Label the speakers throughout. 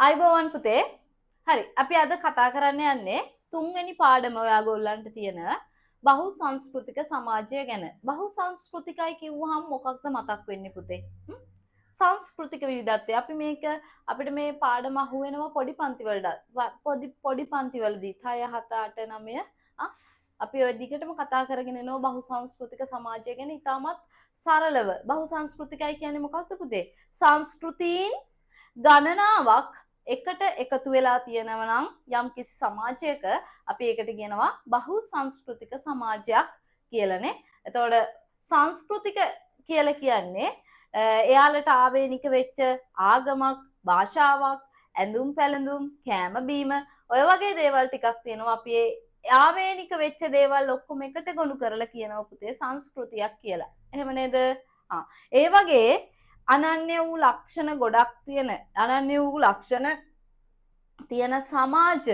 Speaker 1: අයිබෝවන් පුතේ. හරි. අපි අද කතා කරන්න යන්නේ තුන්වෙනි පාඩම ඔයාගොල්ලන්ට තියෙන බහු සංස්කෘතික සමාජය ගැන. බහු සංස්කෘතිකයි කිව්වහම මොකක්ද මතක් වෙන්නේ පුතේ? සංස්කෘතික විවිධත්වය. අපිට මේ පාඩම අහුවෙනවා පොඩි පන්තිවලට. පොඩි පන්තිවලදී 6 7 8 9 අපි ඔය දිගටම කතා කරගෙන යනවා බහු සංස්කෘතික සමාජය ගැන. ඉතාමත් සරලව. බහු සංස්කෘතිකයි කියන්නේ මොකක්ද පුතේ? සංස්කෘතීන් ගණනාවක් එකට එකතු වෙලා තියෙනවා නම් යම් කිසි සමාජයක අපි ඒකට කියනවා බහු සංස්කෘතික සමාජයක් කියලානේ. එතකොට සංස්කෘතික කියලා කියන්නේ එයාලට ආවේනික වෙච්ච ආගමක්, භාෂාවක්, ඇඳුම් පැළඳුම්, කෑම බීම ඔය වගේ දේවල් ටිකක් තියෙනවා. අපි ආවේනික වෙච්ච දේවල් ඔක්කොම එකට ගොනු කරලා කියනවා පුතේ සංස්කෘතියක් කියලා. එහෙම නේද? ඒ වගේ අනන්‍ය වූ ලක්ෂණ ගොඩක් තියෙන සමාජ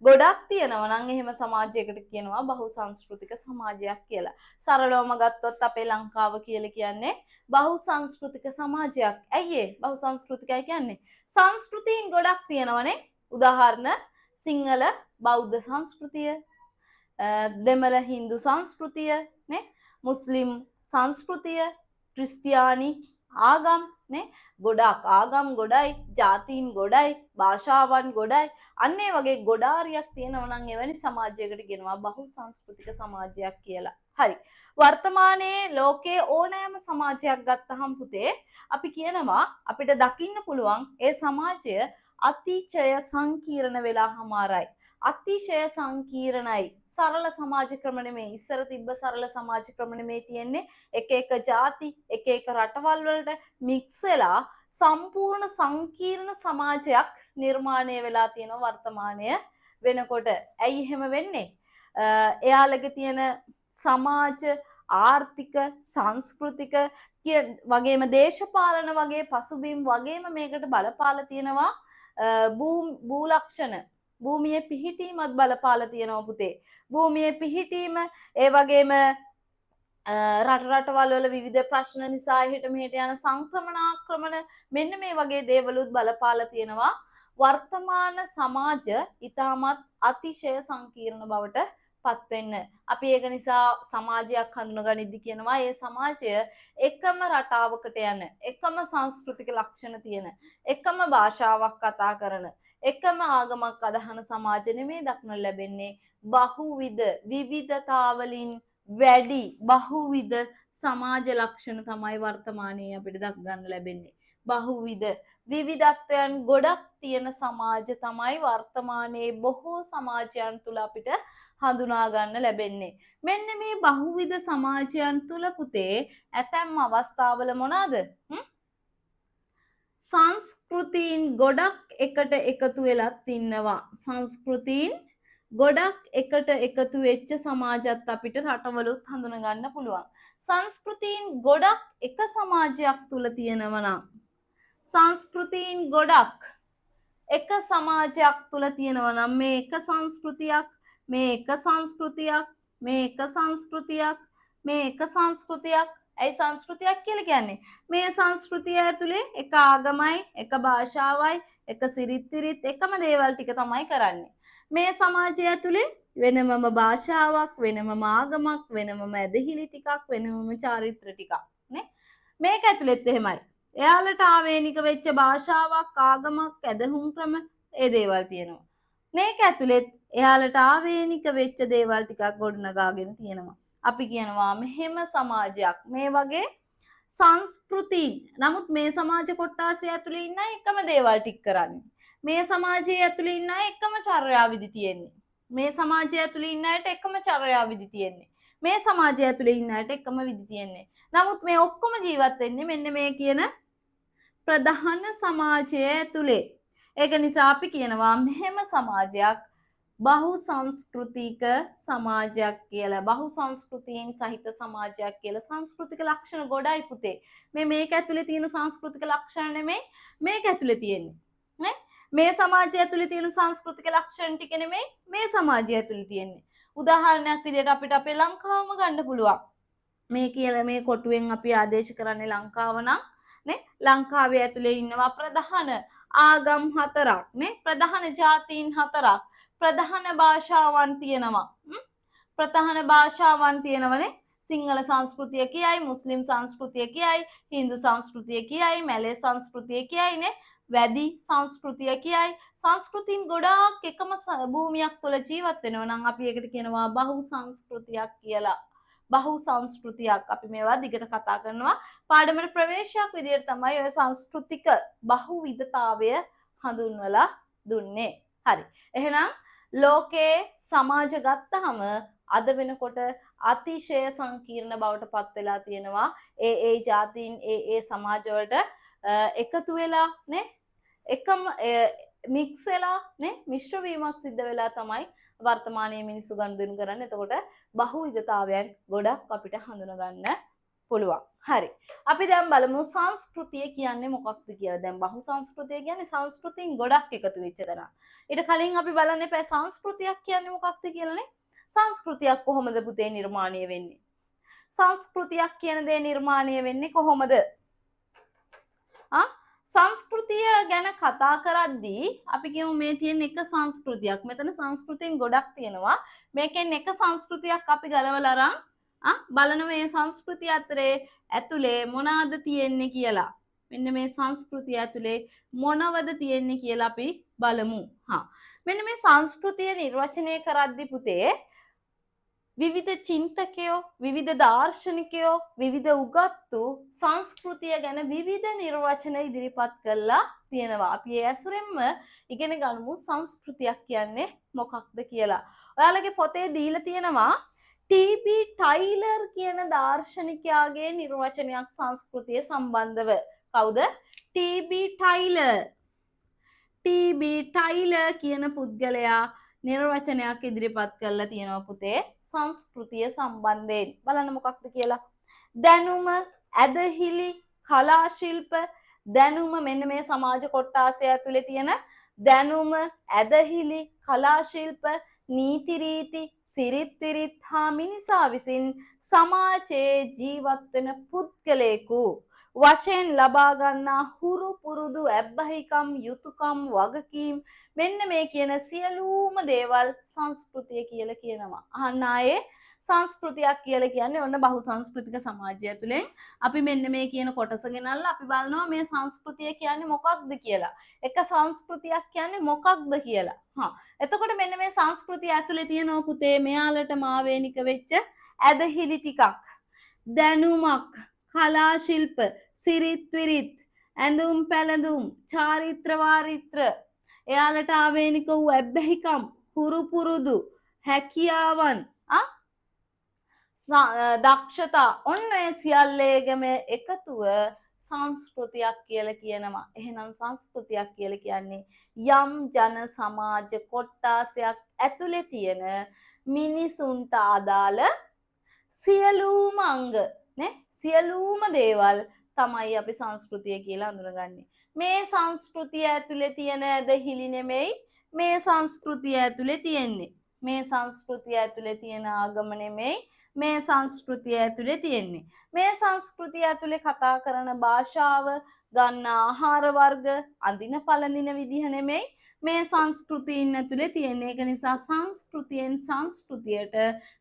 Speaker 1: ගොඩක් තියෙනවා නම් එහෙම සමාජයකට කියනවා බහු සංස්කෘතික සමාජයක් කියලා. සරලවම ගත්තොත් අපේ ලංකාව කියලා කියන්නේ බහු සංස්කෘතික සමාජයක්. ඇයි ඒ බහු සංස්කෘතිකයි කියන්නේ? සංස්කෘතීන් ගොඩක් තියෙනවනේ. උදාහරණ සිංහල බෞද්ධ සංස්කෘතිය, දෙමළ හින්දු සංස්කෘතිය, නේ? මුස්ලිම් සංස්කෘතිය, ක්‍රිස්තියානි ආගම් නේ, ගොඩක් ආගම් ගොඩයි, ජාතීන් ගොඩයි, භාෂාවන් ගොඩයි. අන්න ඒ වගේ ගොඩාරියක් තියෙනවා නම් එවැනි සමාජයකට කියනවා බහු සංස්කෘතික සමාජයක් කියලා. හරි. වර්තමානයේ ලෝකයේ ඕනෑම සමාජයක් ගත්තහම පුතේ අපි කියනවා අපිට දකින්න පුළුවන් ඒ සමාජය අතිශය සංකීර්ණ වෙලා හමාරයි. අතිශය සංකීර්ණයි. සරල සමාජ ක්‍රම නෙමෙයි. ඉස්සර තිබ්බ සරල සමාජ ක්‍රම නෙමෙයි තියෙන්නේ. එක ජාති, එක රටවල් වලට මික්ස් වෙලා සම්පූර්ණ සංකීර්ණ සමාජයක් නිර්මාණය වෙලා තියෙන වර්තමානය වෙනකොට. ඇයි එහෙම වෙන්නේ? එයාලගේ තියෙන සමාජ, ආර්ථික, සංස්කෘතික වගේම දේශපාලන වගේ පසුබිම් වගේම මේකට බලපාලා තියෙනවා භූලක්ෂණ. භූමියේ පිහිටීමත් බලපාලා තියෙනවා පුතේ. භූමියේ පිහිටීම ඒ වගේම රටවල් වල විවිධ ප්‍රශ්න නිසා හිට මෙහෙට යන සංක්‍රමණාක්‍රමණ මෙන්න මේ වගේ දේවලුත් බලපාලා තියෙනවා. වර්තමාන සමාජ ඊටමත් අතිශය සංකීර්ණ බවට පත් වෙන්න. අපි ඒක නිසා සමාජයක් හඳුනගනිද්දි කියනවා මේ සමාජය එකම රටාවකට යන, එකම සංස්කෘතික ලක්ෂණ තියෙන, එකම භාෂාවක් කතා කරන, එකම ආගමක් අදහන සමාජ නෙමේ දක්නට ලැබෙන්නේ. බහුවිධ විවිධතාවලින් වැඩි බහුවිධ සමාජ ලක්ෂණ තමයි වර්තමානයේ අපිට දක් ගන්න ලැබෙන්නේ. බහුවිධ විවිධත්වයන් ගොඩක් තියෙන සමාජ තමයි වර්තමානයේ බොහෝ සමාජයන් තුළ අපිට හඳුනා ගන්න ලැබෙන්නේ. මෙන්න මේ බහුවිධ සමාජයන් තුළ පුතේ ඇතැම් අවස්ථාවල මොනවාද? සංස්කෘතීන් ගොඩක් එකට එකතු වෙලත් ඉන්නවා. සංස්කෘතීන් ගොඩක් එකට එකතු වෙච්ච සමාජත් අපිට රටවලුත් හඳුන ගන්න පුළුවන්. සංස්කෘතීන් ගොඩක් එක සමාජයක් තුල තියෙනවා නම් සංස්කෘතීන් ගොඩක් එක සමාජයක් තුල තියෙනවා නම් මේ එක සංස්කෘතියක්, මේ එක සංස්කෘතියක්, මේ එක සංස්කෘතියක්, මේ එක සංස්කෘතියක්. ඇයි සංස්කෘතියක් කියලා කියන්නේ? මේ සංස්කෘතිය ඇතුලේ එක ආගමයි, එක භාෂාවයි, එක සිරිත් විරිත් එකම දේවල් ටික තමයි කරන්නේ. මේ සමාජය ඇතුලේ වෙනමම භාෂාවක්, වෙනමම ආගමක්, වෙනමම ඇදහිලි ටිකක්, වෙනමම චාරිත්‍ර ටිකක් නේ. මේක ඇතුලෙත් එහෙමයි. එයාලට ආවේනික වෙච්ච භාෂාවක්, ආගමක්, ඇදහුම් ක්‍රම ඒ දේවල් තියෙනවා. මේක ඇතුලෙත් එයාලට ආවේනික වෙච්ච දේවල් ටිකක් ගොඩනගාගෙන තියෙනවා. අපි කියනවා මෙහෙම සමාජයක්. මේ වගේ සංස්කෘතීන්. නමුත් මේ සමාජ කොට්ටාසය ඇතුලේ ඉන්න එකම දේවල් ටික කරන්නේ. මේ සමාජයේ ඇතුලේ ඉන්න එකම චර්යා විදි තියෙන්නේ. මේ සමාජය ඇතුලේ ඉන්න අයට එකම චර්යා විදි තියෙන්නේ. මේ සමාජය ඇතුලේ ඉන්න අයට එකම විදි තියෙන්නේ. නමුත් මේ ඔක්කොම ජීවත් වෙන්නේ මෙන්න මේ කියන ප්‍රධාන සමාජය ඇතුලේ. ඒක නිසා අපි කියනවා මෙහෙම සමාජයක් බහු සංස්කෘතික සමාජයක් කියලා. බහු සංස්කෘතීන් සහිත සමාජයක් කියලා. සංස්කෘතික ලක්ෂණ ගොඩයි පුතේ. මේක ඇතුලේ තියෙන සංස්කෘතික ලක්ෂණ නෙමෙයි මේක ඇතුලේ තියෙන්නේ. නේ? මේ සමාජය ඇතුලේ තියෙන සංස්කෘතික ලක්ෂණ ටික නෙමෙයි මේ සමාජය ඇතුලේ තියෙන්නේ. උදාහරණයක් විදිහට අපිට අපේ ලංකාවම ගන්න පුළුවන්. මේ කියලා මේ කොටුවෙන් අපි ආදේශ කරන්නේ ලංකාව නම් නේ ලංකාවේ ඇතුලේ ඉන්නවා ප්‍රධාන ආගම් හතරක් නේ ප්‍රධාන ජාතීන් හතරක් ප්‍රධාන භාෂාවන් තියෙනවා ප්‍රධාන භාෂාවන් තියෙනවනේ සිංහල සංස්කෘතිය කියයි මුස්ලිම් සංස්කෘතිය කියයි හින්දු සංස්කෘතිය කියයි මැලේ සංස්කෘතිය කියයිනේ වැදි සංස්කෘතිය කියයි සංස්කෘතින් ගොඩාක් එකම භූමියක් තුළ ජීවත් වෙනවා නම් අපි ඒකට කියනවා බහු සංස්කෘතියක් කියලා බහු සංස්කෘතියක් අපි මේවා දිගට කතා කරනවා පාඩමේ ප්‍රවේශයක් විදිහට තමයි ඔය සංස්කෘතික බහුවිධතාවය හඳුන්වලා දුන්නේ හරි එහෙනම් ලෝකේ සමාජ ගත්තහම අද වෙනකොට අතිශය සංකීර්ණ බවට පත් වෙලා තියෙනවා ඒ ජාතීන් ඒ සමාජ වලට එකතු වෙලා නේ එකම මික්ස් වෙලා නේ මිශ්‍ර වීමක් සිද්ධ වෙලා තමයි වර්තමානයේ මිනිස්සු ගනුදෙනු කරන්නේ. එතකොට බහුවිධතාවයන් ගොඩක් අපිට හඳුනා ගන්න පුළුවන්. හරි. අපි දැන් බලමු සංස්කෘතිය කියන්නේ මොකක්ද කියලා. දැන් බහු සංස්කෘතිය කියන්නේ සංස්කෘතීන් ගොඩක් එකතු වෙච්ච තැන. ඊට කලින් අපි බලන්නේ පෑ සංස්කෘතියක් කියන්නේ මොකක්ද කියලානේ. සංස්කෘතියක් කොහොමද පුතේ නිර්මාණය වෙන්නේ? සංස්කෘතියක් කියන දේ නිර්මාණය වෙන්නේ කොහොමද? සංස්කෘතිය ගැන කතා කරද්දී අපි කියමු මේ තියෙන එක සංස්කෘතියක්. මෙතන සංස්කෘතීන් ගොඩක් තියෙනවා. මේකෙන් එක සංස්කෘතියක් අපි ගලවලා අරන් බලන මේ සංස්කෘතිය අතරේ ඇතුලේ මොනවාද තියෙන්නේ කියලා. මෙන්න මේ සංස්කෘතිය ඇතුලේ මොනවද තියෙන්නේ කියලා අපි බලමු. මෙන්න මේ සංස්කෘතිය නිර්වචනය කරද්දී පුතේ විවිධ චින්තකයෝ විවිධ දාර්ශනිකයෝ විවිධ උගත්තු සංස්කෘතිය ගැන විවිධ නිර්වචන ඉදිරිපත් කළා තියෙනවා. අපි ඒ ඇසුරෙන්ම ඉගෙන ගනිමු සංස්කෘතියක් කියන්නේ මොකක්ද කියලා. ඔයාලගේ පොතේ දීලා තියෙනවා ටී.බී. ටයිලර් කියන දාර්ශනිකයාගේ නිර්වචනයක් සංස්කෘතිය සම්බන්ධව. කවුද? ටී.බී. ටයිලර්. ටී.බී. ටයිලර් කියන පුද්ගලයා නිර්වචනයක් ඉදිරිපත් කරලා තියෙනවා පුතේ සංස්කෘතිය සම්බන්ධයෙන්. බලන්න මොකක්ද කියලා. දැනුම, ඇදහිලි, කලා ශිල්ප, දැනුම මෙන්න මේ සමාජ කොට්ටාසය ඇතුලේ තියෙන දැනුම, ඇදහිලි, කලා ශිල්ප, නීති රීති, සිරිත් විරිත් හා මිනිසා විසින් සමාජයේ ජීවත් වෙන පුද්ගලයෙකු වශයෙන් ලබා ගන්නා හුරු පුරුදු ඇබ්බැහිකම් යුතුයකම් වගකීම් මෙන්න මේ කියන සියලුම දේවල් සංස්කෘතිය කියලා කියනවා. අහන්න ආයේ සංස්කෘතියක් කියලා කියන්නේ ඔන්න බහු සංස්කෘතික සමාජය තුළින් අපි මෙන්න මේ කියන කොටස ගෙනල්ලා අපි බලනවා මේ සංස්කෘතිය කියන්නේ මොකක්ද කියලා. එක සංස්කෘතියක් කියන්නේ මොකක්ද කියලා. එතකොට මෙන්න මේ සංස්කෘතිය ඇතුලේ තියෙනවා පුතේ මෙයාලට මාවේනික වෙච්ච ඇදහිලි ටිකක්. දැනුමක්, කලා ශිල්ප, සිරිත් විරිත්, ඇඳුම් පැළඳුම්, චාරිත්‍ර වාරිත්‍ර, එයාලට ආවේනික වූ ඇබ්බැහිකම්, හුරු පුරුදු, හැකියාවන්, දක්ෂතා ඔන්න ඒ සියල්ලේගම එකතුව සංස්කෘතියක් කියලා කියනවා. එහෙනම් සංස්කෘතියක් කියලා කියන්නේ යම් ජන සමාජ කොට්ටාසයක් ඇතුලේ තියෙන මිනිසුන්ට අදාළ සියලුම අංග නේ සියලුම දේවල් තමයි අපි සංස්කෘතිය කියලා හඳුනගන්නේ. මේ සංස්කෘතිය ඇතුලේ තියෙන ඇදහිලි නෙමෙයි මේ සංස්කෘතිය ඇතුලේ තියෙන්නේ. මේ සංස්කෘතිය ඇතුලේ තියෙන ආගම නෙමෙයි මේ සංස්කෘතිය ඇතුලේ තියෙන්නේ. මේ සංස්කෘතිය ඇතුලේ කතා කරන භාෂාව, ගන්න ආහාර වර්ග, අඳින පළඳින විදිහ නෙමෙයි මේ සංස්කෘතීන් ඇතුලේ තියෙන. ඒක නිසා සංස්කෘතියෙන් සංස්කෘතියට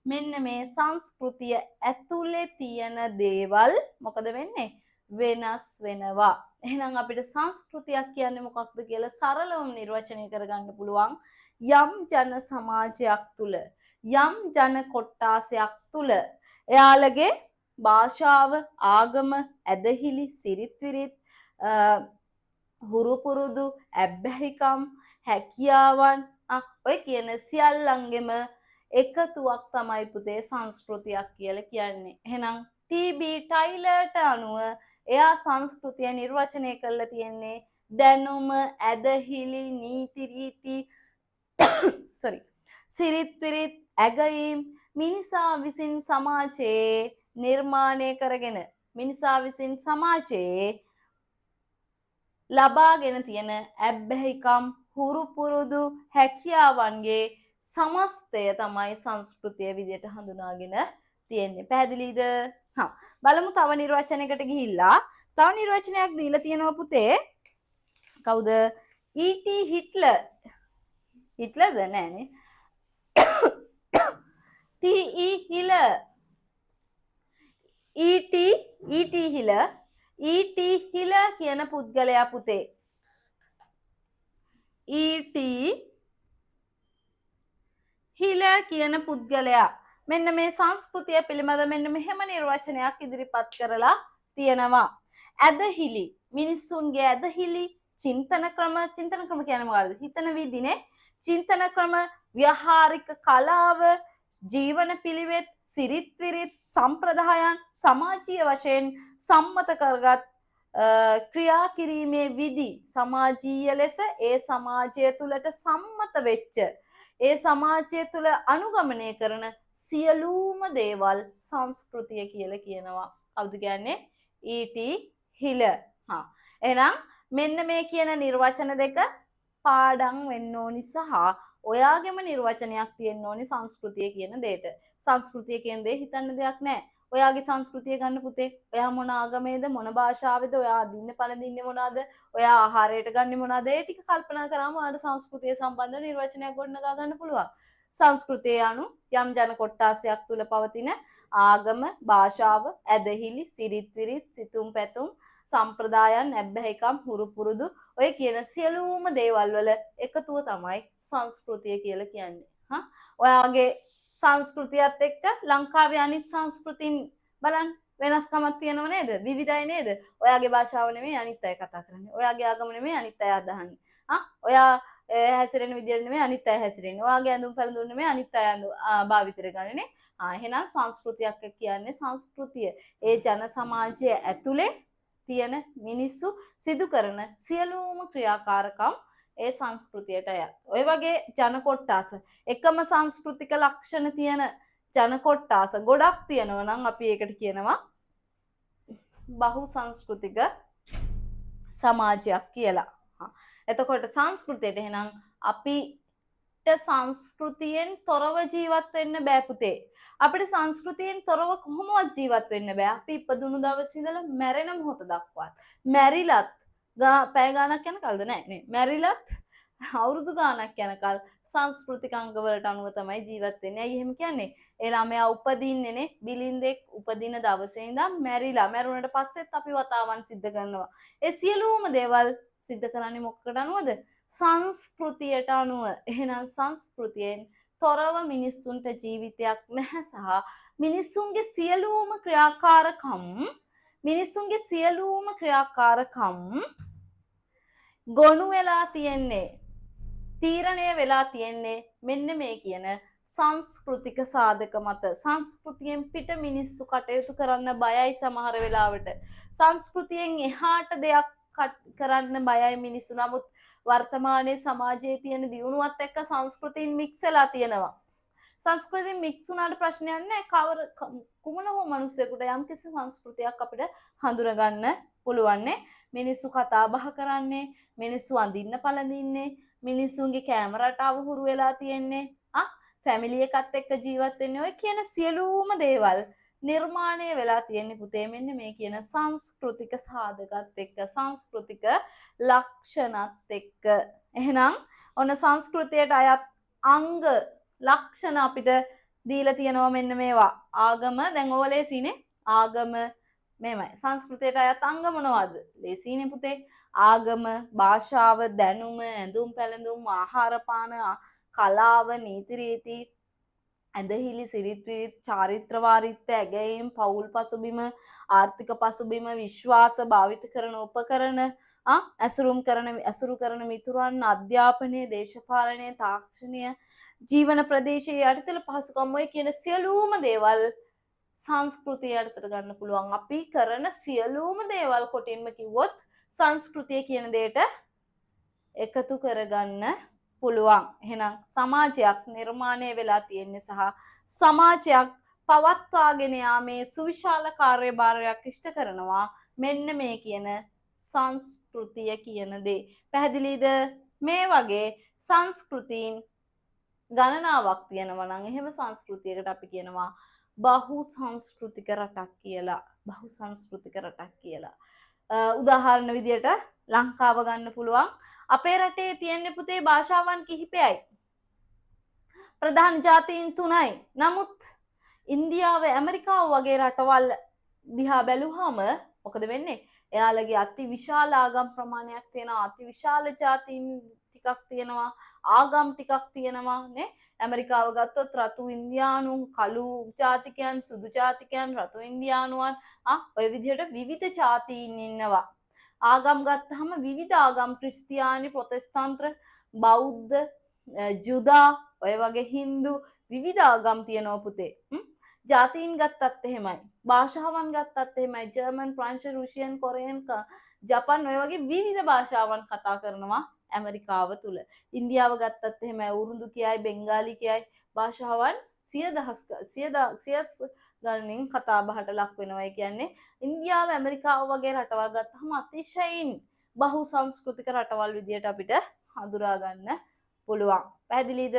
Speaker 1: මෙන්න මේ සංස්කෘතිය ඇතුලේ තියෙන දේවල් මොකද වෙන්නේ? වෙනස් වෙනවා. එහෙනම් අපිට සංස්කෘතියක් කියන්නේ මොකක්ද කියලා සරලවම නිර්වචනය කරගන්න පුළුවන්. යම් ජන සමාජයක් තුල යම් ජන කොට්ටාසයක් තුල එයාලගේ භාෂාව, ආගම, ඇදහිලි, සිරිත් විරිත්, හුරු පුරුදු, ඇබ්බැහිකම්, හැකියාවන් ඔය කියන සියල්ලංගෙම එකතුවක් තමයි පුතේ සංස්කෘතියක් කියලා කියන්නේ. එහෙනම් ටී.බී. ටයිලර්ට අනුව එයා සංස්කෘතිය නිර්වචනය කරලා තියෙන්නේ දැනුම, ඇදහිලි, නීති රීති, සිරිත් විරිත්, ඇගයීම් මිනිසා විසින් සමාජයේ නිර්මාණය කරගෙන මිනිසා විසින් සමාජයේ ලබාගෙන තියෙන ඇබ්බැහිකම්, හුරු පුරුදු, හැකියාවන්ගේ සමස්තය තමයි සංස්කෘතිය විදිහට හඳුනාගෙන තියෙන්නේ. පැහැදිලිද? බලමු තව නිර්වචනයකට ගිහිල්ලා. තව නිර්වචනයක් දීලා තියෙනවා පුතේ. කවුද? ඊටී හිට්ලර්ද නෑනේ ටී හිල ඊටී හිල කියන පුද්ගලයා පුතේ ඊටී හිල කියන පුද්ගලයා මෙන්න මේ සංස්කෘතිය පිළිබඳ මෙන්න මෙහෙම නිර්වචනයක් ඉදිරිපත් කරලා තියෙනවා. ඇදහිලි මිනිස්සුන්ගේ ඇදහිලි චින්තන ක්‍රම කියන්නේ මොකද්ද? හිතන විදිනේ චින්තන ක්‍රම ව්‍යවහාරික කලාව ජීවන පිළිවෙත් සිරිත් විරිත් සම්ප්‍රදායන් සමාජීය වශයෙන් සම්මත කරගත් ක්‍රියා කිරීමේ විදි සමාජීය ලෙස ඒ සමාජය තුළට සම්මත වෙච්ච ඒ සමාජය තුළ අනුගමනය කරන සියලුම දේවල් සංස්කෘතිය කියලා කියනවා. කවුද කියන්නේ? ඊටී හිල. එහෙනම් මෙන්න මේ කියන නිර්වචන දෙක පාඩම් වෙන්න ඕනි සහ ඔයාගෙම නිර්වචනයක් තියෙන්න ඕනි සංස්කෘතිය කියන දෙයට. සංස්කෘතිය කියන දේ හිතන්න දෙයක් නැහැ. ඔයාගේ සංස්කෘතිය ගන්න පුතේ. ඔයා මොන ආගමේද මොන භාෂාවේද ඔයා අදින්න පළඳින්නේ මොනවාද? ඔයා ආහාරයට ගන්නේ මොනවාද? ඒ ටික කල්පනා කරාම ඔයාලට සංස්කෘතිය සම්බන්ධ නිර්වචනයක් ගොඩනගා ගන්න පුළුවන්. සංස්කෘතිය anu යම් ජන කොට්ටාසයක් තුල පවතින ආගම, භාෂාව, ඇදහිලි, සිරිත් විරිත්, සිතුම් පැතුම්, සම්ප්‍රදායන්, ඇබ්බැහිකම්, හුරු පුරුදු ඔය කියන සියලුම දේවල් වල එකතුව තමයි සංස්කෘතිය කියලා කියන්නේ. ඔයාගේ සංස්කෘතියත් එක්ක ලංකාවේ අනිත් සංස්කෘතින් බලන්න වෙනස්කමක් තියෙනව නේද? විවිධයි නේද? ඔයාගේ භාෂාව නෙමෙයි අනිත් අය කතා කරන්නේ. ඔයාගේ ආගම නෙමෙයි අනිත් අය අදහන්නේ. ඔයා හැසිරෙන විදියට නෙමෙයි අනිත් අය හැසිරෙන්නේ. ඔයාගේ ඇඳුම් පැළඳුම් නෙමෙයි අනිත් අය භාවිතර ගන්නනේ. එහෙනම් සංස්කෘතියක් කියන්නේ සංස්කෘතිය. ඒ ජන සමාජය ඇතුලේ තියෙන මිනිස්සු සිදු කරන සියලුම ක්‍රියාකාරකම් ඒ සංස්කෘතියට අයත්. ඔය වගේ ජන කොට්ටාස එකම සංස්කෘතික ලක්ෂණ තියෙන ජන කොට්ටාස ගොඩක් තියෙනවා නම් අපි ඒකට කියනවා බහු සංස්කෘතික සමාජයක් කියලා. එතකොට සංස්කෘතියට එහෙනම් අපිට සංස්කෘතියෙන් තොරව ජීවත් වෙන්න බෑ පුතේ. අපිට සංස්කෘතියෙන් තොරව කොහොමවත් ජීවත් වෙන්න බෑ. අපි ඉපදුණු දවසේ ඉඳලා මැරෙන මොහොත දක්වා. මැරිලත් පැය ගාණක් යනකල්ද නෑ. මැරිලත් අවුරුදු ගාණක් යනකල් සංස්කෘතික අංගවලට අනුව තමයි ජීවත් වෙන්නේ. ඇයි එහෙම කියන්නේ? ඒ ළමයා උපදින්නේනේ බිලින්දෙක් උපදින දවසේ ඉඳන් මැරිලා. මැරුණට පස්සෙත් අපි වතාවන් සිද්ධ කරනවා. ඒ සියලුම දේවල් සිද්ධ කරන්නේ මොකකට අනුවද? සංස්කෘතියට අනුව. එහෙනම් සංස්කෘතියෙන් තොරව මිනිස්සුන්ට ජීවිතයක් නැහැ සහ මිනිස්සුන්ගේ සියලුම ක්‍රියාකාරකම් ගොනු වෙලා තියෙන්නේ තීරණය වෙලා තියෙන්නේ මෙන්න මේ කියන සංස්කෘතික සාධක මත. සංස්කෘතියෙන් පිට මිනිස්සු කටයුතු කරන්න බයයි සමහර වෙලාවට. සංස්කෘතියෙන් එහාට දෙයක් කරන්න බයයි මිනිස්සු. නමුත් වර්තමානයේ සමාජයේ තියෙන දියුණුවත් එක්ක සංස්කෘතියින් මික්ස් වෙලා තියෙනවා. සංස්කෘතියින් මික්ස් වුණාට ප්‍රශ්නයක් නැහැ. කුමන හෝ මිනිසෙකුට යම්කිසි සංස්කෘතියක් අපිට හඳුනගන්න පුළුවන්. මිනිස්සු කතා බහ කරන්නේ, මිනිස්සු අඳින්න පළඳින්නේ, මිනිස්සුන්ගේ කැම රටාව හුරු වෙලා තියෙන්නේ, ෆැමිලි එකත් එක්ක ජීවත් වෙන්නේ. ඔය කියන සියලුම දේවල් නිර්මාණය වෙලා තියෙන්නේ පුතේ මෙන්න මේ කියන සංස්කෘතික සාධකත් එක්ක, සංස්කෘතික ලක්ෂණත් එක්ක. එහෙනම් ඔන්න සංස්කෘතියට අයත් අංග ලක්ෂණ අපිට දීලා තියෙනවා මෙන්න මේවා. ආගම දැන් ඔය ලේසිනේ. ආගම මෙහෙමයි. සංස්කෘතියට අයත් අංග මොනවද? ලේසිනේ පුතේ. ආගම, භාෂාව, දැනුම, ඇඳුම් පැළඳුම්, ආහාර පාන, කලාව, නීති රීති, ඇදහිලි, සිරිත් විරිත්, චාරිත්‍ර වාරිත්‍ර, ඇගයීම්, පෞල් පසුබිම, ආර්ථික පසුබිම, විශ්වාස, භාවිත කරන උපකරණ, ඇසුරු කරන මිතුරන්, අධ්‍යාපනය, දේශපාලනය, තාක්ෂණය, ජීවන ප්‍රදේශයේ යටිතල පහසුකම් ඔය කියන සියලුම දේවල් සංස්කෘතිය යටතට ගන්න පුළුවන්. අපි කරන සියලුම දේවල් කොටින්ම කිව්වොත් සංස්කෘතිය කියන දෙයට එකතු කරගන්න පුළුවන්. එහෙනම් සමාජයක් නිර්මාණය වෙලා තියෙන්නේ සහ සමාජයක් පවත්වාගෙන යාමේ සුවිශාල කාර්යභාරයක් ඉෂ්ට කරනවා මෙන්න මේ කියන සංස්කෘතිය කියන දේ. පැහැදිලිද? මේ වගේ සංස්කෘතීන් ගණනාවක් තියෙනවා නම් එහෙම සංස්කෘතියකට අපි කියනවා බහු සංස්කෘතික රටක් කියලා. බහු සංස්කෘතික රටක් කියලා. උදාහරණ විදියට ලංකාව ගන්න පුළුවන්. අපේ රටේ තියෙන පුතේ භාෂාවන් කිහිපයයි. ප්‍රධාන ජාතීන් 3යි. නමුත් ඉන්දියාව ඇමරිකාව වගේ රටවල් දිහා බැලුවහම මොකද වෙන්නේ? එයාලගේ අති විශාල ආගම් ප්‍රමාණයක් තියෙනවා. අති විශාල ජාතීන් ටිකක් තියෙනවා. ආගම් ටිකක් තියෙනවා නේ. ඇමරිකාව ගත්තොත් රතු ඉන්දියානු, කළු ජාතිකයන්, සුදු ජාතිකයන්, රතු ඉන්දියානුවන් ඔය විදිහට විවිධ ජාතීන් ඉන්නවා. ආගම් ගත්තහම විවිධ ආගම් ක්‍රිස්තියානි, ප්‍රොටෙස්ටන්ත, බෞද්ධ, ජුදා, ඔය වගේ හින්දු විවිධ ආගම් තියෙනවා පුතේ. ජාතීන් ගත්තත් එහෙමයි. භාෂාවන් ගත්තත් එහෙමයි. ජර්මන්, ප්‍රංශ, රුසියන්, කොරියන්, ජපන් ඔය වගේ විවිධ භාෂාවන් කතා කරනවා ඇමරිකාව තුල. ඉන්දියාව ගත්තත් එහෙමයි. උරුදු කියයි, බෙන්ගාලි කියයි භාෂාවන් සියස් ගණනින් කතා බහට ලක් වෙනවා. ඒ කියන්නේ ඉන්දියාව, ඇමරිකාව වගේ රටවල් ගත්තහම අතිශයින් බහු සංස්කෘතික රටවල් විදියට අපිට හඳුනා ගන්න පුළුවන්. පැහැදිලිද?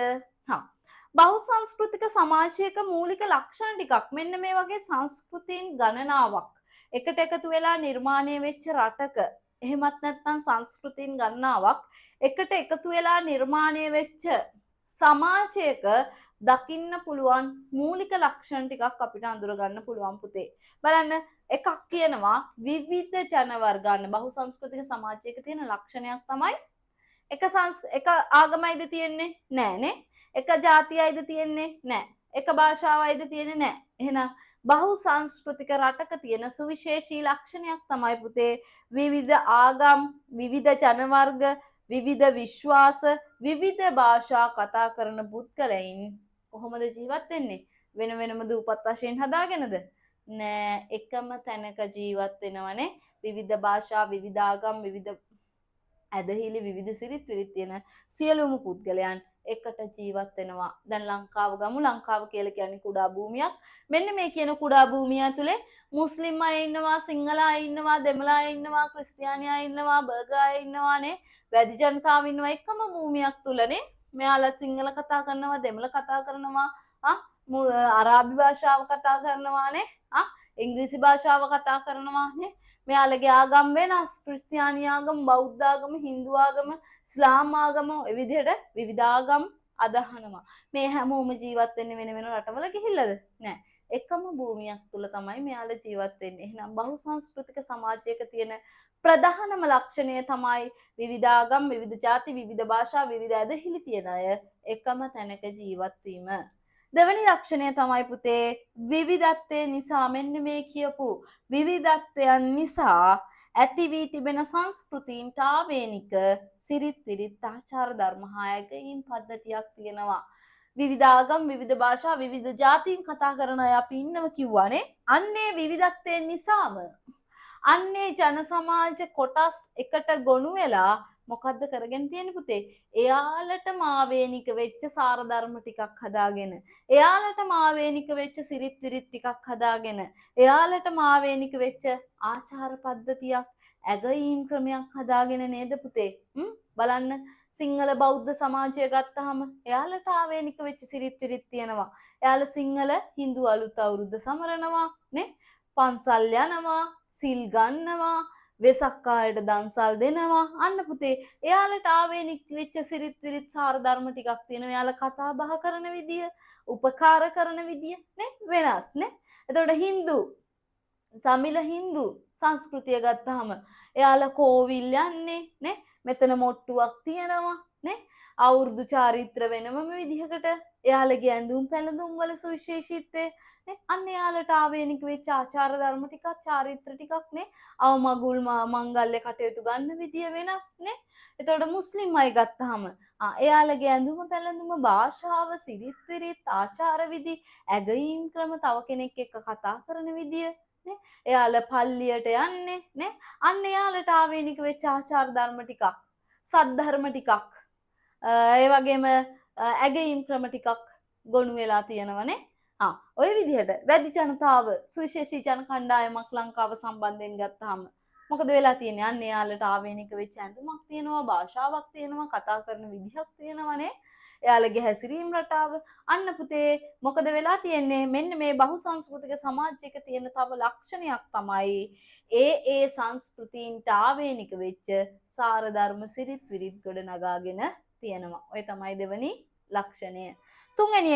Speaker 1: බහු සංස්කෘතික සමාජයක මූලික ලක්ෂණ ටිකක් මෙන්න මේ වගේ සංස්කෘතීන් ගණනාවක් එකට එකතු වෙලා නිර්මාණය වෙච්ච රටක එහෙමත් නැත්නම් සංස්කෘතීන් ගණනාවක් එකට එකතු වෙලා නිර්මාණය වෙච්ච සමාජයක දකින්න පුළුවන් මූලික ලක්ෂණ ටිකක් අපිට අඳුර ගන්න පුළුවන් පුතේ. බලන්න එකක් කියනවා විවිධ ජන වර්ග බහු සංස්කෘතික සමාජයක තියෙන ලක්ෂණයක් තමයි එක ආගමයිද තියෙන්නේ නෑනේ. එක ජාතියයිද තියෙන්නේ නෑ. එක භාෂාවයිද තියෙන්නේ නෑ. එහෙනම් බහු සංස්කෘතික රටක තියෙන සුවිශේෂී ලක්ෂණයක් තමයි පුතේ විවිධ ආගම්, විවිධ ජන වර්ග, විවිධ විශ්වාස, විවිධ භාෂා කතා කරන පුද්ගලයන් කොහොමද ජීවත් වෙන්නේ? වෙන වෙනම දූපත් වශයෙන් හදාගෙනද? නෑ, එකම තැනක ජීවත් වෙනවනේ. විවිධ භාෂා, විවිධ ආගම්, විවිධ ඇදහිලි, විවිධ සිරිත් විරිත් තියෙන සියලුම පුද්ගලයන් එකට ජීවත් වෙනවා. දැන් ලංකාව ගමු. ලංකාව කියලා කියන්නේ කුඩා භූමියක්. මෙන්න මේ කියන කුඩා භූමිය ඇතුලේ මුස්ලිම් අය ඉන්නවා, සිංහල අය ඉන්නවා, දෙමළ අය ඉන්නවා, ක්‍රිස්තියානි අය ඉන්නවා, බර්ගර් අය ඉන්නවානේ. වැඩි ජනතාව ඉන්නවා එකම භූමියක් තුලනේ. මෙයාලා සිංහල කතා කරනවා, දෙමළ කතා කරනවා, අරාබි භාෂාව කතා කරනවානේ. ඉංග්‍රීසි භාෂාව කතා කරනවානේ. මෙයාලගේ ආගම් වෙනස්. ක්‍රිස්තියානි ආගම, බෞද්ධ ආගම, හින්දු ආගම, ඉස්ලාම් ආගම ඔය විදිහට විවිධ ආගම් අදහනවා. මේ හැමෝම ජීවත් වෙන්නේ වෙන වෙන රටවල ගිහිල්ලාද? නෑ. එකම භූමියක් තුල තමයි මෙයාලා ජීවත් වෙන්නේ. එහෙනම් බහු සංස්කෘතික සමාජයක තියෙන ප්‍රධානම ලක්ෂණය තමයි විවිධ ආගම්, විවිධ ජාති, විවිධ භාෂා, විවිධ ඇදහිලි තියෙන අය එකම තැනක ජීවත් වීම. දෙවැනි ලක්ෂණය තමයි පුතේ විවිධත්වය නිසා මෙන්න මේ කියපු විවිධත්වයන් නිසා ඇති වී තිබෙන සංස්කෘතීන්ට ආවේනික සිරිත් විරිත් ආචාර ධර්ම ආයතීන් පද්ධතියක් තියෙනවා. විවිධ ආගම්, විවිධ භාෂා, විවිධ ජාතීන් කතා කරන අය අපි ඉන්නව කිව්වනේ. අන්නේ විවිධත්වයෙන් නිසාම අන්නේ ජන සමාජ කොටස් එකට ගොනු වෙලා මොකද්ද කරගෙන තියෙන්නේ පුතේ? එයාලටම ආවේනික වෙච්ච සාර ධර්ම ටිකක් හදාගෙන, එයාලටම ආවේනික වෙච්ච සිරිත් විරිත් ටිකක් හදාගෙන, එයාලටම ආවේනික වෙච්ච ආචාර පද්ධතියක්, ඇගයීම් ක්‍රමයක් හදාගෙන නේද පුතේ? බලන්න සිංහල බෞද්ධ සමාජය ගත්තාම එයාලට ආවේනික වෙච්ච සිරිත් විරිත් තියෙනවා. එයාලා සිංහල හින්දු අලුත් අවුරුද්ද සමරනවා නේ? පන්සල් යනවා, සිල් ගන්නවා, වෙසක් අයට දන්සල් දෙනවා. අන්න පුතේ එයාලට ආවේනික වෙච්ච සිරිත් විරිත් සාර ධර්ම ටිකක් තියෙනවා. එයාලා කතා බහ කරන විදිය, උපකාර කරන විදිය නේ වෙනස් නේ. එතකොට හින්දු, තමිල හින්දු සංස්කෘතිය ගත්තාම එයාලා කෝවිල් යන්නේ නේ. මෙතන මොට්ටුවක් තියෙනවා නේ. අවුරුදු චාරිත්‍ර වෙනම විදිහකට එයාලගේ ඇඳුම් පැළඳුම් වල සුවිශේෂීත්වය නේ. අන්න එයාලට ආවේනික වෙච්ච ආචාර ධර්ම ටිකක්, චාරිත්‍ර ටිකක් නේ. අවමගුල් මංගල්‍ය කටයුතු ගන්න විදිය වෙනස් නේ. එතකොට මුස්ලිම් අය ගත්තාම එයාලගේ ඇඳුම පැළඳුම, භාෂාව, සිරිත් විරිත්, ආචාර විදි, ඇගයීම් ක්‍රම, තව කෙනෙක් එක්ක කතා කරන විදිය නේ. එයාලා පල්ලියට යන්නේ නේ. අන්න එයාලට ආවේනික වෙච්ච ආචාර ධර්ම ටිකක්, සද්ධර්ම ටිකක්, ඒ වගේම ඇගයීම් ක්‍රම ටිකක් ගොනු වෙලා තියෙනවනේ. ඔය විදිහට වැඩි ජනතාව, සුවිශේෂී ජන කණ්ඩායමක් ලංකාව සම්බන්ධයෙන් ගත්තාම මොකද වෙලා තියෙන්නේ? අන්න එයාලට ආවේනික වෙච්ච ඇඳුමක් තියෙනවා, භාෂාවක් තියෙනවා, කතා කරන විදිහක් තියෙනවනේ. එයාලගේ හැසිරීම් රටාව. අන්න පුතේ මොකද වෙලා තියෙන්නේ? මෙන්න මේ බහුසංස්කෘතික සමාජයක තියෙන තව ලක්ෂණයක් තමයි ඒ සංස්කෘතීන්ට ආවේනික වෙච්ච සාර ධර්ම සිරිත් විරිත් ගොඩ නගාගෙන තියෙනවා. ඔය තමයි දෙවනි ලක්ෂණය. තුන්වෙනි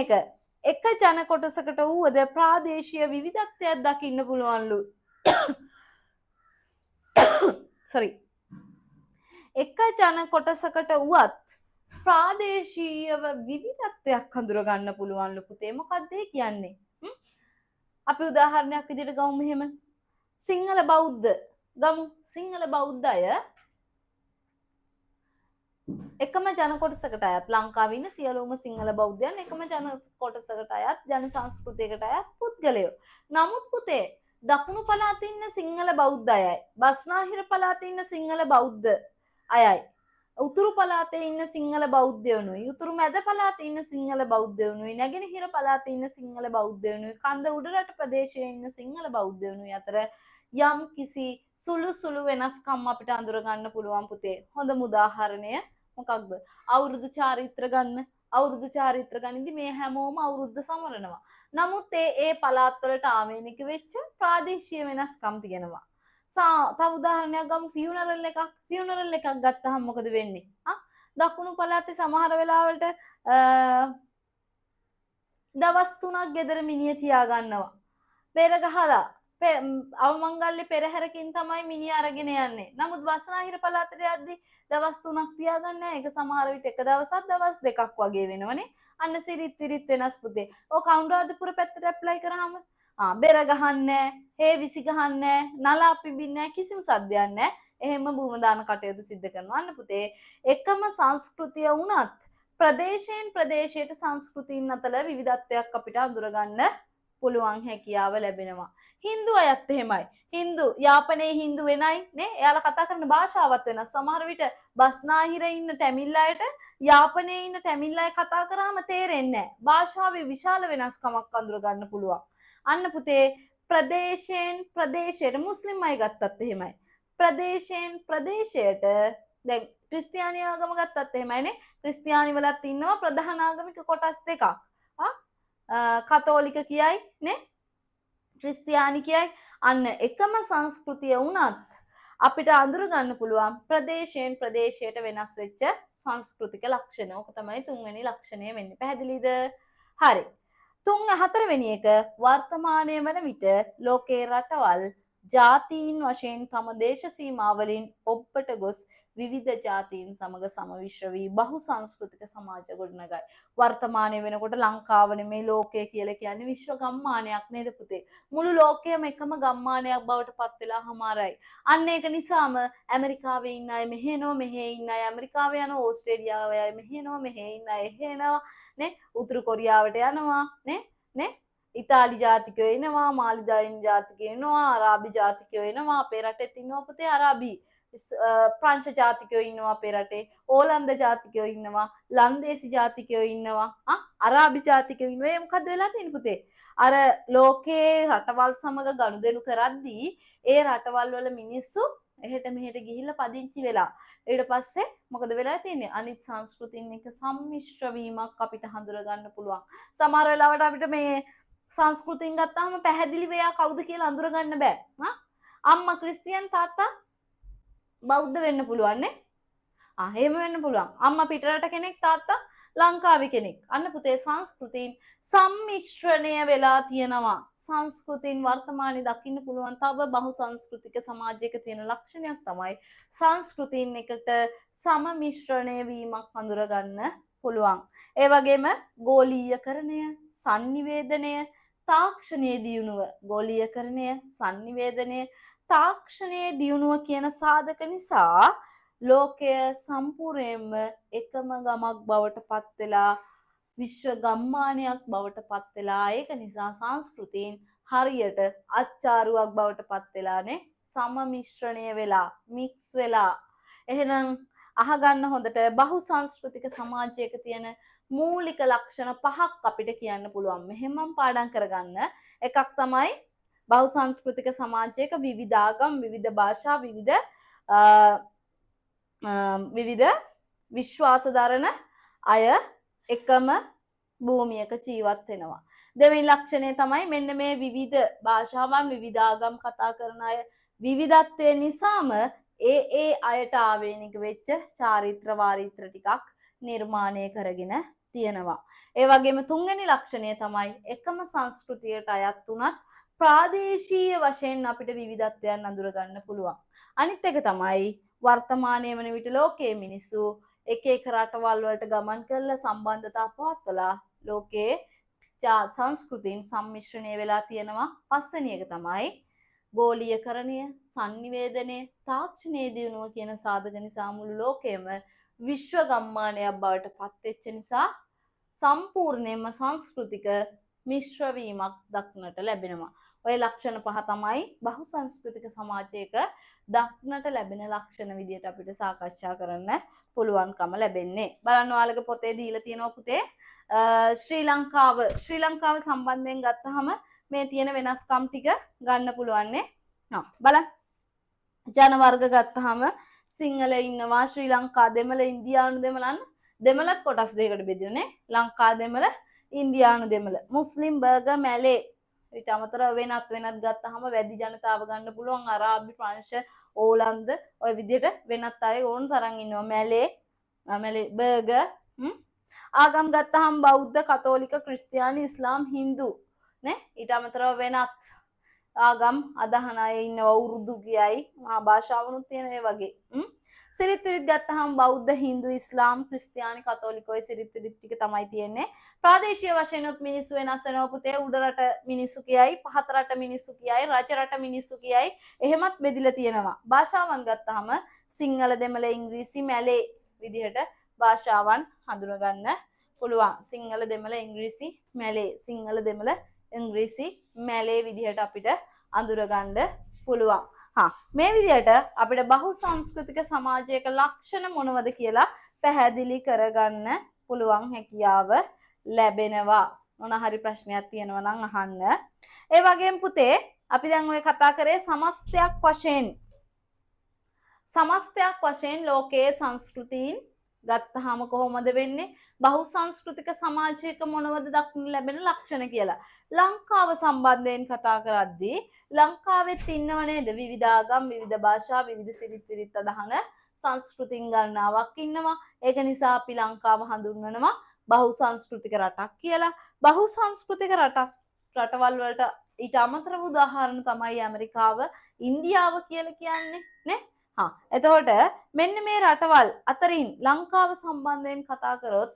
Speaker 1: එක ජන කොටසකට වූවද ප්‍රාදේශීය විවිධත්වයක් දකින්න පුළුවන්ලු. sorry. එක ජන කොටසකට වුවත් ප්‍රාදේශීයව විවිධත්වයක් හඳුර ගන්න පුළුවන්ලු පුතේ. මොකක්ද ඒ කියන්නේ? අපි උදාහරණයක් විදිහට ගමු මෙහෙම. සිංහල බෞද්ධ ගමු. සිංහල බෞද්ධ අය එකම ජන කොටසකට අයත් ලංකාවේ ඉන්න සියලුම සිංහල බෞද්ධයන් එකම ජන කොටසකට අයත් ජන සංස්කෘතියකට අයත් පුද්ගලයෝ. නමුත් පුතේ දකුණු පළාතේ ඉන්න සිංහල බෞද්ධ අයයි බස්නාහිර පළාතේ ඉන්න සිංහල බෞද්ධ අයයි උතුරු පළාතේ ඉන්න සිංහල බෞද්ධයනුයි උතුරු මැද පළාතේ ඉන්න සිංහල බෞද්ධයනුයි නැගෙනහිර පළාතේ ඉන්න සිංහල බෞද්ධයනුයි කන්ද උඩරට ප්‍රදේශයේ ඉන්න සිංහල බෞද්ධයනුයි අතර යම් කිසි සුළු වෙනස්කම් අපිට අඳුර ගන්න පුළුවන් පුතේ. හොඳම උදාහරණය මොකක්ද? අවුරුදු චාරිත්‍ර ගන්න. අවුරුදු චාරිත්‍ර ගනිද්දි මේ හැමෝම අවුරුද්ද සමරනවා. නමුත් ඒ පළාත්වලට ආවේනික වෙච්ච ප්‍රාදේශීය වෙනස්කම් තියෙනවා. තව උදාහරණයක් ගමු ෆියුනරල් එකක්. ෆියුනරල් එකක් ගත්තහම මොකද වෙන්නේ? දකුණු පළාතේ සමහර වෙලාවට දවස් 3ක් ගෙදර මිනිහ තියා ගන්නවා. බෙර ගහලා අවමංගල්‍ය පෙරහැරකින් තමයි මිනිහ අරගෙන යන්නේ. නමුත් බස්නාහිර පළාතට යද්දි දවස් 3ක් තියාගන්න ඒක සමහර විට එක දවසක් දවස් 2ක් වගේ වෙනවනේ. අන්න සිරිත් විරිත් වෙනස් පුතේ. ඔය කවුරුහාදපුර පැත්තට ඇප්ලයි කරාම බෙර ගහන්නේ, හේ විසි ගහන්නේ, නලා පිඹින්නේ කිසිම සද්දයක් නැහැ. එහෙම භූම දාන කටයුතු සිද්ධ කරනවා. අන්න පුතේ එකම සංස්කෘතිය වුණත් ප්‍රදේශයෙන් ප්‍රදේශයට සංස්කෘතීන් අතර විවිධත්වයක් අපිට අඳුර ගන්න පුළුවන් හැකියාව ලැබෙනවා. හින්දු අයත් එහෙමයි. හින්දු යාපනයේ හින්දු වෙනයි නේ. එයාලා කතා කරන භාෂාවත් වෙනස්. සමහර විට බස්නාහිර ඉන්න තැමිල් අයට යාපනයේ ඉන්න තැමිල් අය කතා කරාම තේරෙන්නේ නැහැ. භාෂාවේ විශාල වෙනස්කමක් අඳුර ගන්න පුළුවන්. අන්න පුතේ ප්‍රදේශයෙන් ප්‍රදේශයට මුස්ලිම් අය ගත්තත් එහෙමයි. ප්‍රදේශයෙන් ප්‍රදේශයට දැන් ක්‍රිස්තියානි ආගම ගත්තත් එහෙමයිනේ. ක්‍රිස්තියානි වලත් ඉන්නවා ප්‍රධාන ආගමික කොටස් දෙකක්. කතෝලික කියයි නේ ක්‍රිස්තියානි කියයි. අන්න එකම සංස්කෘතිය වුණත් අපිට අඳුර ගන්න පුළුවන් ප්‍රදේශයෙන් ප්‍රදේශයට වෙනස් වෙච්ච සංස්කෘතික ලක්ෂණ. ඕක තමයි තුන්වෙනි ලක්ෂණය වෙන්නේ. පැහැදිලිද? හරි. හතරවෙනි එක වර්තමානයේ වන විට ලෝකේ රටවල් ජාතීන් වශයෙන් තම දේශ සීමාවලින් ඔබ්බට ගොස් විවිධ ජාතීන් සමග සමවිශ්‍ර වී බහුසංස්කෘතික සමාජ ගොඩනගයි. වර්තමානයේ වෙනකොට ලංකාවනේ මේ ලෝකය කියලා කියන්නේ විශ්ව ගම්මානයක් නේද පුතේ? මුළු ලෝකයම එකම ගම්මානයක් බවට පත් වෙලා හමාරයි. අන්න ඒක නිසාම ඇමරිකාවේ ඉන්න අය මෙහෙ එනවා, මෙහෙ ඉන්න අය ඇමරිකාවේ යනවා, ඕස්ට්‍රේලියාවේ අය මෙහෙ එනවා, මෙහෙ ඉන්න අය එහෙ එනවා නේ. උතුරු කොරියාවට යනවා නේ. ඉතාලි ජාතිකයෝ එනවා, මාලිදායින් ජාතිකයෝ එනවා, අරාබි ජාතිකයෝ එනවා. අපේ රටෙත් ඉන්නවා පුතේ අරාබි. ප්‍රංශ ජාතිකයෝ ඉන්නවා අපේ රටේ. ඕලන්ද ජාතිකයෝ ඉන්නවා, ලන්දේසි ජාතිකයෝ ඉන්නවා, අරාබි ජාතිකයෝ ඉන්නවා. ඒ මොකද්ද වෙලා තියෙන්නේ පුතේ? අර ලෝකේ රටවල් සමග ගනුදෙනු කරද්දී ඒ රටවල් වල මිනිස්සු එහෙට මෙහෙට ගිහිල්ලා පදිංචි වෙලා ඊට පස්සේ මොකද වෙලා තියෙන්නේ? අනිත් සංස්කෘතින් එක්ක සම්මිශ්‍ර වීමක් අපිට හඳුර ගන්න පුළුවන්. සමහර වෙලාවට අපිට මේ සංස්කෘතියෙන් ගත්තාම පැහැදිලිව එයා කවුද කියලා අඳුර ගන්න බෑ. අම්මා ක්‍රිස්තියන් තාත්තා බෞද්ධ වෙන්න පුළුවන් නේ. එහෙම වෙන්න පුළුවන්. අම්මා පිටරට කෙනෙක් තාත්තා ලංකාවේ කෙනෙක්. අන්න පුතේ සංස්කෘතීන් සම්මිශ්‍රණය වෙලා තියෙනවා. සංස්කෘතීන් වර්තමානයේ දකින්න පුළුවන් තව බහුසංස්කෘතික සමාජයක තියෙන ලක්ෂණයක් තමයි සංස්කෘතීන් එකට සමමිශ්‍රණය වීමක් අඳුර ගන්න පුළුවන්. ඒ වගේම ගෝලීයකරණය, sannivedanaya, තාක්ෂණයේ දියුණුව, ගෝලීයකරණය, sannivedanaya, තාක්ෂණයේ දියුණුව කියන සාධක නිසා ලෝකය සම්පූර්ණයෙන්ම එකම ගමක් බවට පත් වෙලා විශ්ව ගම්මානයක් බවට පත් වෙලා ඒක නිසා සංස්කෘතීන් හරියට අච්චාරුවක් බවට පත් වෙලානේ සමමිශ්‍රණය වෙලා මික්ස් වෙලා. එහෙනම් අහගන්න හොඳට බහුසංස්කෘතික සමාජයක තියෙන මූලික ලක්ෂණ 5ක් අපිට කියන්න පුළුවන්. මෙහෙමම පාඩම් කරගන්න. එකක් තමයි බහුසංස්කෘතික සමාජයක විවිධ ආගම්, විවිධ භාෂා, විවිධ විශ්වාස දරන අය එකම භූමියක ජීවත් වෙනවා. දෙවෙනි ලක්ෂණය තමයි මෙන්න මේ විවිධ භාෂාවන්, විවිධ ආගම් කතා කරන අය විවිධත්වය නිසාම ඒ අයට ආවේනික වෙච්ච චාරිත්‍ර වාරිත්‍ර ටිකක් නිර්මාණය කරගෙන තියෙනවා. ඒ වගේම තුන්වෙනි ලක්ෂණය තමයි එකම සංස්කෘතියට අයත් වුණත් ප්‍රාදේශීය වශයෙන් අපිට විවිධත්වයන් අඳුර ගන්න පුළුවන්. අනිත් එක තමයි වර්තමානයේ වන විට ලෝකයේ මිනිස්සු එක එක රටවල් වලට ගමන් කරලා සම්බන්ධතා පවත්වලා ලෝකයේ සංස්කෘතීන් සම්මිශ්‍රණය වෙලා තියෙනවා. පස්වෙනි එක තමයි ගෝලීයකරණය, sannivedanaya, තාක්ෂණයේ දියුණුව කියන සාධක නිසා මුළු ලෝකෙම විශ්ව ගම්මානයක් බවට පත්වෙච්ච නිසා සම්පූර්ණයෙන්ම සංස්කෘතික මිශ්‍රවීමක් දක්නට ලැබෙනවා. ඔය ලක්ෂණ පහ තමයි බහුසංස්කෘතික සමාජයක දක්නට ලැබෙන ලක්ෂණ විදියට අපිට සාකච්ඡා කරන්න පුළුවන්කම ලැබෙන්නේ. බලන්න ඔයාලගේ පොතේ දීලා තියෙනවා පුතේ ශ්‍රී ලංකාව සම්බන්ධයෙන් ගත්තහම මේ තියෙන වෙනස්කම් ටික ගන්න පුළුවන්නේ. බලන්න. ජන වර්ග ගත්තහම සිංහල ඉන්නවා, ශ්‍රී ලංකා දෙමළ, ඉන්දියානු දෙමළන් දෙමළත් කොටස් දෙකකට බෙදුනේ. ලංකා දෙමළ, ඉන්දියානු දෙමළ, මුස්ලිම්, බර්ගර්, මැලේ ඊට අමතරව වෙනත් ගත්තහම වැඩි ජනතාව ගන්න පුළුවන්. අරාබි, ප්‍රංශ, ඕලන්ද ඔය විදිහට වෙනත් අය ඕන තරම් ඉන්නවා. Malay burger. ආගම් ගත්තහම බෞද්ධ, කතෝලික, ක්‍රිස්තියානි, ඉස්ලාම්, හින්දු නේ. ඊට අමතරව වෙනත් ආගම් අදහන අය ඉන්නවා. උර්දු කියයි, භාෂාවනුත් තියෙන ඒ වගේ. සිරිත් විරිත් ගත්තහම බෞද්ධ, හින්දු, ඉස්ලාම්, ක්‍රිස්තියානි, කතෝලික ඔය සිරිත් විරිත් ටික තමයි තියෙන්නේ. ප්‍රාදේශීය වශයෙන් උත් මිනිස්සු වෙනස් වෙනවා පුතේ. උඩ රට මිනිස්සු කියයි, පහත රට මිනිස්සු කියයි, රජ රට මිනිස්සු කියයි. එහෙමත් බෙදිලා තියෙනවා. භාෂාවන් ගත්තහම සිංහල, දෙමළ, ඉංග්‍රීසි, මැලේ විදිහට භාෂාවන් හඳුනගන්න පුළුවන්. සිංහල, දෙමළ, ඉංග්‍රීසි, මැලේ. සිංහල, දෙමළ, ඉංග්‍රීසි, මැලේ විදිහට අපිට අඳුරගන්න පුළුවන්. මේ විදිහට අපිට බහුසංස්කෘතික සමාජයක ලක්ෂණ මොනවද කියලා පැහැදිලි කරගන්න පුළුවන් හැකියාව ලැබෙනවා. මොන හරි ප්‍රශ්නයක් තියෙනවා නම් අහන්න. ඒ වගේම පුතේ අපි දැන් ඔය කතා කරේ සමස්තයක් වශයෙන් ලෝකයේ සංස්කෘතීන් ගත්තහම කොහොමද වෙන්නේ? බහුසංස්කෘතික සමාජයක මොනවද දක්නට ලැබෙන ලක්ෂණ කියලා. ලංකාව සම්බන්ධයෙන් කතා කරද්දී ලංකාවෙත් ඉන්නව නේද? විවිධ ආගම්, විවිධ භාෂා, විවිධ සිරිත් විරිත් අදහන සංස්කෘතින් ගණනාවක් ඉන්නවා. ඒක නිසා අපි ලංකාව හඳුන්වනවා බහුසංස්කෘතික රටක් කියලා. බහුසංස්කෘතික රටවල් වලට ඊට අමතරව උදාහරණ තමයි ඇමරිකාව, ඉන්දියාව කියලා කියන්නේ නේ. එතකොට මෙන්න මේ රටවල් අතරින් ලංකාව සම්බන්ධයෙන් කතා කරොත්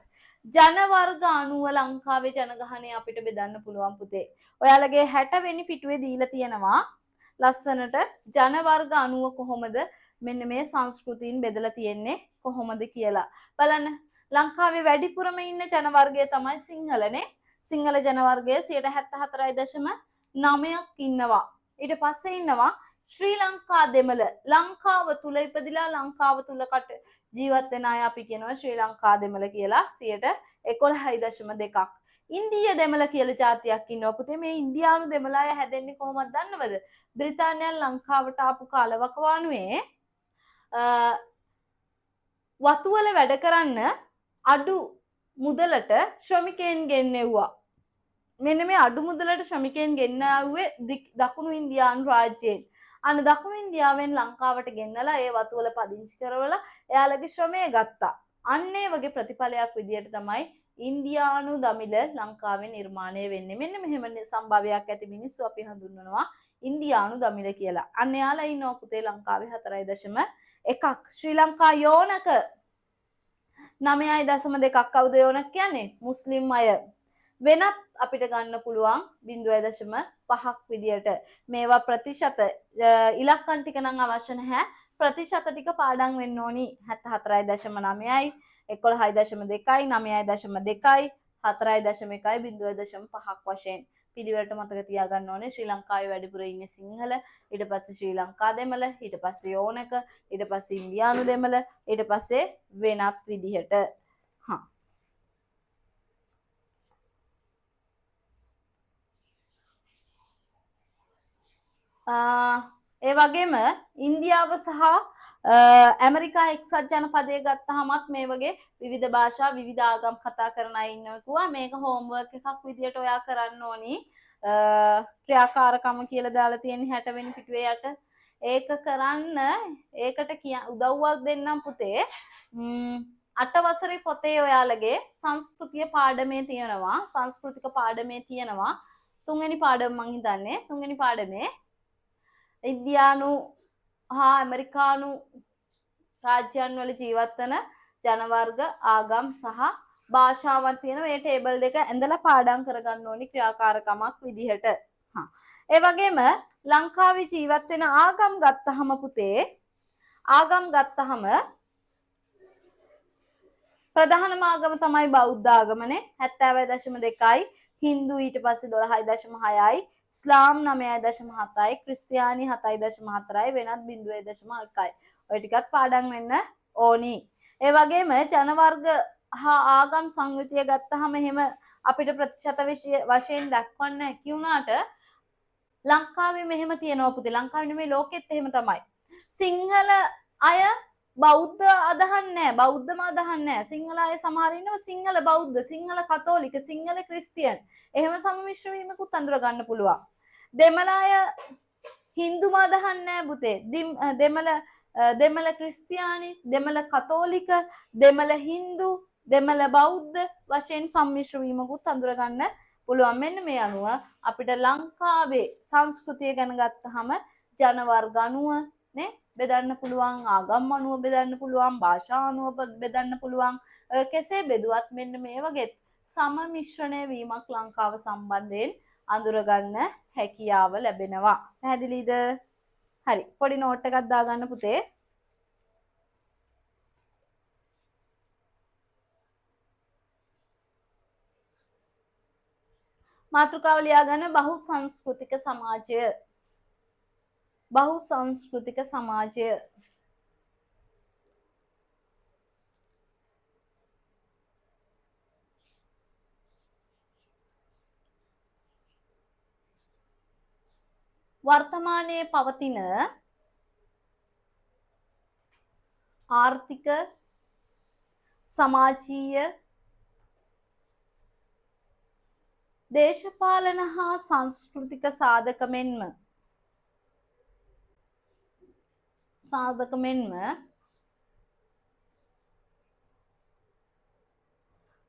Speaker 1: ජන වර්ග 90 ලංකාවේ ජනගහනය අපිට බෙදන්න පුළුවන් පුතේ. ඔයාලගේ 60 වෙනි පිටුවේ දීලා තියෙනවා ලස්සනට ජන වර්ග 90 කොහොමද මෙන්න මේ සංස්කෘතීන් බෙදලා තියෙන්නේ කොහොමද කියලා. බලන්න ලංකාවේ වැඩිපුරම ඉන්න ජන වර්ගය තමයි සිංහලනේ. සිංහල ජන වර්ගය 74.9ක් ඉන්නවා. ඊට පස්සේ ඉන්නවා ශ්‍රී ලංකා දෙමළ. ලංකාව තුල ඉපදිලා ලංකාව තුල ජීවත් වෙන අය අපි කියනවා ශ්‍රී ලංකා දෙමළ කියලා 11.2ක්. ඉන්දිය දෙමළ කියලා ජාතියක් ඉන්නවා පුතේ. මේ ඉන්දියානු දෙමළ අය හැදෙන්නේ කොහොමද දන්නවද? බ්‍රිතාන්‍යයන් ලංකාවට ආපු කාලවකවානුවේ වතුවල වැඩ කරන්න අඩු මුදලට ශ්‍රමිකයන් ගෙන්නෙව්වා. මෙන්න මේ අඩු මුදලට ශ්‍රමිකයන් ගෙන්නාවේ දකුණු ඉන්දියානු රාජ්‍යයෙන්. අන්න දකුණු ඉන්දියාවෙන් ලංකාවට ගෙන්නලා ඒ වතුවල පදිංචි කරවලා එයාලගේ ශ්‍රමය ගත්තා. අන්න ඒ වගේ ප්‍රතිඵලයක් විදියට තමයි ඉන්දියානු දමිළ ලංකාවේ නිර්මාණය වෙන්නේ. මෙන්න මෙහෙම සම්භාවයක් ඇති මිනිස්සු අපි හඳුන්වනවා ඉන්දියානු දමිළ කියලා. අන්න එයාලා ඉන්නවා පුතේ ලංකාවේ 4.1ක්. ශ්‍රී ලංකා යෝනක 9.2ක්. කවුද යෝනක කියන්නේ? මුස්ලිම් අය. වෙනත් අපිට ගන්න පුළුවන් 0.5ක් විදියට. මේවා ප්‍රතිශත ඉලක්කම් ටික නම් අවශ්‍ය නැහැ. ප්‍රතිශත ටික පාඩම් වෙන්න ඕනි. 74.9යි, 11.2යි, 9.2යි, 4.1යි, 0.5ක් වශයෙන් පිළිවෙලට මතක තියාගන්න ඕනේ. ශ්‍රී ලංකාවේ වැඩිපුර ඉන්නේ සිංහල, ඊට පස්සේ ශ්‍රී ලංකා දෙමළ, ඊට පස්සේ යෝනක, ඊට පස්සේ ඉන්දියානු දෙමළ, ඊට පස්සේ වෙනත් විදිහට. ඒ වගේම ඉන්දියාව සහ ඇමරිකා එක්සත් ජනපදය ගත්තහමත් මේ වගේ විවිධ භාෂා විවිධ ආගම් කතා කරන අය ඉන්නවා කිව්වා. මේක හෝම්වර්ක් එකක් විදියට ඔයා කරන්න ඕනි. ක්‍රියාකාරකම කියලා දාලා තියෙන 60 වෙනි පිටුවේ යට. ඒක කරන්න ඒකට උදව්වක් දෙන්නම් පුතේ. 8 වසරේ පොතේ ඔයාලගේ සංස්කෘතිය පාඩමේ තියෙනවා. සංස්කෘතික පාඩමේ තියෙනවා. 3 වෙනි පාඩම මං හිතන්නේ 3 වෙනි පාඩමේ ඉන්දියානු හා ඇමරිකානු රාජ්‍යයන් වල ජීවත් වන ජන වර්ග ආගම් සහ භාෂාවන් තියෙන මේ ටේබල් දෙක ඇඳලා පාඩම් කරගන්න ඕනි ක්‍රියාකාරකමක් විදිහට. ඒ වගේම ලංකාවේ ජීවත් වෙන ආගම් ගත්තහම පුතේ ආගම් ගත්තහම ප්‍රධානම ආගම තමයි බෞද්ධ ආගමනේ 70.2යි, හින්දු ඊට පස්සේ 12.6යි, ඉස්ලාම් 9.7යි, ක්‍රිස්තියානි 7.4යි, වෙනත් 0.1යි. ඔය ටිකත් පාඩම් වෙන්න ඕනි. ඒ වගේම ජන වර්ග හා ආගම් සංයුතිය ගත්තහම එහෙම අපිට ප්‍රතිශත වශයෙන් දක්වන්න හැකි වුණාට ලංකාවේ මෙහෙම තියෙනවා පුතේ. ලංකාවේ නෙමෙයි ලෝකෙත් එහෙම තමයි. සිංහල අය බෞද්ධ අදහන්නේ නැහැ. බෞද්ධම අදහන්නේ නැහැ. සිංහල අය සමහර ඉන්නවා සිංහල බෞද්ධ, සිංහල කතෝලික, සිංහල ක්‍රිස්තියන්. එහෙම සම්මිශ්‍ර වීමකුත් අඳුර ගන්න පුළුවන්. දෙමළ අය හින්දුම අදහන්නේ නැහැ පුතේ. දෙමළ ක්‍රිස්තියානි, දෙමළ කතෝලික, දෙමළ හින්දු, දෙමළ බෞද්ධ වශයෙන් සම්මිශ්‍ර වීමකුත් අඳුර ගන්න පුළුවන්. මෙන්න මේ අනුව අපිට ලංකාවේ සංස්කෘතිය ගැන ගත්තහම ජන වර්ග අනුව නේ බෙදන්න පුළුවන්, ආගම් අනුව බෙදන්න පුළුවන්, භාෂා අනුව බෙදන්න පුළුවන්. කෙසේ බෙදුවත් මෙන්න මේ වගේ සමමිශ්‍රණය වීමක් ලංකාව සම්බන්ධයෙන් අඳුර ගන්න හැකියාව ලැබෙනවා. පැහැදිලිද? හරි. පොඩි නෝට් එකක් දාගන්න පුතේ. මාතෘකාව ලියාගන්න බහුසංස්කෘතික සමාජය. බහුසංස්කෘතික සමාජය. වර්තමානයේ පවතින ආර්ථික සමාජීය දේශපාලන හා සංස්කෘතික සාධක මෙන්ම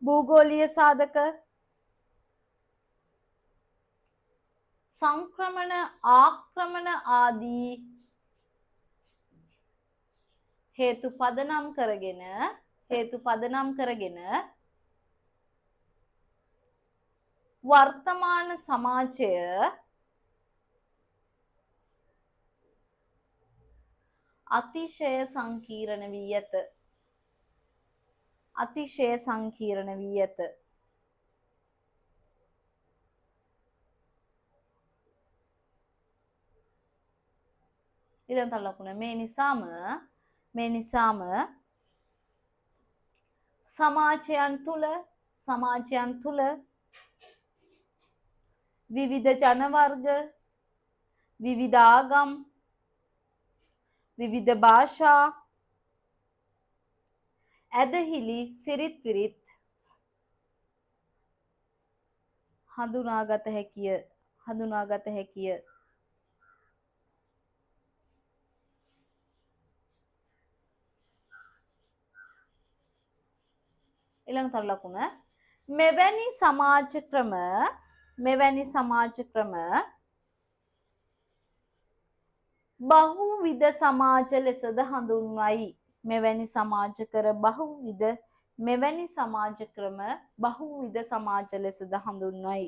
Speaker 1: භූගෝලීය සාධක සංක්‍රමණ ආක්‍රමණ ආදී හේතු පදනම් කරගෙන වර්තමාන සමාජය අතිශය සංකීර්ණ වී ඇත. අතිශය සංකීර්ණ වී ඇත. ඊළඟ ලකුණ මේ නිසාම සමාජයන් තුල විවිධ ජන වර්ග, විවිධ ආගම්, විවිධ භාෂා, ඇදහිලි සිරිත් විරිත් හඳුනාගත හැකිය. ඊළඟ තර ලකුණ මෙවැනි සමාජ ක්‍රම බහුවිධ සමාජ ලෙසද හඳුන්වයි. මෙවැනි සමාජ ක්‍රම බහුවිධ සමාජ ලෙසද හඳුන්වයි.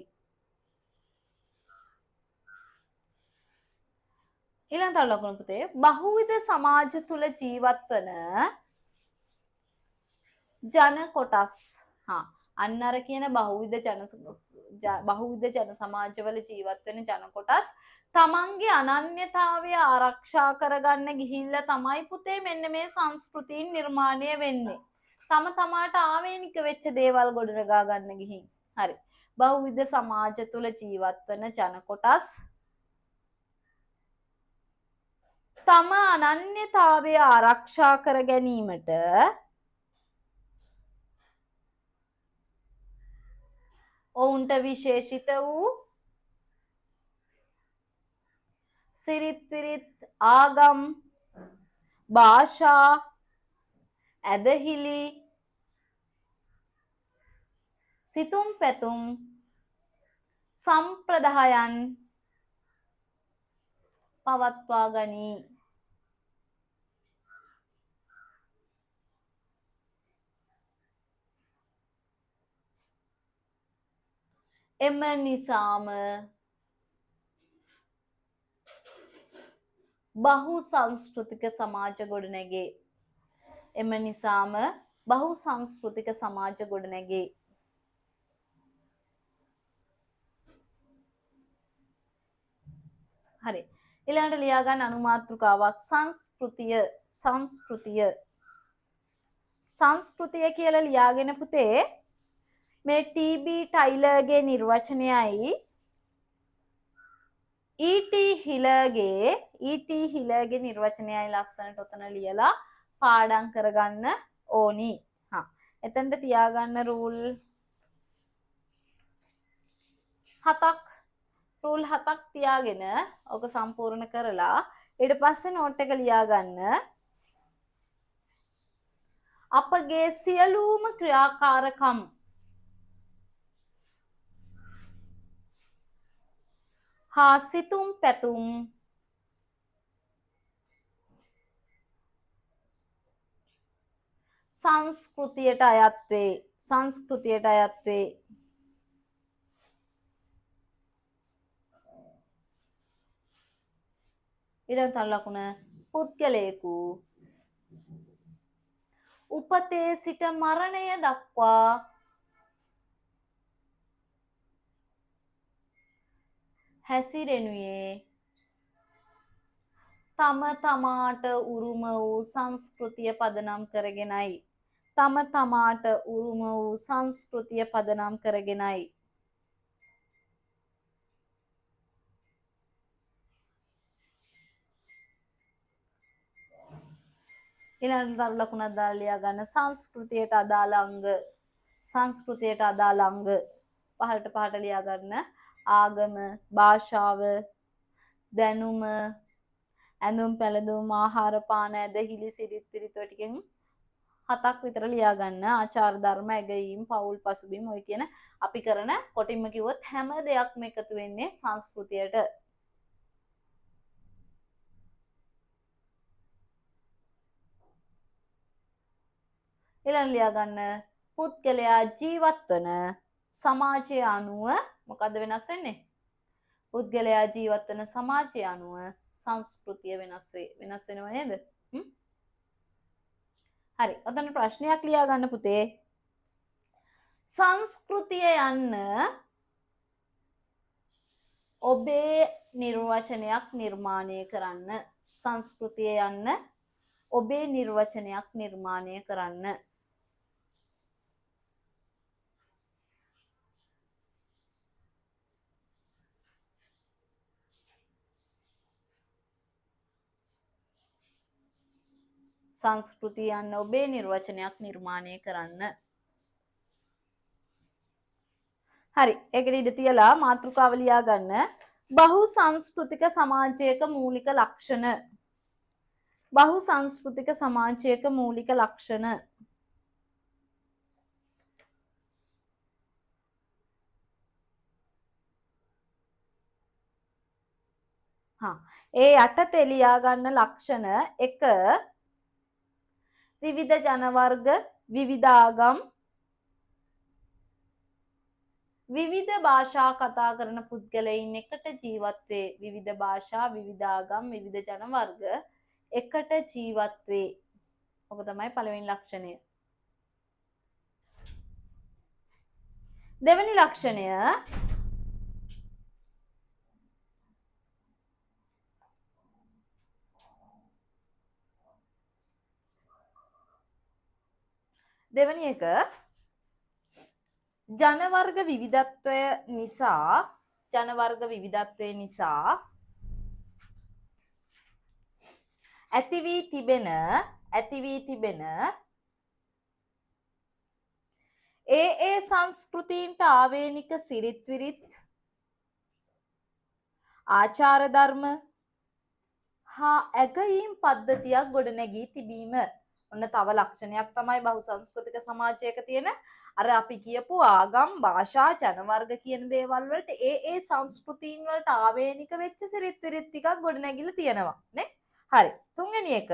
Speaker 1: ඊළඟ තව ලකුණු පුතේ බහුවිධ සමාජ තුල ජීවත් වන ජන කොටස් අන්න අර කියන බහුවිධ ජන සමාජවල ජීවත් වෙන ජන කොටස් තමන්ගේ අනන්‍යතාවය ආරක්ෂා කරගන්න ගිහිල්ලා තමයි පුතේ මෙන්න මේ සංස්කෘතීන් නිර්මාණය වෙන්නේ. තම තමාට ආවේනික වෙච්ච දේවල් ගොඩනගා ගන්න ගිහින්. හරි. බහුවිධ සමාජ තුල ජීවත් වෙන ජන කොටස් තම අනන්‍යතාවය ආරක්ෂා කර ගැනීමට ඔවුන්ට විශේෂිත වූ සිරිත් විරිත් ආගම් භාෂා ඇදහිලි සිතුම් පැතුම් සම්ප්‍රදායන් පවත්වා ගනී. එම නිසාම බහු සංස්කෘතික සමාජ ගොඩනැගේ. එම නිසාම බහු සංස්කෘතික සමාජ ගොඩනැගේ. හරි. ඊළඟට ලියා ගන්න අනුමාත්‍රිකාවක් සංස්කෘතිය සංස්කෘතිය සංස්කෘතිය කියලා ලියාගෙන පුතේ මේ ටීබී ටයිලර්ගේ නිර්වචනයයි ඊටී හිලර්ගේ නිර්වචනයයි ලස්සනට ඔතන ලියලා පාඩම් කරගන්න ඕනි. එතනට තියාගන්න රූල් 7ක් තියාගෙන ඔක සම්පූර්ණ කරලා ඊට පස්සේ නෝට් එක ලියාගන්න. අපගේ සියලුම ක්‍රියාකාරකම් හා සිතුම් පැතුම් සංස්කෘතියට අයත් වේ. ඊළඟ තන ලකුණ පුද්ගලයෙකු උපතේ සිට මරණය දක්වා හැසිරෙනුයේ තම තමාට උරුම වූ සංස්කෘතිය පදනම් කරගෙනයි. ඊළඟ තරු ලකුණක් දාලා ලියා ගන්න සංස්කෘතියට අදාළ අංග පහට ලියා ගන්න ආගම භාෂාව දැනුම ඇඳුම් පැළඳුම් ආහාර පාන ඇදහිලි සිරිත් පිරිත් ඔය ටිකෙන් 7ක් විතර ලියා ගන්න. ආචාර ධර්ම ඇගයීම් පෞල් පසුබිම් ඔය කියන අපි කරන කොටින්ම කිව්වොත් හැම දෙයක්ම එකතු වෙන්නේ සංස්කෘතියට. ඊළඟ ලියා ගන්න පුද්ගලයා ජීවත් වන සමාජය අනුව මොකද්ද වෙනස් වෙන්නේ? පුද්ගලයා ජීවත් වන සමාජය අනුව සංස්කෘතිය වෙනස් වෙනව නේද? හරි. ඔතන ප්‍රශ්නයක් ලියා ගන්න පුතේ. සංස්කෘතිය යන්න ඔබේ නිර්වචනයක් නිර්මාණය කරන්න. සංස්කෘතිය යන්න ඔබේ නිර්වචනයක් නිර්මාණය කරන්න. සංස්කෘතිය යන්න ඔබේ නිර්වචනයක් නිර්මාණය කරන්න. හරි. ඒකට ඉඳ තියලා මාතෘකාව ලියා ගන්න. බහු සංස්කෘතික සමාජයක මූලික ලක්ෂණ. ඒ යටතේ ලියා ගන්න ලක්ෂණ 1 විවිධ ජන වර්ග විවිධ ආගම් විවිධ භාෂා කතා කරන පුද්ගලයින් එකට ජීවත් වේ. විවිධ භාෂා විවිධ ආගම් විවිධ ජන වර්ග එකට ජීවත් වේ. ඔක තමයි පළවෙනි ලක්ෂණය. දෙවෙනි ලක්ෂණය දෙවෙනි එක ජන වර්ග විවිධත්වය නිසා ඇති වී තිබෙන ඒ සංස්කෘතීන්ට ආවේනික සිරිත් විරිත් ආචාර ධර්ම හා ඇගයීම් පද්ධතියක් ගොඩනැගී තිබීම. ඔන්න තව ලක්ෂණයක් තමයි බහුසංස්කෘතික සමාජයක තියෙන අර අපි කියපු ආගම් භාෂා ජන වර්ග කියන දේවල් වලට ඒ සංස්කෘතීන් වලට ආවේනික වෙච්ච සිරිත් විරිත් ටිකක් ගොඩනැගිලා තියෙනවා නේ. හරි. තුන්වෙනි එක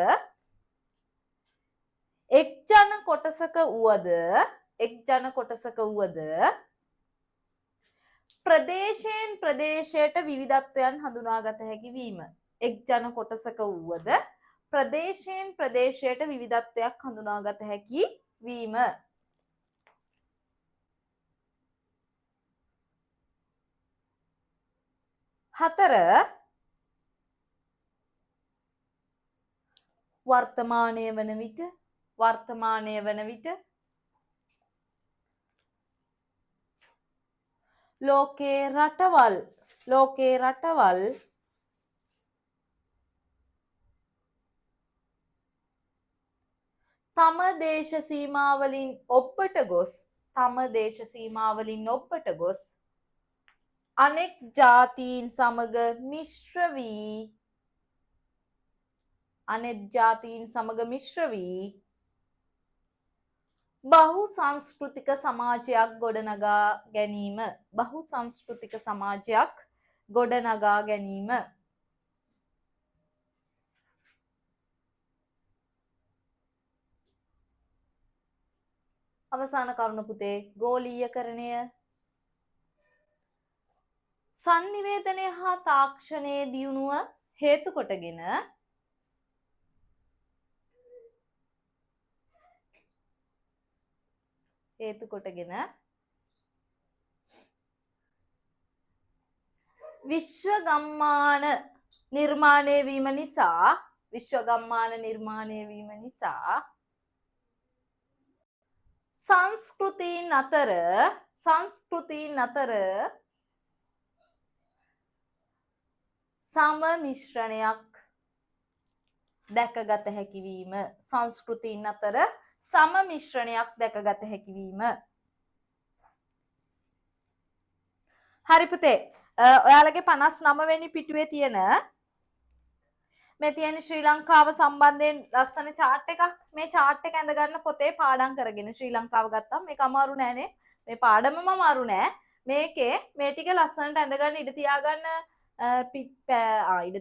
Speaker 1: එක් ජන කොටසක වුවද ප්‍රදේශයෙන් ප්‍රදේශයට විවිධත්වයන් හඳුනාගත හැකි වීම. එක් ජන කොටසක වුවද ප්‍රදේශයෙන් ප්‍රදේශයට විවිධත්වයක් හඳුනාගත හැකි වීම. හතර වර්තමානය වන විට ලෝකේ රටවල් තම දේශ සීමාවලින් ඔබ්බට ගොස් අනෙක් ජාතීන් සමග මිශ්‍ර වී බහු සංස්කෘතික සමාජයක් ගොඩනගා ගැනීම. අවසාන කරුණ පුතේ ගෝලීයකරණය. සංනිවේදනය හා තාක්ෂණයේ දියුණුව හේතු කොටගෙන විශ්ව ගම්මාන නිර්මාණය වීම නිසා සංස්කෘතීන් අතර සමමිශ්‍රණයක් දැකගත හැකි වීම. හරි පුතේ. ඔයාලගේ 59 වෙනි පිටුවේ තියෙන ශ්‍රී ලංකාව සම්බන්ධයෙන් ලස්සන chart එකක්. මේ chart එක ඇඳ ගන්න පොතේ පාඩම් කරගෙන ශ්‍රී ලංකාව ගත්තාම මේක අමාරු නෑනේ. මේ පාඩමම අමාරු නෑ. මේකේ මේ ටික ලස්සනට ඇඳ ගන්න ඉඩ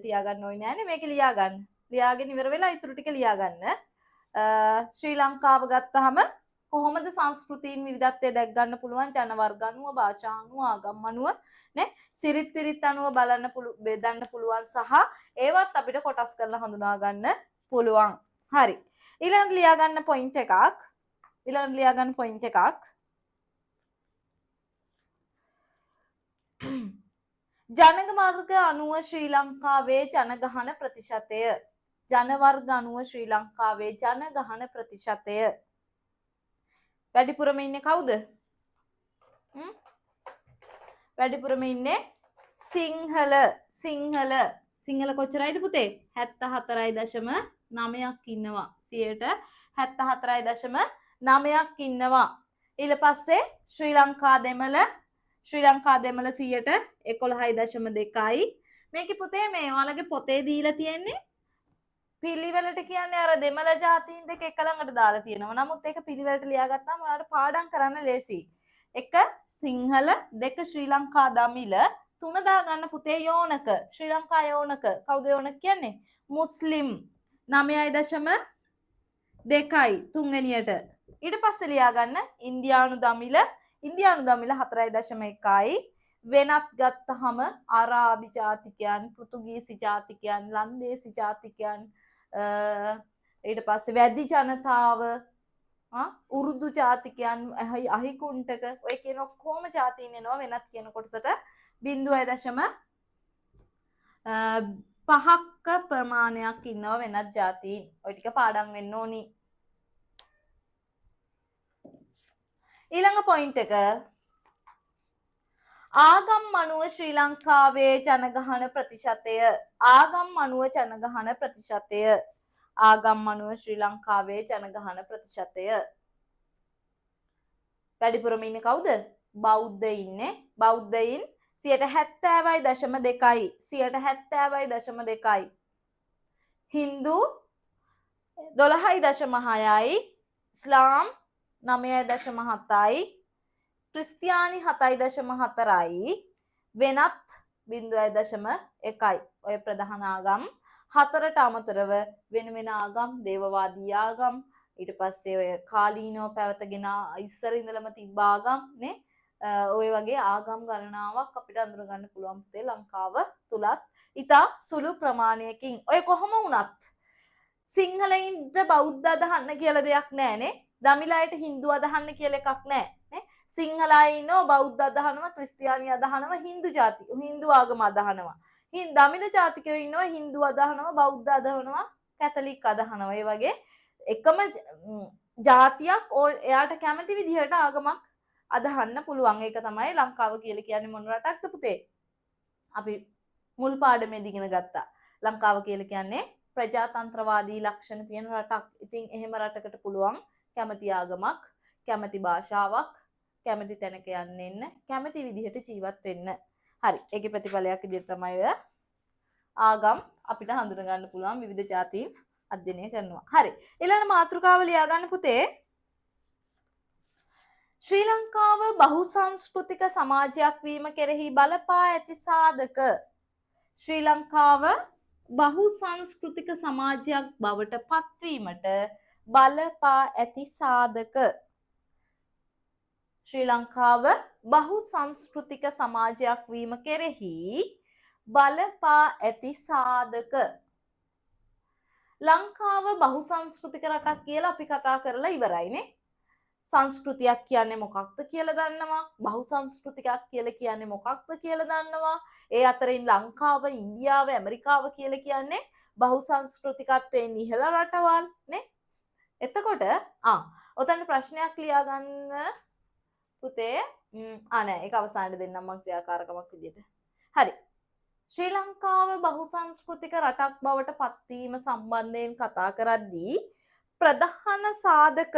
Speaker 1: තියාගන්න ඕනේ නෑනේ. මේක ලියාගෙන ඉවර වෙලා ඊටු ටික ලියාගන්න. ශ්‍රී ලංකාව ගත්තාම කොහොමද සංස්කෘතීන් විවිධත්වය දැක් ගන්න පුළුවන් ජන වර්ග අනුව භාෂා අනුව ආගම් අනුව නේ සිරිත් විරිත් අනුව බෙදන්න පුළුවන් සහ ඒවත් අපිට කොටස් කරලා හඳුනා ගන්න පුළුවන්. හරි. ඊළඟට ලියා ගන්න පොයින්ට් එකක් ජන වර්ග අනුව ශ්‍රී ලංකාවේ ජනගහන ප්‍රතිශතය වැඩිපුරම ඉන්නේ කවුද? වැඩිපුරම ඉන්නේ සිංහල කොච්චරයිද පුතේ? 74.9ක් ඉන්නවා. 74.9ක් ඉන්නවා. ඊට පස්සේ ශ්‍රී ලංකා දෙමළ 11.2යි. මේකේ පුතේ මේ ඔයාලගේ පොතේ දීලා තියෙන්නේ පිළිවෙලට කියන්නේ අර දෙමළ ජාතීන් දෙක එක ළඟට දාලා තියෙනවා. නමුත් ඒක පිළිවෙලට ලියාගත්තාම ඔයාලට පාඩම් කරන්න ලේසියි. 1 සිංහල 2 ශ්‍රී ලංකා දමිළ 3 දාගන්න පුතේ යෝනක. ශ්‍රී ලංකා යෝනක. කවුද යෝනක කියන්නේ? මුස්ලිම් 9.2යි තුන්වෙනියට. ඊට පස්සේ ලියාගන්න ඉන්දියානු දමිළ 4.1යි. වෙනත් ගත්තහම අරාබි ජාතිකයන්, පෘතුගීසි ජාතිකයන්, ලන්දේසි ජාතිකයන්, ඊට පස්සේ වැදි ජනතාව, උරුදු ජාතිකයන්, අහිකුන්ටක ඔය කියන ඔක්කොම ජාතීන් එනවා වෙනත් කියන කොටසට 0.5ක ප්‍රමාණයක් ඉන්නවා වෙනත් ජාතීන්. ඔය ටික පාඩම් වෙන්න ඕනි. ඊළඟ පොයින්ට් එක ආගම් අනුව ශ්‍රී ලංකාවේ ජනගහන ප්‍රතිශතය. ආගම් අනුව ශ්‍රී ලංකාවේ ජනගහන ප්‍රතිශතය. වැඩිපුරම ඉන්නේ කවුද? බෞද්ධයින්නේ. බෞද්ධයින් 70.2යි. 70.2යි. හින්දු 12.6යි. ඉස්ලාම් 9.7යි. ක්‍රිස්තියානි 7.4යි. වෙනත් 0.1යි. ඔය ප්‍රධාන ආගම් හතරට අමතරව වෙන වෙන ආගම්, දේවවාදී ආගම්, ඊට පස්සේ ඔය කාලීනව පැවතගෙන ඉස්සර ඉඳලම තිබ්බ ආගම් නේ, ඔය වගේ ආගම් ගණනාවක් අපිට අඳුර ගන්න පුළුවන් පුතේ ලංකාව තුලත් ඉතා සුළු ප්‍රමාණයකින්. ඔය කොහොම වුණත් සිංහලයින්ට බෞද්ධ අදහන්න කියලා දෙයක් නැහැනේ. දමිලයට හින්දු අදහන්න කියලා එකක් නැහැ නේ. සිංහලයිනෝ බෞද්ධ අදහනවා, ක්‍රිස්තියානි අදහනවා, හින්දු ආගම අදහනවා. දමිල ජාතිකයෝ ඉන්නවා හින්දු අදහනවා, බෞද්ධ අදහනවා, කැතලික් අදහනවා. ඒ වගේ එකම ජාතියක් එයාට කැමති විදිහට ආගමක් අදහන්න පුළුවන්. ඒක තමයි ලංකාව කියලා කියන්නේ. මොන රටක්ද පුතේ? අපි මුල් පාඩමේදී ඉගෙන ගත්තා. ලංකාව කියලා කියන්නේ ප්‍රජාතන්ත්‍රවාදී ලක්ෂණ තියෙන රටක්. ඉතින් එහෙම රටකට පුළුවන් කැමති ආගමක්, කැමති භාෂාවක්, කැමති තැනක යන්න එන්න, කැමති විදිහට ජීවත් වෙන්න. හරි. ඒකේ ප්‍රතිඵලයක් විදිහට තමයි ඔය ආගම් අපිට හඳුන ගන්න පුළුවන් විවිධ ජාතීන් අධ්‍යයනය කරනවා. හරි. ඊළඟ මාතෘකාව ලියා ගන්න පුතේ. ශ්‍රී ලංකාව බහුසංස්කෘතික සමාජයක් වීම කෙරෙහි බලපා ඇති සාධක. ශ්‍රී ලංකාව බහුසංස්කෘතික සමාජයක් බවට පත්වීමට බලපා ඇති සාධක. ශ්‍රී ලංකාව බහුසංස්කෘතික සමාජයක් වීම කෙරෙහි බලපා ඇති සාධක. ලංකාව බහුසංස්කෘතික රටක් කියලා අපි කතා කරලා ඉවරයිනේ. සංස්කෘතියක් කියන්නේ මොකක්ද කියලා දන්නවා. බහුසංස්කෘතිකයක් කියලා කියන්නේ මොකක්ද කියලා දන්නවා. ඒ අතරින් ලංකාව, ඉන්දියාව, ඇමරිකාව කියලා කියන්නේ බහුසංස්කෘතිකත්වයෙන් ඉහළ රටවල් නේ. එතකොට ඔතන ප්‍රශ්නයක් ලියා ගන්න පුතේ. නෑ ඒක අවසානයේ දෙන්නම් මම ක්‍රියාකාරකමක් විදියට. හරි. ශ්‍රී ලංකාව බහුසංස්කෘතික රටක් බවට පත්වීම සම්බන්ධයෙන් කතා කරද්දී ප්‍රධාන සාධක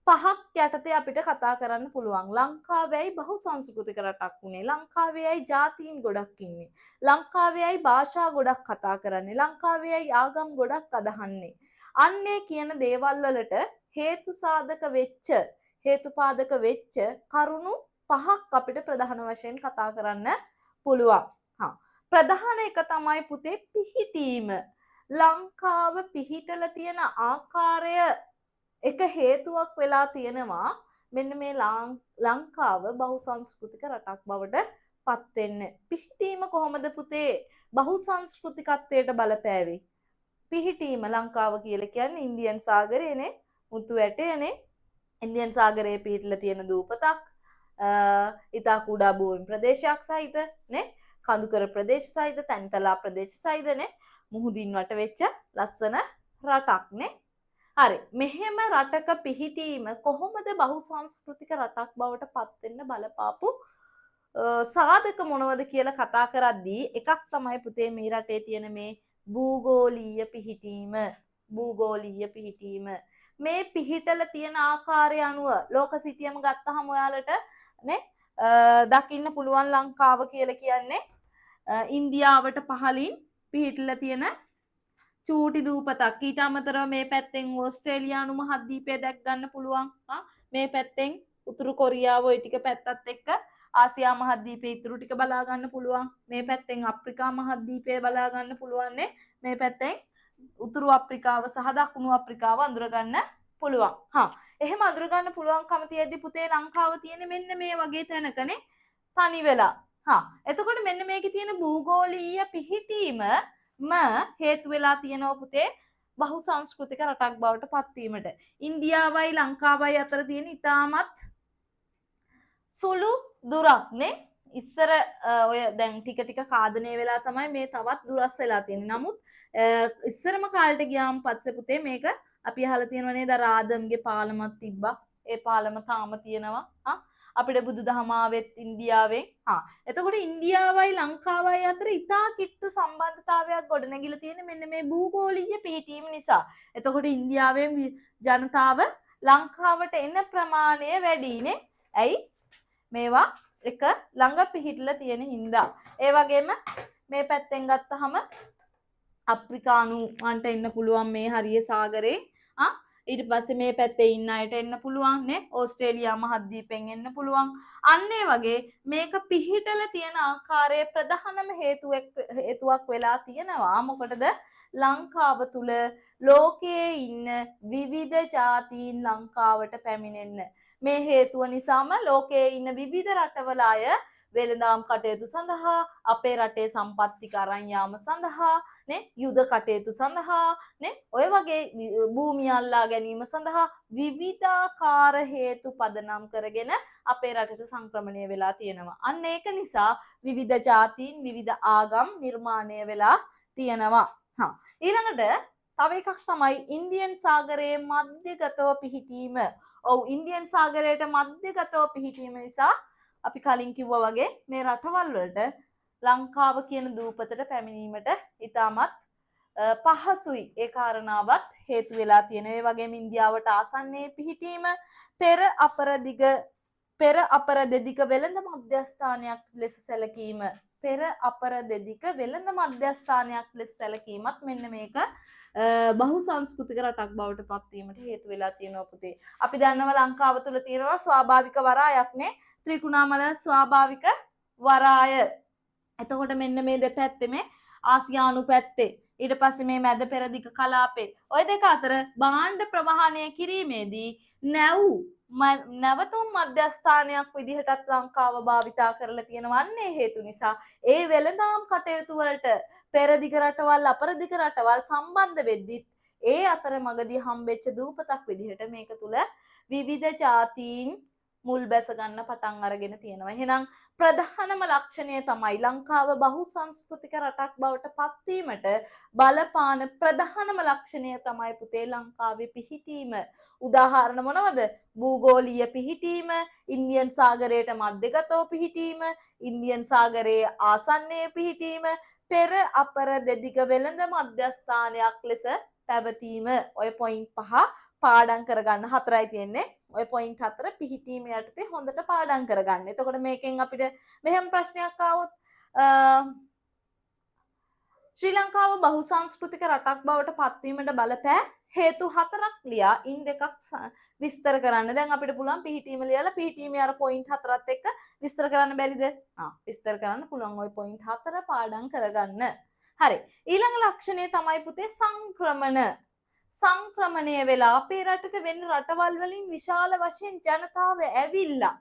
Speaker 1: 5ක් යටතේ අපිට කතා කරන්න පුළුවන්. ලංකාවේයි බහුසංස්කෘතික රටක් වුණේ. ලංකාවේයි ජාතීන් ගොඩක් ඉන්නේ. ලංකාවේයි භාෂා ගොඩක් කතා කරන්නේ. ලංකාවේයි ආගම් ගොඩක් අදහන්නේ. අන්නේ කියන දේවල් වලට හේතු සාධක වෙච්ච, හේතුපාදක වෙච්ච කරුණු 5ක් අපිට ප්‍රධාන වශයෙන් කතා කරන්න පුළුවන්. ප්‍රධාන එක තමයි පුතේ පිහිටීම. ලංකාව පිහිටලා තියෙන ආකාරය එක හේතුවක් වෙලා තියෙනවා මෙන්න මේ ලංකාව බහුසංස්කෘතික රටක් බවට පත් වෙන්න. පිහිටීම කොහොමද පුතේ බහුසංස්කෘතිකත්වයට බලපෑවේ? පිහිටීම ලංකාව කියලා කියන්නේ ඉන්දියන් සාගරයේනේ, මුතු ඇටයනේ. ඉන්දියන් සාගරයේ පිහිටලා තියෙන දූපතක්, ඉතා කුඩා භූමි ප්‍රදේශයක් සහිත නේ, කඳුකර ප්‍රදේශ සහිත, තැන්තලා ප්‍රදේශ සහිතනේ, මුහුදින් වට වෙච්ච ලස්සන රටක් නේ. හරි. මෙහෙම රටක පිහිටීම කොහොමද බහුසංස්කෘතික රටක් බවට පත් වෙන්න බලපාපු සාධක මොනවද කියලා කතා කරද්දී එකක් තමයි පුතේ මේ රටේ තියෙන මේ භූගෝලීය පිහිටීම. භූගෝලීය පිහිටීම. මේ පිහිටලා තියෙන ආකාරය අනුව ලෝක සිතියම ගත්තහම ඔයාලට නේ දකින්න පුළුවන් ලංකාව කියලා කියන්නේ ඉන්දියාවට පහළින් පිහිටලා තියෙන චූටි දූපතක්. ඊට අමතරව මේ පැත්තෙන් ඕස්ට්‍රේලියානු මහද්වීපය දැක් ගන්න පුළුවන්. මේ පැත්තෙන් උතුරු කොරියාව ওই ටික පැත්තත් එක්ක ආසියා මහද්වීපයේ ඉතුරු ටික බලා ගන්න පුළුවන්. මේ පැත්තෙන් අප්‍රිකා මහද්වීපය බලා ගන්න පුළුවන් නේ. මේ පැත්තෙන් උතුරු අප්‍රිකාව සහ දකුණු අප්‍රිකාව අඳුර ගන්න පුළුවන්. එහෙම අඳුර ගන්න පුළුවන්කම තියෙද්දි පුතේ ලංකාව තියෙන්නේ මෙන්න මේ වගේ තැනකනේ තනි වෙලා. එතකොට මෙන්න මේකේ තියෙන භූගෝලීය පිහිටීම හේතු වෙලා තියෙනවා පුතේ බහුසංස්කෘතික රටක් බවට පත්වීමට. ඉන්දියාවයි ලංකාවයි අතර තියෙන ඉතාමත් සුළු දුරක් නේ. ඉස්සර ඔය දැන් ටික ටික කාදනය වෙලා තමයි මේ තවත් දුරස් වෙලා තියෙන්නේ. නමුත් ඉස්සරම කාලෙට ගියාම පස්සේ පුතේ මේක අපි අහලා තියෙනවා නේද රාදම්ගේ පාලමක් තිබ්බා. ඒ පාලම තාම තියෙනවා. අපිට බුදුදහම ආවෙත් ඉන්දියාවෙන්. එතකොට ඉන්දියාවයි ලංකාවයි අතර ඉතා කිට්ටු සම්බන්ධතාවයක් ගොඩනැගිලා තියෙන මෙන්න මේ භූගෝලීය පිහිටීම නිසා. එතකොට ඉන්දියාවෙන් ජනතාව ලංකාවට එන ප්‍රමාණය වැඩිනේ. ඇයි? මේවා එක ළඟ පිහිටලා තියෙන හින්දා. ඒ වගේම මේ පැත්තෙන් ගත්තහම අප්‍රිකානුවන්ට එන්න පුළුවන් මේ හරිය සාගරේ. ඊට පස්සේ මේ පැත්තේ ඉන්න අයට එන්න පුළුවන් නේ. ඕස්ට්‍රේලියා මහද්වීපෙන් එන්න පුළුවන්. අන්න ඒ වගේ මේක පිහිටලා තියෙන ආකාරයේ ප්‍රධානම හේතුවක් වෙලා තියෙනවා. මොකටද? ලංකාව තුල ලෝකයේ ඉන්න විවිධ ජාතීන් ලංකාවට පැමිණෙන්න. මේ හේතුව නිසාම ලෝකයේ ඉන්න විවිධ රටවල අය වෙළඳාම් කටයුතු සඳහා, අපේ රටේ සම්පත්තික අරන් යාම සඳහා, නේ යුද කටයුතු සඳහා, නේ ඔය වගේ භූමිය අල්ලා ගැනීම සඳහා විවිධාකාර හේතු පදනම් කරගෙන අපේ රටට සංක්‍රමණය වෙලා තියෙනවා. අන්න ඒක නිසා විවිධ ජාතීන් විවිධ ආගම් නිර්මාණය වෙලා තියෙනවා. ඊළඟට තව එකක් තමයි ඉන්දියන් සාගරයේ මධ්‍යගතව පිහිටීම. ඔව් ඉන්දියන් සාගරයට මධ්‍යගතව පිහිටීම නිසා අපි කලින් කිව්වා වගේ මේ රටවල් වලට ලංකාව කියන දූපතට පැමිණීමට ඉතාමත් පහසුයි. ඒ කාරණාවත් හේතු වෙලා තියෙන. ඒ වගේම ඉන්දියාවට ආසන්නයේ පිහිටීම පෙර අපර දෙදික වෙළඳ මධ්‍යස්ථානයක් ලෙස සැලකීම. පෙර අපර දෙදික වෙළඳ මධ්‍යස්ථානයක් ලෙස සැලකීමත් මෙන්න මේක බහු සංස්කෘතික රටක් බවට පත්වීමට හේතු වෙලා තියෙනවා පුතේ. අපි දන්නවා ලංකාව තුළ තියෙනවා ස්වාභාවික වරායක් නේ. ත්‍රිකුණාමල ස්වාභාවික වරාය. එතකොට මෙන්න මේ දෙපැත්තේ මේ ආසියානු පැත්තේ ඊට පස්සේ මේ මැද පෙරදිග කලාපේ ওই දෙක අතර භාණ්ඩ ප්‍රවාහනය කිරීමේදී නැවතුම් මධ්‍යස්ථානයක් විදිහටත් ලංකාව භාවිතා කරලා තියෙනවන්නේ හේතු නිසා ඒ වෙළඳාම් කටයුතු වලට පෙරදිග රටවල් අපරදිග රටවල් සම්බන්ධ වෙද්දිත් ඒ අතර මගදී හම්බෙච්ච දූපතක් විදිහට මේක තුල විවිධ ජාතීන් මුල් බැස ගන්න පටන් අරගෙන තියෙනවා. එහෙනම් ප්‍රධානම ලක්ෂණය තමයි ලංකාව බහු සංස්කෘතික රටක් බවට පත්වීමට බලපාන ප්‍රධානම ලක්ෂණය තමයි පුතේ ලංකාවේ පිහිටීම. උදාහරණ මොනවද? භූගෝලීය පිහිටීම, ඉන්දියන් සාගරයට මධ්‍යගතව පිහිටීම, ඉන්දියන් සාගරයේ ආසන්නයේ පිහිටීම, පෙර අපර දෙදිග වෙළඳ මධ්‍යස්ථානයක් ලෙස පැවතීම. ඔය පොයින්ට් 5 පාඩම් කරගන්න. 4යි තියෙන්නේ. ඔය පොයින්ට් 4 පිහිටීම යටතේ හොඳට පාඩම් කරගන්න. එතකොට මේකෙන් අපිට මෙහෙම ප්‍රශ්නයක් ආවොත් ශ්‍රී ලංකාව බහු සංස්කෘතික රටක් බවට පත්වීමට බලපෑ හේතු 4ක් ලියා ඉන් දෙකක් විස්තර කරන්න. දැන් අපිට පුළුවන් පිහිටීම ලියලා පිහිටීමේ අර පොයින්ට් 4ත් එක්ක විස්තර කරන්න බැරිද? විස්තර කරන්න පුළුවන්. ওই පොයින්ට් 4 පාඩම් කරගන්න. හරි. ඊළඟ ලක්ෂණය තමයි පුතේ සංක්‍රමණ. සංක්‍රමණය වෙලා අපේ රටට වෙන රටවල් වලින් විශාල වශයෙන් ජනතාව ඇවිල්ලා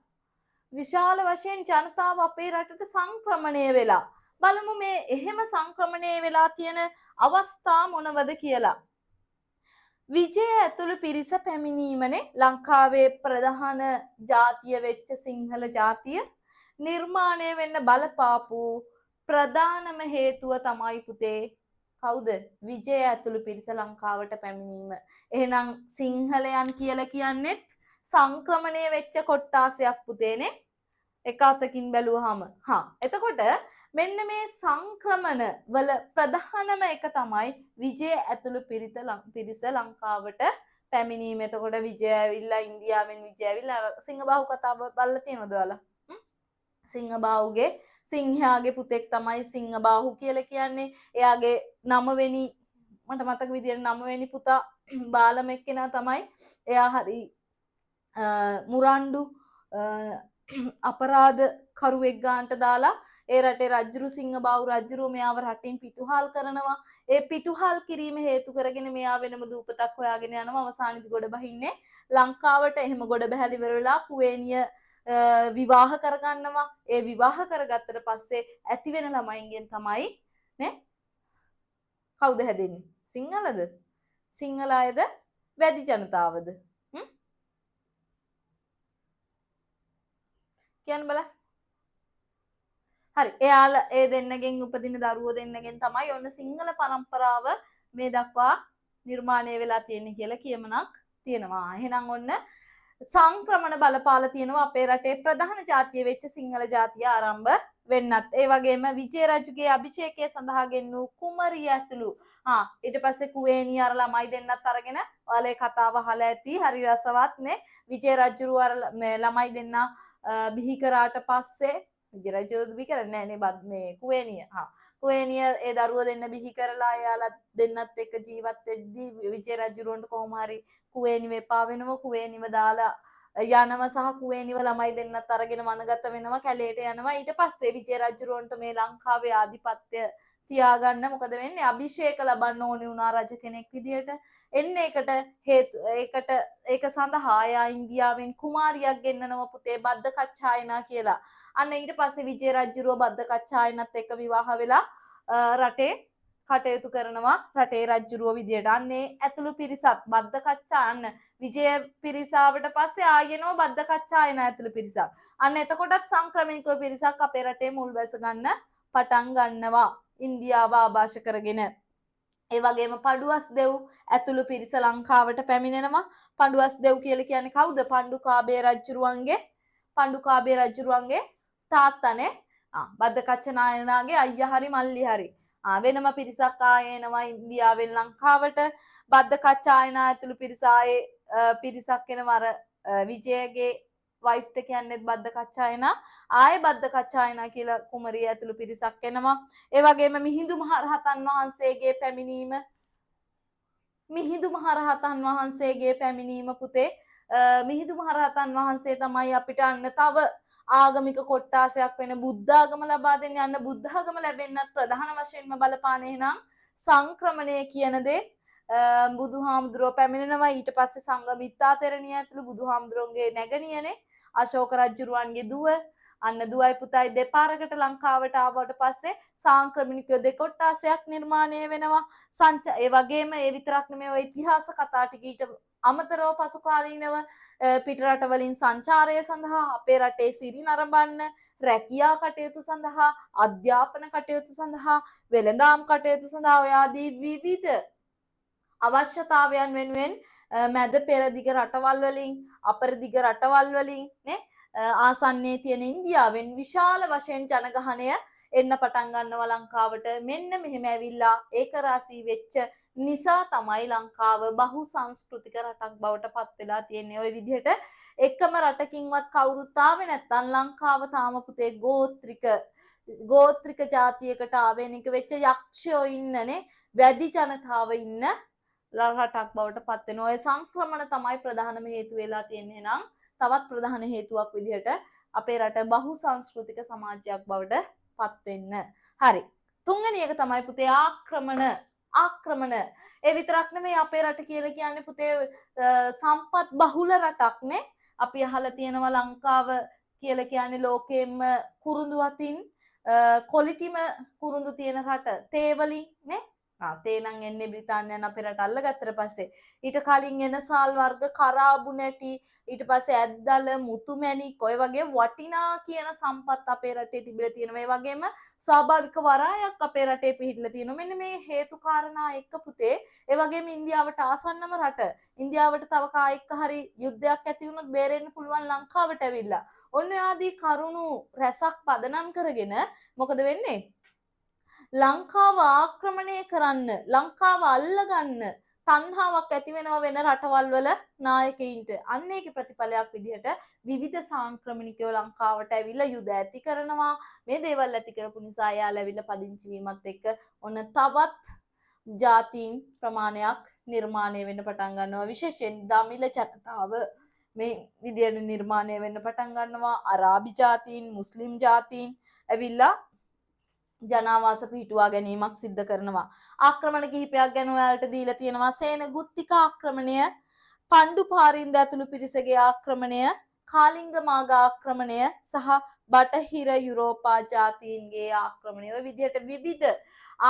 Speaker 1: විශාල වශයෙන් ජනතාව අපේ රටට සංක්‍රමණය වෙලා බලමු මේ එහෙම සංක්‍රමණය වෙලා තියෙන අවස්ථා මොනවද කියලා. විජය ඇතුළු පිරිස පැමිණීමනේ ලංකාවේ ප්‍රධාන ජාතිය වෙච්ච සිංහල ජාතිය නිර්මාණය වෙන්න බලපාපු ප්‍රධානම හේතුව තමයි පුතේ කවුද? විජය ඇතුළු පිරිස ලංකාවට පැමිණීම. එහෙනම් සිංහලයන් කියලා කියන්නේත් සංක්‍රමණය වෙච්ච කොට්ටාසයක් පුතේනේ. එක අතකින් බැලුවාම. එතකොට මෙන්න මේ සංක්‍රමණ වල ප්‍රධානම එක තමයි විජය ඇතුළු පිරිස ලංකාවට පැමිණීම. එතකොට විජය ඇවිල්ලා ඉන්දියාවෙන් විජය ඇවිල්ලා සිංහබාහු කතාව බලලා තියෙනවද ඔයාලා? සිංහබාහුගේ සිංහයාගේ පුතෙක් තමයි සිංහබාහු කියලා කියන්නේ. එයාගේ 9 වෙනි මට මතක විදියට 9 වෙනි පුතා බාලම එක්කෙනා තමයි. එයා හරි මුරණ්ඩු අපරාධ කරුවෙක් ගාන්ට දාලා ඒ රටේ රජුරු සිංහබාහු රජුරු මෙයාව රටින් පිටුහල් කරනවා. ඒ පිටුහල් කිරීම හේතු කරගෙන මෙයා වෙනම දූපතක් හොයාගෙන යනවා. අවසානයේදී ගොඩ බහින්නේ ලංකාවට. එහෙම ගොඩ බහැලි ඉවර වෙලා කුවේනිය විවාහ කරගන්නවා. ඒ විවාහ කරගත්තට පස්සේ ඇති වෙන ළමයින්ගෙන් තමයි නේ කවුද හැදෙන්නේ? සිංහලද? සිංහල අයද? වැඩි ජනතාවද? කියන්න බලන්න. හරි. එයාලා ඒ දෙන්නගෙන් උපදින දරුවෝ දෙන්නගෙන් තමයි ඔන්න සිංහල පරම්පරාව මේ දක්වා නිර්මාණය වෙලා තියෙන්නේ කියලා කියමනක් තියෙනවා. එහෙනම් ඔන්න සංක්‍රමණ බලපාලා තියෙනවා අපේ රටේ ප්‍රධාන ජාතිය වෙච්ච සිංහල ජාතිය ආරම්භ වෙන්නත්. ඒ වගේම විජය රජුගේ අභිෂේකය සඳහා ගෙන්නූ කුමරිය ඇතුළු ඊට පස්සේ කුවේණී අර ළමයි දෙන්නත් අරගෙන ඔයාලේ කතාව අහලා ඇති. හරි රසවත් නේ. විජය රජු අර ළමයි දෙන්න බිහි කරාට පස්සේ විජය රජු බිහි කරන්නේ නැහැ නේ මේ කුවේණිය. කුවේණිය ඒ දරුව දෙන්න බිහි කරලා එයාලා දෙන්නත් එක්ක ජීවත් වෙද්දී විජය රජුරන්ට කොහොම හරි කුවේණිව එපා වෙනවා. කුවේණිව දාලා යනවා සහ කුවේණිව ළමයි දෙන්නත් අරගෙන වනගත වෙනවා කැලේට යනවා. ඊට පස්සේ විජය රජුරන්ට මේ ලංකාවේ ආධිපත්‍ය තියාගන්න මොකද වෙන්නේ? අභිෂේක ලබන්න ඕනේ වුණා රජ කෙනෙක් විදියට. ඒක සඳහා ආයා ඉන්දියාවෙන් කුමාරියක් ගෙන්නනවා පුතේ බද්දකච්චායනා කියලා. අන්න ඊට පස්සේ විජය රජුරෝ බද්දකච්චායනත් එක්ක විවාහ වෙලා රටේ කටයුතු කරනවා රටේ රජුරුව විදියට. අන්නේ ඇතුළු පිරිසත් බද්දකච්චායන විජය පිරිසාවට පස්සේ ආයෙනෝ බද්දකච්චායන ඇතුළු පිරිසක්. අන්න එතකොටත් සංක්‍රමණික පිරිසක් අපේ රටේ මුල් බැස ගන්න පටන් ගන්නවා. ඉන්දියාව ආభాෂ කරගෙන. ඒ වගේම පඬුවස් දෙව් ඇතුළු පිරිස ලංකාවට පැමිණෙනවා. පඬුවස් දෙව් කියලා කියන්නේ කවුද? පඬුකාභය රජුරුවන්ගේ තාත්තනේ. බද්දකච්ච නායනාගේ අයියා හරි මල්ලි හරි. වෙනම පිරිසක් ආයෙනවා ඉන්දියාවෙන් ලංකාවට. බද්දකච්චායනා ඇතුළු පිරිස පිරිසක් එනවා අර විජයගේ වයිෆ්ට කියන්නේත් බද්දකච්චායනා. ආයේ බද්දකච්චායනා කියලා කුමරිය ඇතුළු පිරිසක් එනවා. ඒ වගේම මිහිඳු මහරහතන් වහන්සේගේ පැමිණීම පුතේ මිහිඳු මහරහතන් වහන්සේ තමයි අපිට අන්න තව ආගමික කොට්ටාසයක් වෙන බුද්ධ ආගම ලබා දෙන්නේ. අන්න බුද්ධ ආගම ලැබෙන්නත් ප්‍රධාන වශයෙන්ම බලපාන්නේ නම් සංක්‍රමණය කියන දේ බුදුහාමුදුරුවෝ පැමිණෙනවා. ඊට පස්සේ සංඝමිත්තා තෙරණිය ඇතුළු බුදුහාමුදුරුවන්ගේ නැගණියනේ අශෝක රජුරුවන්ගේ දුව. අන්න දුවයි පුතයි දෙපාරකට ලංකාවට ආවට පස්සේ සංක්‍රමණික දෙකොට්ටාසයක් නිර්මාණය වෙනවා. ඒ වගේම ඒ විතරක් නෙමෙයි ඔය ඉතිහාස කතා ටික ඊට අමතරව පසු කාලීනව පිටරට වලින් සංචාරය සඳහා අපේ රටේ සිරි නරඹන්න, රැකියා කටයුතු සඳහා, අධ්‍යාපන කටයුතු සඳහා, වෙළඳාම් කටයුතු සඳහා ඔය ආදී විවිධ අවශ්‍යතාවයන් වෙනුවෙන් මැද පෙරදිග රටවල් වලින් අපරදිග රටවල් වලින් නේ ආසන්නයේ තියෙන ඉන්දියාවෙන් විශාල වශයෙන් ජනගහනය එන්න පටන් ගන්නවා ලංකාවට. මෙන්න මෙහෙම ඇවිල්ලා ඒකරාශී වෙච්ච නිසා තමයි ලංකාව බහු සංස්කෘතික රටක් බවට පත් වෙලා තියෙන්නේ. ওই විදිහට එකම රටකින්වත් කවුරුත් ආවේ නැත්නම් ලංකාව තාම පුතේ ගෝත්‍රික ජාතියකට ආවේනික වෙච්ච යක්ෂයෝ ඉන්නනේ වැඩි ජනතාව ඉන්න රටක් බවට පත් වෙනවා. ඔය සංක්‍රමණ තමයි ප්‍රධානම හේතුව වෙලා තියෙන්නේ. නම් තවත් ප්‍රධාන හේතුවක් විදිහට අපේ රට බහු සංස්කෘතික සමාජයක් බවට පත් වෙන්න. හරි. තුන්වෙනි එක තමයි පුතේ ආක්‍රමණ. ඒ විතරක් නෙමෙයි අපේ රට කියලා කියන්නේ පුතේ සම්පත් බහුල රටක් නේ. අපි අහලා තියෙනවා ලංකාව කියලා කියන්නේ ලෝකෙම කුරුඳු අතින් ක්වොලිටිම කුරුඳු තියෙන රට. තේ වලින් නේ. තේ නම් එන්නේ බ්‍රිතාන්‍යයන් අපේ රට අල්ලගත්තට පස්සේ. ඊට කලින් එන සාල් වර්ග කරාබු නැටි, ඊට පස්සේ ඇද්දල, මුතු මැණික් ඔය වගේ වටිනා කියන සම්පත් අපේ රටේ තිබිලා තියෙනවා. ඒ වගේම ස්වාභාවික වරායක් අපේ රටේ පිහිටලා තියෙනවා. මෙන්න මේ හේතු කාරණා එක්ක පුතේ ඒ වගේම ඉන්දියාවට ආසන්නම රට. ඉන්දියාවට තව කායික හරි යුද්ධයක් ඇති වුණොත් බේරෙන්න පුළුවන් ලංකාවට ඇවිල්ලා. ඔන්න ආදී කරුණු රැසක් පදනම් කරගෙන මොකද වෙන්නේ? ලංකාව ආක්‍රමණය කරන්න, ලංකාව අල්ලගන්න තණ්හාවක් ඇති වෙනවා වෙන රටවල් වල නායකයින්ට. අන්න ඒකේ ප්‍රතිඵලයක් විදිහට විවිධ සංක්‍රමණිකයෝ ලංකාවට ඇවිල්ලා යුද ඇති කරනවා. මේ දේවල් ඇති කරපු නිසා යාළ ඇවිල්ලා පදිංචි වීමත් එක්ක ඔන්න තවත් ජාතීන් ප්‍රමාණයක් නිර්මාණය වෙන්න පටන් ගන්නවා. විශේෂයෙන් දමිළ ජනතාව මේ විදිහට නිර්මාණය වෙන්න පටන් ගන්නවා. අරාබි ජාතීන්, මුස්ලිම් ජාතීන් ඇවිල්ලා ජනාවාස පිහිටුවා ගැනීමක් සිද්ධ කරනවා. ආක්‍රමණ කිහිපයක් ගැන ඔයාලට දීලා තියෙනවා. සේන ගුත්තික ආක්‍රමණය, පණ්ඩු පාරින්ද ඇතුළු පිරිසගේ ආක්‍රමණය, කාලිංග මාග ආක්‍රමණය සහ බටහිර යුරෝපා ජාතීන්ගේ ආක්‍රමණය. ඔය විදිහට විවිධ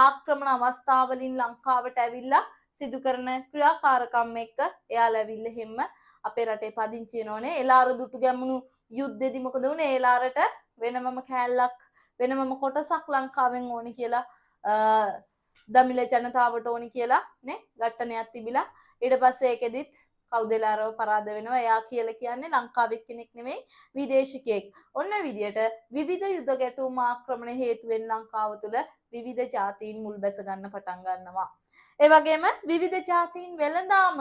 Speaker 1: ආක්‍රමණ අවස්ථාවලින් ලංකාවට ඇවිල්ලා සිදු කරන ක්‍රියාකාරකම් එක්ක එයාලා ඇවිල්ලා හැම අපේ රටේ පදිංචි වෙනෝනේ. එලාර දුටු ගැමුණු යුද්ධෙදි මොකද වුනේ? එලාරට වෙනමම කෑල්ලක් වෙනමම කොටසක් ලංකාවෙන් ඕනි කියලා දමිළ ජනතාවට ඕනි කියලා නේ ඝට්ටනයක් තිබිලා ඊට පස්සේ ඒකෙදිත් කවුදෙලාරව පරාද වෙනවා. එයා කියලා කියන්නේ ලංකාවේ කෙනෙක් නෙමෙයි විදේශිකයෙක්. ඔන්න විදියට විවිධ යුද ගැටුම් ආක්‍රමණ හේතුවෙන් ලංකාව තුළ විවිධ ජාතීන් මුල් බැස ගන්න පටන් ගන්නවා. ඒ වගේම විවිධ ජාතීන් වෙළඳාම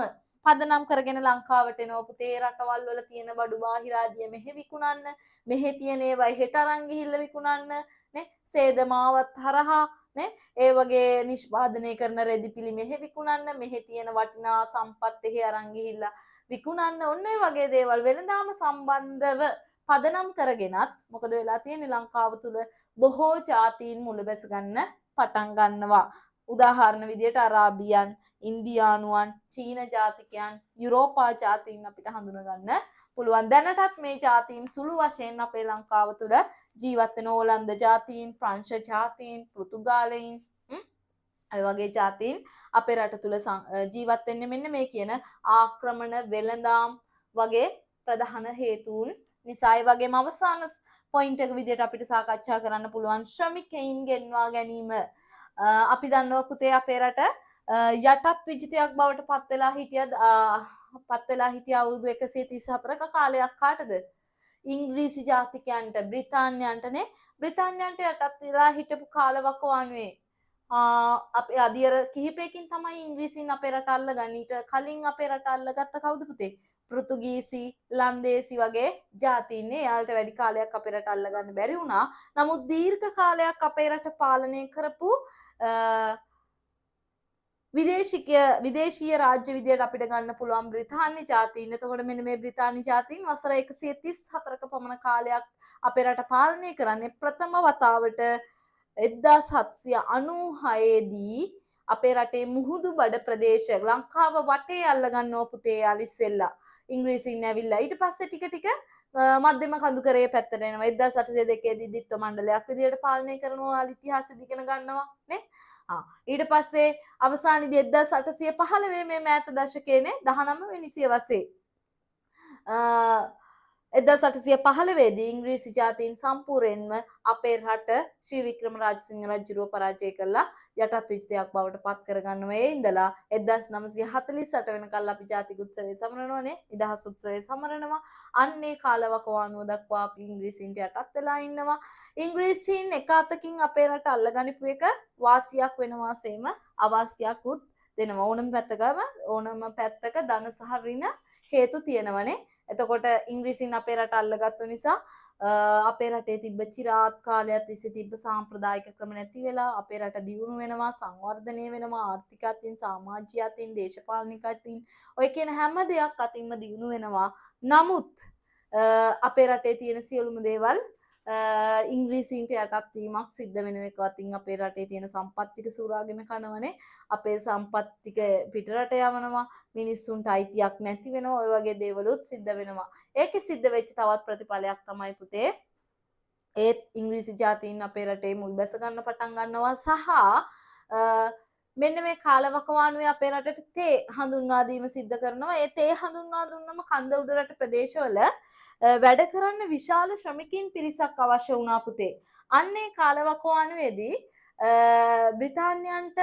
Speaker 1: පදනම් කරගෙන ලංකාවට එනවා පුතේ. රටවල් වල තියෙන බඩු බාහිරාදිය මෙහෙ විකුණන්න, මෙහෙ තියෙන ඒවා හෙට අරන් ගිහිල්ලා විකුණන්න නේ, සේදමාවත් හරහා නේ, ඒ වගේ නිෂ්පාදනය කරන රෙදිපිලි මෙහෙ විකුණන්න, මෙහෙ තියෙන වටිනා සම්පත් එහෙ අරන් ගිහිල්ලා විකුණන්න. ඔන්න ඒ වගේ දේවල් වෙළඳාම සම්බන්ධව පදනම් කරගෙනත් මොකද වෙලා තියෙන්නේ ලංකාව තුල බොහෝ ජාතීන් මුල බැස ගන්න පටන් ගන්නවා. උදාහරණ විදියට අරාබියන්, ඉන්දියානුවන්, චීන ජාතිකයන්, යුරෝපා ජාතීන් අපිට හඳුනා ගන්න පුළුවන්. දැනටත් මේ ජාතීන් සුළු වශයෙන් අපේ ලංකාව තුළ ජීවත් වෙන ඕලන්ද ජාතීන්, ප්‍රංශ ජාතීන්, පෘතුගාලයින් ඒ වගේ ජාතීන් අපේ රට තුළ ජීවත් වෙන්නේ මෙන්න මේ කියන ආක්‍රමණ වෙළඳාම් වගේ ප්‍රධාන හේතුන් නිසා. ඒ වගේම අවසාන පොයින්ට් එක විදියට අපිට සාකච්ඡා කරන්න පුළුවන් ශ්‍රමිකයින් ගෙන්වා ගැනීම. අපි දන්නවා පුතේ අපේ රට යටත් විජිතයක් බවට පත් වෙලා හිටිය අවුරුදු 134ක කාලයක් කාටද? ඉංග්‍රීසි ජාතිකයන්ට, බ්‍රිතාන්‍යයන්ටනේ. බ්‍රිතාන්‍යයන්ට යටත් වෙලා හිටපු කාලවකවානුවේ අපේ අධියර කිහිපයකින් තමයි ඉංග්‍රීසින් අපේ රට අල්ලගන්නේ. ඊට කලින් අපේ රට අල්ලගත්ත කවුද පුතේ? පෘතුගීසි, ලන්දේසි වගේ ජාතීන්නේ. යාලට වැඩි කාලයක් අපේ රට අල්ලගන්න බැරි වුණා. නමුත් දීර්ඝ කාලයක් අපේ රට පාලනය කරපු විදේශීය රාජ්‍ය විදියට අපිට ගන්න පුළුවන් බ්‍රිතාන්‍ය ජාතීන්. එතකොට මෙන්න මේ බ්‍රිතාන්‍ය ජාතීන් වසර 134ක පමණ කාලයක් අපේ රට පාලනය කරන්නේ. ප්‍රථම වතාවට 1796 දී අපේ රටේ මුහුදු බඩ ප්‍රදේශ ලංකාව වටේ අල්ලගන්නවා පුතේ යාලිස්සෙල්ලා. ඉංග්‍රීසින් ඇවිල්ලා ඊට පස්සේ ටික ටික මධ්‍යම කඳුකරේ පැත්තට එනවා. 1802 දී දිත්ව මණ්ඩලයක් විදියට පාලනය කරනවා. ඉතිහාසෙ දිගෙන ගන්නවා නේ. ඊට පස්සේ අවසානයේදී 1815 මේ මෑත දශකයේනේ 19 වෙනි සියවසේ 1815 දී ඉංග්‍රීසි ජාතීන් සම්පූර්ණයෙන්ම අපේ රට ශ්‍රී වික්‍රම රාජසිංහ රජුව පරාජය කළා යටත් විජිතයක් බවට පත් කරගන්නවා. ඒ ඉඳලා 1948 වෙනකල් අපි ජාතික උත්සවය සමරනවානේ, නිදහස් උත්සවය සමරනවා. අන්නේ කාලවකවානුව දක්වා අපි ඉංග්‍රීසීන්ට යටත් වෙලා ඉන්නවා. ඉංග්‍රීසීන් එක අතකින් අපේ රට අල්ලගනිපු එක වාසියක් වෙනවා සේම අවාසියක්ුත් දෙනවා. ඕනම පැත්තක ධන සහ ඍණ හේතු තියෙනවනේ. එතකොට ඉංග්‍රීසින් අපේ රට අල්ලගත්තු නිසා අපේ රටේ තිබ්බ චිරාත් කාලයක් තිස්සේ තිබ්බ සාම්ප්‍රදායික ක්‍රම නැති වෙලා අපේ රට දියුණු වෙනවා, සංවර්ධනය වෙනවා, ආර්ථික අතින්, සමාජීය අතින්, දේශපාලනික අතින් ඔය කියන හැම දෙයක් අතින්ම දියුණු වෙනවා. නමුත් අපේ රටේ තියෙන සියලුම දේවල් ඉංග්‍රීසීන්ට යටත් වීමක් සිද්ධ වෙන එක අතින් අපේ රටේ තියෙන සම්පත් ටික සූරාගෙන කනවනේ. අපේ සම්පත් ටික පිටරට යවනවා. මිනිස්සුන්ට අයිතියක් නැති වෙනවා. ඔය වගේ දේවලුත් සිද්ධ වෙනවා. ඒකෙ සිද්ධ වෙච්ච තවත් ප්‍රතිඵලයක් තමයි පුතේ ඒත් ඉංග්‍රීසි ජාතීන් අපේ රටේ මුල් බැස ගන්න පටන් ගන්නවා සහ මෙන්න මේ කාලවකවානුවේ අපේ රටට තේ හඳුන්වා දීම සිද්ධ කරනවා. ඒ තේ හඳුන්වා දුන්නම කන්ද උඩරට ප්‍රදේශවල වැඩ කරන්න විශාල ශ්‍රමිකින් පිරිසක් අවශ්‍ය වුණා පුතේ. අන්නේ කාලවකවානුවේදී බ්‍රිතාන්‍යයන්ට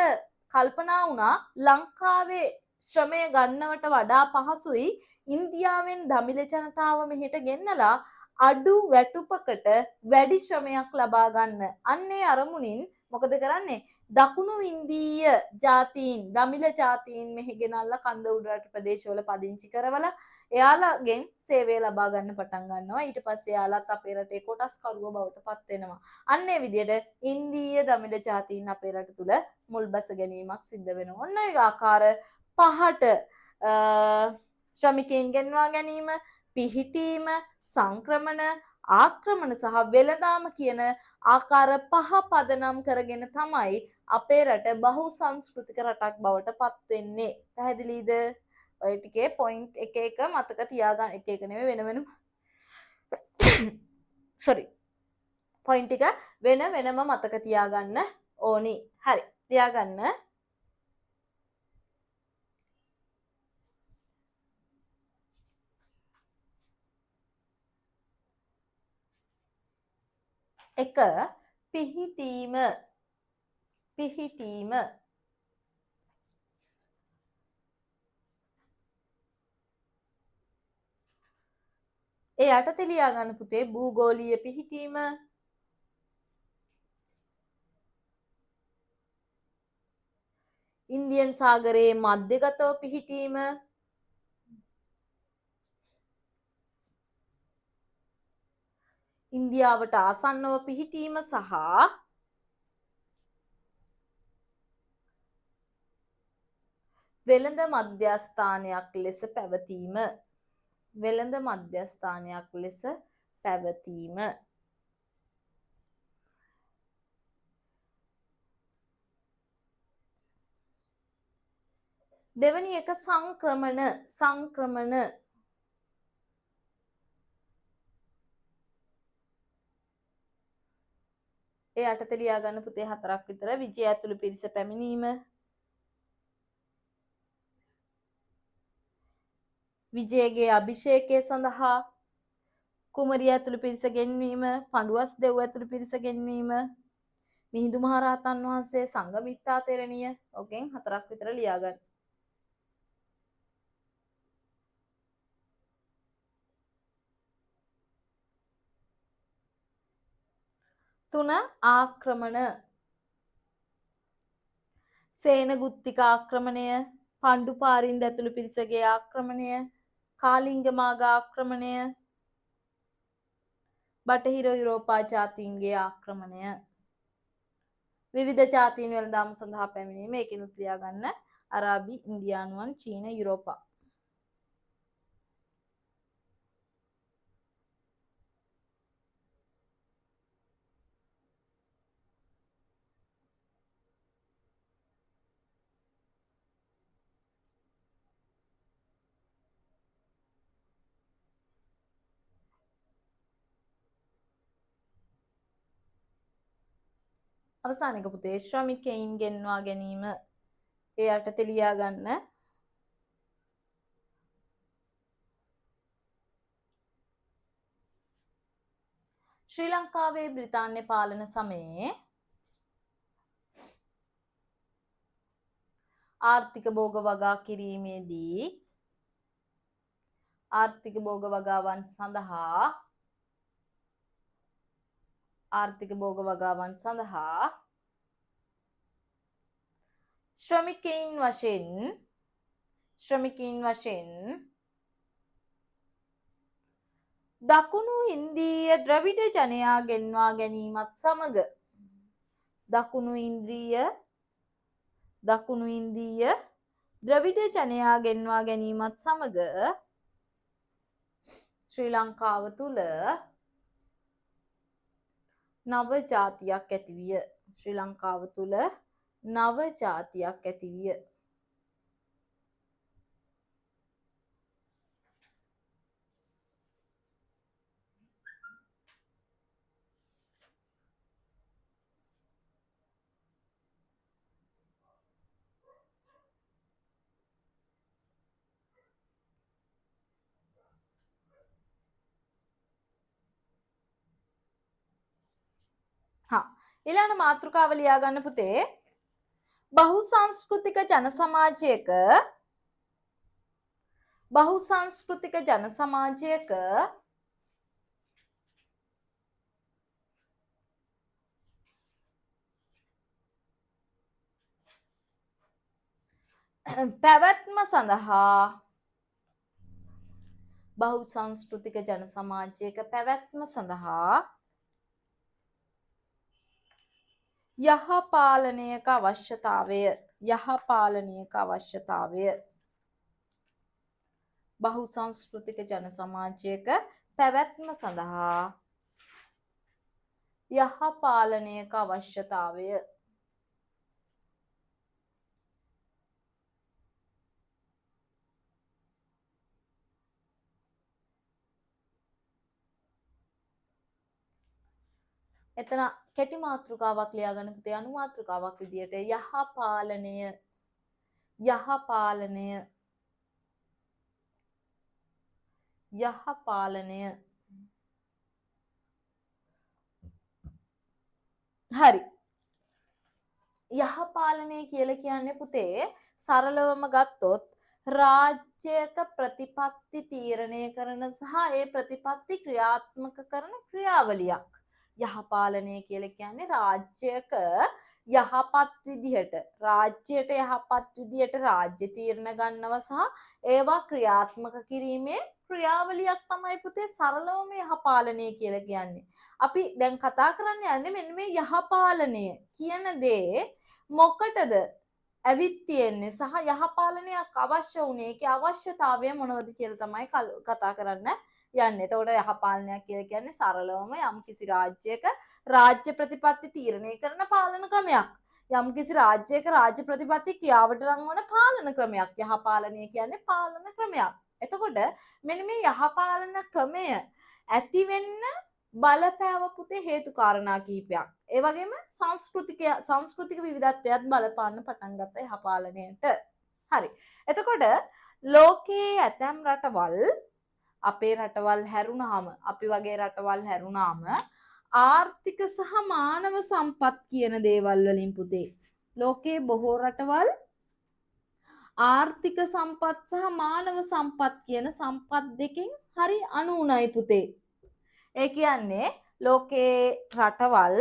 Speaker 1: කල්පනා වුණා ලංකාවේ ශ්‍රමය ගන්නවට වඩා පහසුයි ඉන්දියාවෙන් දමිළ ජනතාව මෙහෙට ගෙන්නලා අඩු වැටුපකට වැඩි ශ්‍රමයක් ලබා ගන්න. අන්නේ අරමුණින් මොකද කරන්නේ? දකුණු ඉන්දීය ජාතීන්, දමිළ ජාතීන් මෙහි ගෙනල්ලා කන්ද උඩරට ප්‍රදේශවල පදිංචි කරවලා එයාලගෙන් සේවය ලබා ගන්න පටන් ගන්නවා. ඊට පස්සේ එයාලත් අපේ රටේ කොටස්කරුවෝ බවට පත් වෙනවා. අන්න ඒ විදිහට ඉන්දීය දමිළ ජාතීන් අපේ රට තුල මුල් බැස ගැනීමක් සිද්ධ වෙනවා. ඔන්න ඒ ආකාර පහට ශ්‍රමිකයන් ගෙන්වා ගැනීම, පිහිටීම, සංක්‍රමණ, ආක්‍රමණ සහ වෙළඳාම කියන ආකාර පහ පදනම් කරගෙන තමයි අපේ රට බහු සංස්කෘතික රටක් බවට පත් වෙන්නේ. පැහැදිලිද? ඔය ටිකේ පොයින්ට් එක එක මතක තියාගන්න. එක එක නෙමෙයි වෙන වෙනම sorry. පොයින්ට් ටික වෙන වෙනම මතක තියාගන්න ඕනි. හරි. තියාගන්න. එක පිහිටීම ඒ යටතේ ලියා ගන්න පුතේ භූගෝලීය පිහිටීම. ඉන්දියන් සාගරයේ මධ්‍යගතව පිහිටීම. ඉන්දියාවට ආසන්නව පිහිටීම සහ වෙළඳ මධ්‍යස්ථානයක් ලෙස පැවතීම. වෙළඳ මධ්‍යස්ථානයක් ලෙස පැවතීම. දෙවැනි එක සංක්‍රමණ. ඒ යටතේ ලියා ගන්න පුතේ 4ක් විතර. විජය ඇතුළු පිරිස පැමිණීම. විජයගේ අභිෂේකය සඳහා කුමරිය ඇතුළු පිරිස ගෙන්වීම. පඬුවස් දෙව් ඇතුළු පිරිස ගෙන්වීම. මිහිඳු මහරහතන් වහන්සේ සංඝමිත්තා තෙරණිය. ඔකෙන් 4ක් විතර ලියා ගන්න. 3 ආක්‍රමණ. සේනගුත්තික ආක්‍රමණය, පණ්ඩු පාරින්ද ඇතුළු පිරිසගේ ආක්‍රමණය, කාලිංගමාග ආක්‍රමණය, බටහිර යුරෝපා ජාතීන්ගේ ආක්‍රමණය. විවිධ ජාතීන් වෙළඳාම සඳහා පැමිණීම. ඒකිනුත් ලියා ගන්න අරාබි, ඉන්දියානුවන්, චීන, යුරෝපා. අවසාන එක පුතේ ශ්‍රමිකයින් ගෙන්වා ගැනීම. ඒ යටතේ ලියා ගන්න ශ්‍රී ලංකාවේ බ්‍රිතාන්‍ය පාලන සමයේ ආර්ථික භෝග වගා කිරීමේදී ආර්ථික භෝග වගාවන් සඳහා ශ්‍රමිකයින් වශයෙන් දකුණු ඉන්දීය ද්‍රවිඩ ජනයා ගෙන්වා ගැනීමත් සමග දකුණු ඉන්දීය ද්‍රවිඩ ජනයා ගෙන්වා ගැනීමත් සමග ශ්‍රී ලංකාව තුළ නව ජාතියක් ඇතිවිය. ශ්‍රී ලංකාව තුළ නව ජාතියක් ඇතිවිය. ඊළඟ මාතෘකාව ලියා ගන්න පුතේ. බහුසංස්කෘතික ජන සමාජයක පැවැත්ම සඳහා යහපාලනයක අවශ්‍යතාවය. බහුසංස්කෘතික ජන සමාජයක පැවැත්ම සඳහා යහපාලනයක අවශ්‍යතාවය. එතන කෙටි මාතෘකාවක් ලියා ගන්න පුතේ. අනු මාතෘකාවක් විදියට යහපාලනය. හරි. යහපාලනය කියලා කියන්නේ පුතේ සරලවම ගත්තොත් රාජ්‍යයක ප්‍රතිපත්ති තීරණය කරන සහ ඒ ප්‍රතිපත්ති ක්‍රියාත්මක කරන ක්‍රියාවලියක්. යහපාලනය කියලා කියන්නේ රාජ්‍යයක යහපත් විදිහට රාජ්‍යයට යහපත් විදිහට රාජ්‍ය තීරණ ගන්නවා සහ ඒවා ක්‍රියාත්මක කිරීමේ ක්‍රියාවලියක් තමයි පුතේ සරලවම යහපාලනය කියලා කියන්නේ. අපි දැන් කතා කරන්න යන්නේ මෙන්න මේ යහපාලනය කියන දේ මොකටද ඇවිත් තියෙන්නේ සහ යහපාලනයක් අවශ්‍ය වුණේ ඒකේ අවශ්‍යතාවය මොනවද කියලා තමයි කතා කරන්න යන්නේ. එතකොට යහපාලනයක් කියලා කියන්නේ සරලවම යම්කිසි රාජ්‍යයක රාජ්‍ය ප්‍රතිපත්ති තීරණය කරන පාලන ක්‍රමයක්. යම්කිසි රාජ්‍යයක රාජ්‍ය ප්‍රතිපත්ති ක්‍රියාවට ලංවන පාලන ක්‍රමයක්. යහපාලනය කියන්නේ පාලන ක්‍රමයක්. එතකොට මෙන්න මේ යහපාලන ක්‍රමය ඇති වෙන්න බලපෑව පුතේ හේතු කාරණා කිහිපයක්. ඒ වගේම සංස්කෘතික විවිධත්වයක් බලපාන්න පටන් ගත්ත යහපාලනයට. හරි. එතකොට ලෝකයේ ඇතැම් රටවල් අපේ රටවල් හැරුණාම අපි වගේ රටවල් හැරුණාම ආර්ථික සහ මානව සම්පත් කියන දේවල් වලින් පුතේ ලෝකයේ බොහෝ රටවල් ආර්ථික සම්පත් සහ මානව සම්පත් කියන සම්පත් දෙකෙන් හරි අනුුණයි පුතේ. ඒ කියන්නේ ලෝකේ රටවල්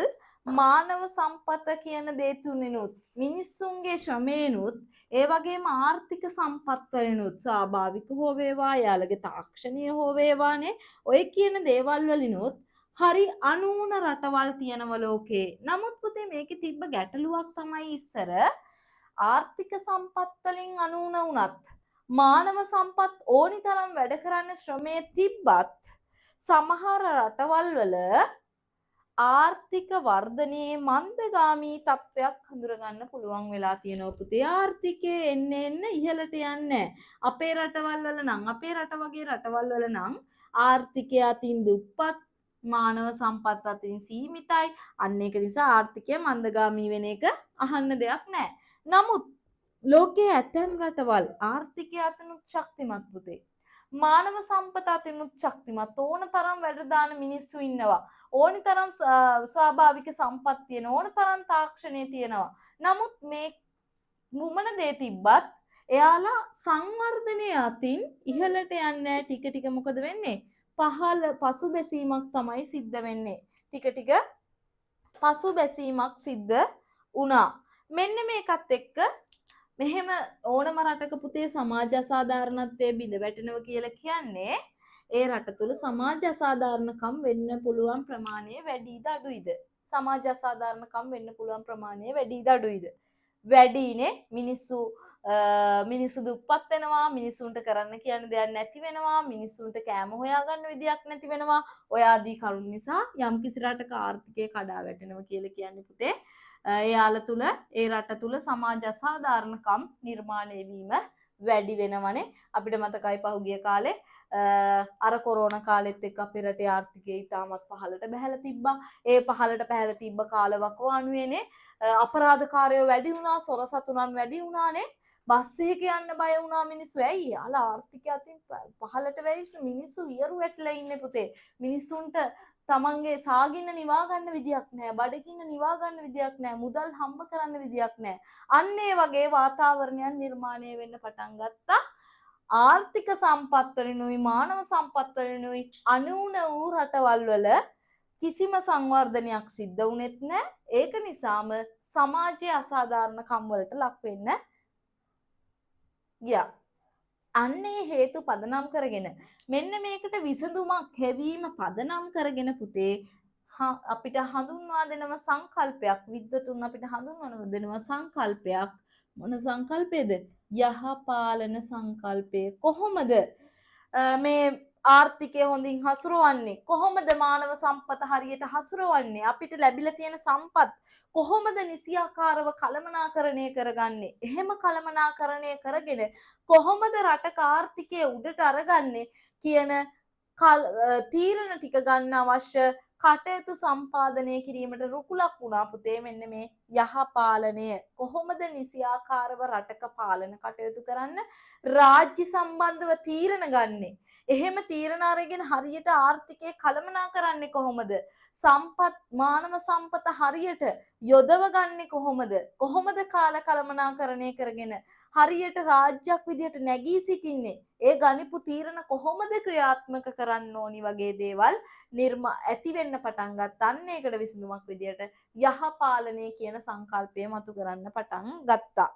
Speaker 1: මානව සම්පත කියන දේ තුනිනුත් මිනිස්සුන්ගේ ශ්‍රමේනුත් ඒ වගේම ආර්ථික සම්පත් වලිනුත් ස්වාභාවික හෝ වේවා යාළගේ තාක්ෂණීය හෝ වේවානේ ඔය කියන දේවල් වලිනුත් හරි අනුුණ රටවල් තියෙනව ලෝකේ. නමුත් පුතේ මේකේ තිබ්බ ගැටලුවක් තමයි ඉස්සර ආර්ථික සම්පත් වලින් අනුුණ වුණත් මානව සම්පත් ඕනි තරම් වැඩ කරන්න ශ්‍රමයේ තිබ්බත් සමහර රටවල් වල ආර්ථික වර්ධනයේ මන්දගාමී තත්ත්වයක් හඳුරගන්න පුළුවන් වෙලා තියෙනවා පුතේ. ආර්ථිකයේ එන්න ඉහළට යන්නේ අපේ රටවල් වල නම් අපේ රට වගේ රටවල් වල නම් ආර්ථිකය අතින් දුප්පත් මානව සම්පත් අතින් සීමිතයි. අන්න ඒක නිසා ආර්ථිකය මන්දගාමී වෙන එක අහන්න දෙයක් නැහැ. නමුත් ලෝකයේ ඇතැම් රටවල් ආර්ථිකය අතිනුත් ශක්තිමත් පුතේ. මානව සම්පත අතිනුත් ශක්තිමත් ඕන තරම් වැඩ දාන මිනිස්සු ඉන්නවා. ඕනි තරම් ස්වාභාවික සම්පත් තියෙන ඕන තරම් තාක්ෂණය තියෙනවා. නමුත් මේ මුමන දේ තිබ්බත් එයාලා සංවර්ධනය අතින් ඉහළට යන්නේ ටික ටික මොකද වෙන්නේ? පසුබැසීමක් තමයි සිද්ධ වෙන්නේ. ටික ටික පසුබැසීමක් සිද්ධ වුණා. මෙන්න මේකත් එක්ක මෙහෙම ඕනම රටක පුතේ සමාජ අසාධාරණත්වයේ බිඳ වැටෙනවා කියලා කියන්නේ ඒ රට තුල සමාජ අසාධාරණකම් වෙන්න පුළුවන් ප්‍රමාණය වැඩිද අඩුයිද? සමාජ අසාධාරණකම් වෙන්න පුළුවන් ප්‍රමාණය වැඩිද අඩුයිද? වැඩිනේ. මිනිස්සු දුප්පත් වෙනවා, මිනිසුන්ට කරන්න කියන දෙයක් නැති වෙනවා, මිනිසුන්ට කෑම හොයාගන්න විදියක් නැති වෙනවා. ඔය ආදී කරුණු නිසා යම්කිසි රටක ආර්ථිකය කඩා වැටෙනවා කියලා කියන්නේ පුතේ එයාලා තුල ඒ රට තුල සමාජ අසාධාරණකම් නිර්මාණය වීම වැඩි වෙනවනේ. අපිට මතකයි පහුගිය කාලේ අර කොරෝනා කාලෙත් එක්ක අපේ රටේ ආර්ථිකය ඉතාමත් පහළට බැහැලා තිබ්බා. ඒ පහළට බැහැලා තිබ්බ කාලවකවානුවේනේ අපරාධකාරයෝ වැඩි වුණා, සොර සතුනන් වැඩි වුණානේ. බස් එකක යන්න බය වුණා මිනිස්සු. ඇයි? යාලා ආර්ථිකය අතින් පහළට වැයිස් මිනිස්සු වියරු වැටලා ඉන්නේ පුතේ. මිනිස්සුන්ට තමන්ගේ සාගින්න නිවා ගන්න විදියක් නැහැ, බඩගින්න නිවා ගන්න විදියක් නැහැ, මුදල් හම්බ කරන්න විදියක් නැහැ. අන්න ඒ වගේ වාතාවරණයක් නිර්මාණය වෙන්න පටන් ගත්තා. ආර්ථික සම්පත් වලිනුයි මානව සම්පත් වලිනුයි අනුුණ වූ රටවල් වල කිසිම සංවර්ධනයක් සිද්ධ වුණෙත් නැහැ. ඒක නිසාම සමාජයේ අසාධාරණකම් වලට ලක් වෙන්න ගියා. අන්නේ හේතු පදනම් කරගෙන මෙන්න මේකට විසඳුමක් හැවීම පදනම් කරගෙන පුතේ අපිට හඳුන්වා දෙනව සංකල්පයක් විද්වතුන් අපිට හඳුන්වන දෙනව සංකල්පයක්. මොන සංකල්පයේද? යහපාලන සංකල්පය. කොහොමද මේ ආර්ථිකය හොඳින් හසුරවන්නේ? කොහොමද මානව සම්පත හරියට හසුරවන්නේ? අපිට ලැබිලා තියෙන සම්පත් කොහොමද නිසියාකාරව කළමනාකරණය කරගන්නේ? එහෙම කළමනාකරණය කරගෙන කොහොමද රටක ආර්ථිකය උඩට අරගන්නේ කියන තීරණ ටික ගන්න අවශ්‍ය කටයුතු සම්පාදනය කිරීමට රුකුලක් වුණා පුතේ මෙන්න මේ යහපාලනය. කොහොමද නිසියාකාරව රටක පාලන කටයුතු කරන්න රාජ්‍ය සම්බන්ධව තීරණ ගන්නෙ? එහෙම තීරණ අරගෙන හරියට ආර්ථිකය කළමනා කරන්නේ කොහොමද? මානව සම්පත හරියට යොදව ගන්නෙ කොහොමද? කොහොමද කාල කළමනාකරණය කරගෙන හරියට රාජ්‍යයක් විදියට නැගී සිටින්නේ. ඒ ගනිපු තීරණ කොහොමද ක්‍රියාත්මක කරන්න ඕනි වගේ දේවල් ඇති වෙන්න පටන් ගත්තා. අන්න ඒකට විසඳුමක් විදියට යහපාලනය කියන සංකල්පය මතු කරන්න පටන් ගත්තා.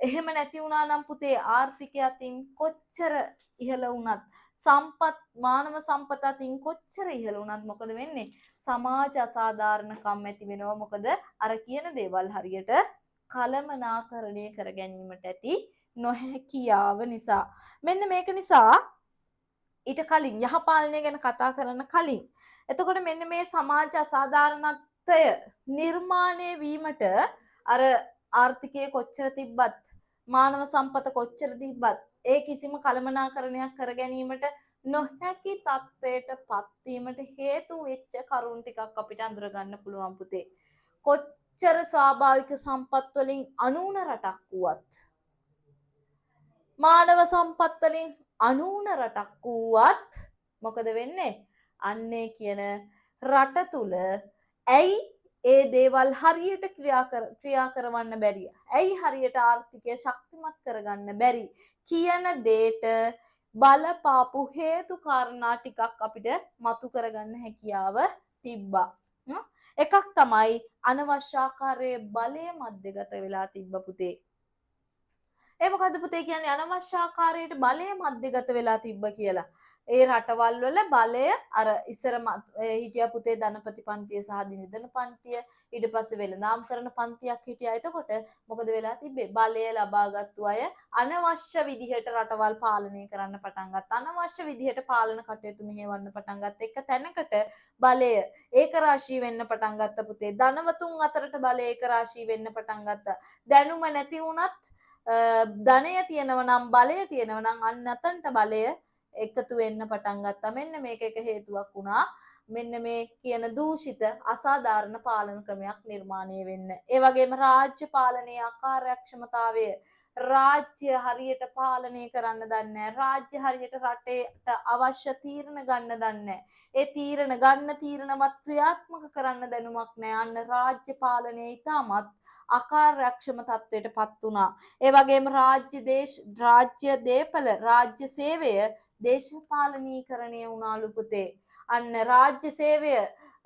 Speaker 1: එහෙම නැති වුණා නම් පුතේ ආර්ථිකය අතින් කොච්චර ඉහළ වුණත් මානව සම්පත අතින් කොච්චර ඉහළ වුණත් මොකද වෙන්නේ? සමාජ අසාධාරණකම් ඇති වෙනවා. මොකද අර කියන දේවල් හරියට කළමනාකරණය කර ගැනීමට ඇති නොහැකියාව නිසා. මෙන්න මේක නිසා ඊට කලින් යහපාලනය ගැන කතා කරන්න කලින් එතකොට මෙන්න මේ සමාජ අසාධාරණත්වය නිර්මාණය වීමට අර ආර්ථිකයේ කොච්චර තිබ්බත් මානව සම්පත කොච්චර තිබ්බත් ඒ කිසිම කළමනාකරණයක් කර ගැනීමට නොහැකි තත්ත්වයට පත්වීමට හේතු වෙච්ච කරුණු ටිකක් අපිට අඳුර ගන්න පුළුවන් පුතේ. කොච්චර ස්වාභාවික සම්පත් වලින් අනූන රටක් වුවත් මානව සම්පත් වලින් අනූන රටක් වුවත් මොකද වෙන්නේ? අන්නේ කියන රට තුල ඇයි ඒ දේවල් හරියට ක්‍රියා කරවන්න බැරි? ඇයි හරියට ආර්ථිකය ශක්තිමත් කරගන්න බැරි කියන දෙයට බලපාපු හේතු කාරණා ටිකක් අපිට මතු කරගන්න හැකියාව තිබ්බා. එකක් තමයි අනවශ්‍ය ආකාරයේ බලය මැදගත වෙලා තිබ්බ පුතේ. ඒ මොකද්ද පුතේ කියන්නේ අනවශ්‍ය ආකාරයට බලය මැදගත වෙලා තිබ්බ කියලා. ඒ රටවල් වල බලය අර ඉස්සර හිටියා පුතේ ධනපති පන්තිය සහ දිනදන පන්තිය ඊට පස්සේ වෙළඳාම් කරන පන්තියක් හිටියා. එතකොට මොකද වෙලා තිබ්බේ? බලය ලබාගත්තු අය අනවශ්‍ය විදිහට රටවල් පාලනය කරන්න පටන් ගත්තා. අනවශ්‍ය විදිහට පාලන කටයුතු මෙහෙවන්න පටන් ගත්ත. එක තැනකට බලය ඒකරාශී වෙන්න පටන් ගත්ත පුතේ. ධනවතුන් අතරට බලය ඒකරාශී වෙන්න පටන් ගත්තා. දැනුම නැති වුණත් ධනය තියෙනව නම් බලය තියෙනව නම් අන්න අතන්ට බලය එකතු වෙන්න පටන් ගත්තා. මෙන්න මේක එක හේතුවක් වුණා. මෙන්න මේ කියන දූෂිත අසාධාරණ පාලන ක්‍රමයක් නිර්මාණය වෙන්න. ඒ වගේම රාජ්‍ය පාලනයේ අකාර්යක්ෂමතාවය රාජ්‍ය හරියට පාලනය කරන්න දන්නේ නැහැ. රාජ්‍ය හරියට රටේට අවශ්‍ය තීරණ ගන්න දන්නේ නැහැ. ඒ තීරණවත් ක්‍රියාත්මක කරන්න දැනුමක් නැහැ. අන්න රාජ්‍ය පාලනයේ ඉතාමත් අකාර්යක්ෂම තත්ත්වයටපත් වුණා. ඒ වගේම රාජ්‍ය දේපල රාජ්‍ය සේවය දේශපාලනීකරණය වුණාලු පුතේ. අන්න රාජ්‍ය සේවය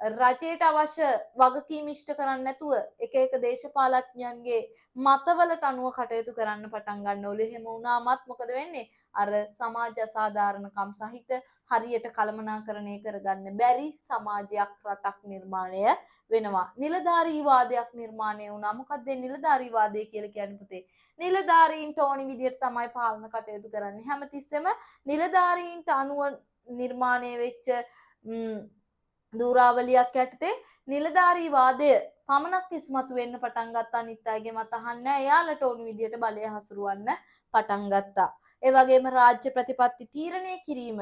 Speaker 1: රජයට අවශ්‍ය වගකීම් ඉෂ්ට කරන්නේ නැතුව එක දේශපාලඥයන්ගේ මතවලට අනුව කටයුතු කරන්න පටන් ගන්නවලු. එහෙම වුණාමත් මොකද වෙන්නේ? අර සමාජ අසාධාරණකම් සහිත හරියට කළමනාකරණය කරගන්න බැරි සමාජයක් රටක් නිර්මාණය වෙනවා. නිලධාරීවාදයක් නිර්මාණය වුණා. මොකක්ද නිලධාරීවාදය කියලා කියන්නේ පුතේ? නිලධාරීන්ට ඕනි විදිහට තමයි පාලන කටයුතු කරන්නේ. හැමතිස්සෙම නිලධාරීන්ට අනුව නිර්මාණය වෙච්ච දූරාවලියක් යටතේ නිලධාරීවාදය පමණක් ඉස්මතු වෙන්න පටන් ගත්තා. අනිත් අයගේ මත අහන්නේ එයාලට ඕන විදියට බලය හසුරවන්න පටන් ගත්තා. ඒ වගේම රාජ්‍ය ප්‍රතිපත්ති තීරණය කිරීම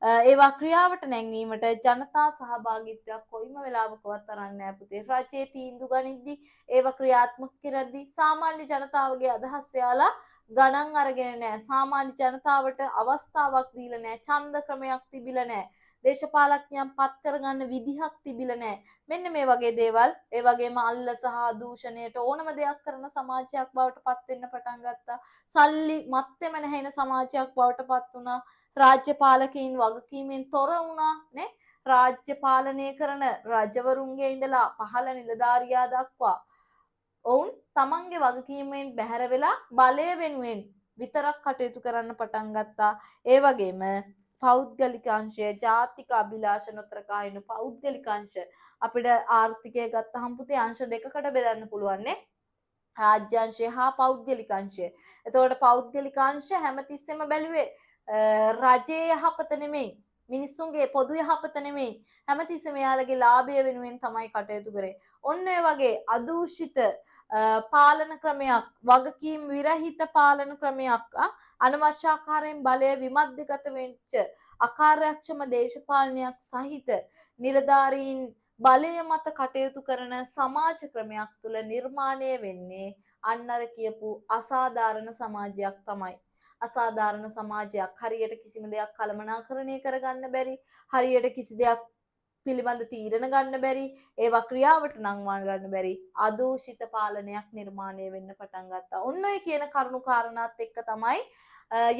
Speaker 1: ඒවා ක්‍රියාවට නැංවීමට ජනතා සහභාගීත්වයක් කොයිම වෙලාවකවත් අරන් නැහැ පුතේ. රජයේ තීන්දුව ගනිද්දී ඒවා ක්‍රියාත්මක කරද්දී සාමාන්‍ය ජනතාවගේ අදහස් එයාලා ගණන් අරගෙන නැහැ. සාමාන්‍ය ජනතාවට අවස්ථාවක් දීලා නැහැ. ඡන්ද ක්‍රමයක් තිබිලා නැහැ. දේශපාලඥයන් පත් කරගන්න විදිහක් තිබිලා නැහැ. මෙන්න මේ වගේ දේවල්. ඒ වගේම අල්ල සහ දූෂණයට ඕනම දෙයක් කරන සමාජයක් බවට පත් වෙන්න පටන් ගත්තා. සල්ලි මත්තෙම නැහෙන සමාජයක් බවට පත් වුණා. රාජ්‍ය පාලකයින් වගකීමෙන් තොර වුණා නේ. රාජ්‍ය පාලනය කරන රජවරුන්ගේ ඉඳලා පහළ නිලධාරියා දක්වා ඔවුන් තමන්ගේ වගකීමෙන් බැහැර වෙලා බලය වෙනුවෙන් විතරක් කටයුතු කරන්න පටන් ගත්තා. ඒ වගේම පෞද්ගලික අංශය ජාතික අභිලාෂ නොතර කායින පෞද්ගලික අංශ අපිට ආර්ථිකය ගත්තහම පුතේ අංශ දෙකකට බෙදන්න පුළුවන් නේ. රාජ්‍ය අංශය හා පෞද්ගලික අංශය. එතකොට පෞද්ගලික අංශ හැමතිස්සෙම බැලුවේ රජයේ යහපත නෙමෙයි, මිනිස්සුන්ගේ පොදු යහපත නෙමෙයි, හැමතිස්සෙම යාළගේ ලාභය වෙනුවෙන් තමයි කටයුතු කරේ. ඔන්න ඔය වගේ අදූෂිත පාලන ක්‍රමයක්, වගකීම් විරහිත පාලන ක්‍රමයක්, අනවශ්‍ය ආකාරයෙන් බලය විමධ්‍යගත වෙච්ච අකාර්යක්ෂම දේශපාලනයක් සහිත නිලධාරීන් බලය මත කටයුතු කරන සමාජ ක්‍රමයක් තුළ නිර්මාණය වෙන්නේ අන්න අර කියපු අසාධාරණ සමාජයක් තමයි. අසාධාරණ සමාජයක්. හරියට කිසිම දෙයක් කළමනාකරණය කරගන්න බැරි, හරියට කිසි දෙයක් පිළිබඳ තීරණ ගන්න බැරි, ඒවා ක්‍රියාවට නංවා ගන්න බැරි අදූෂිත පාලනයක් නිර්මාණය වෙන්න පටන් ගත්තා. ඔන්න ඔය කියන කරුණු කාරණාත් එක්ක තමයි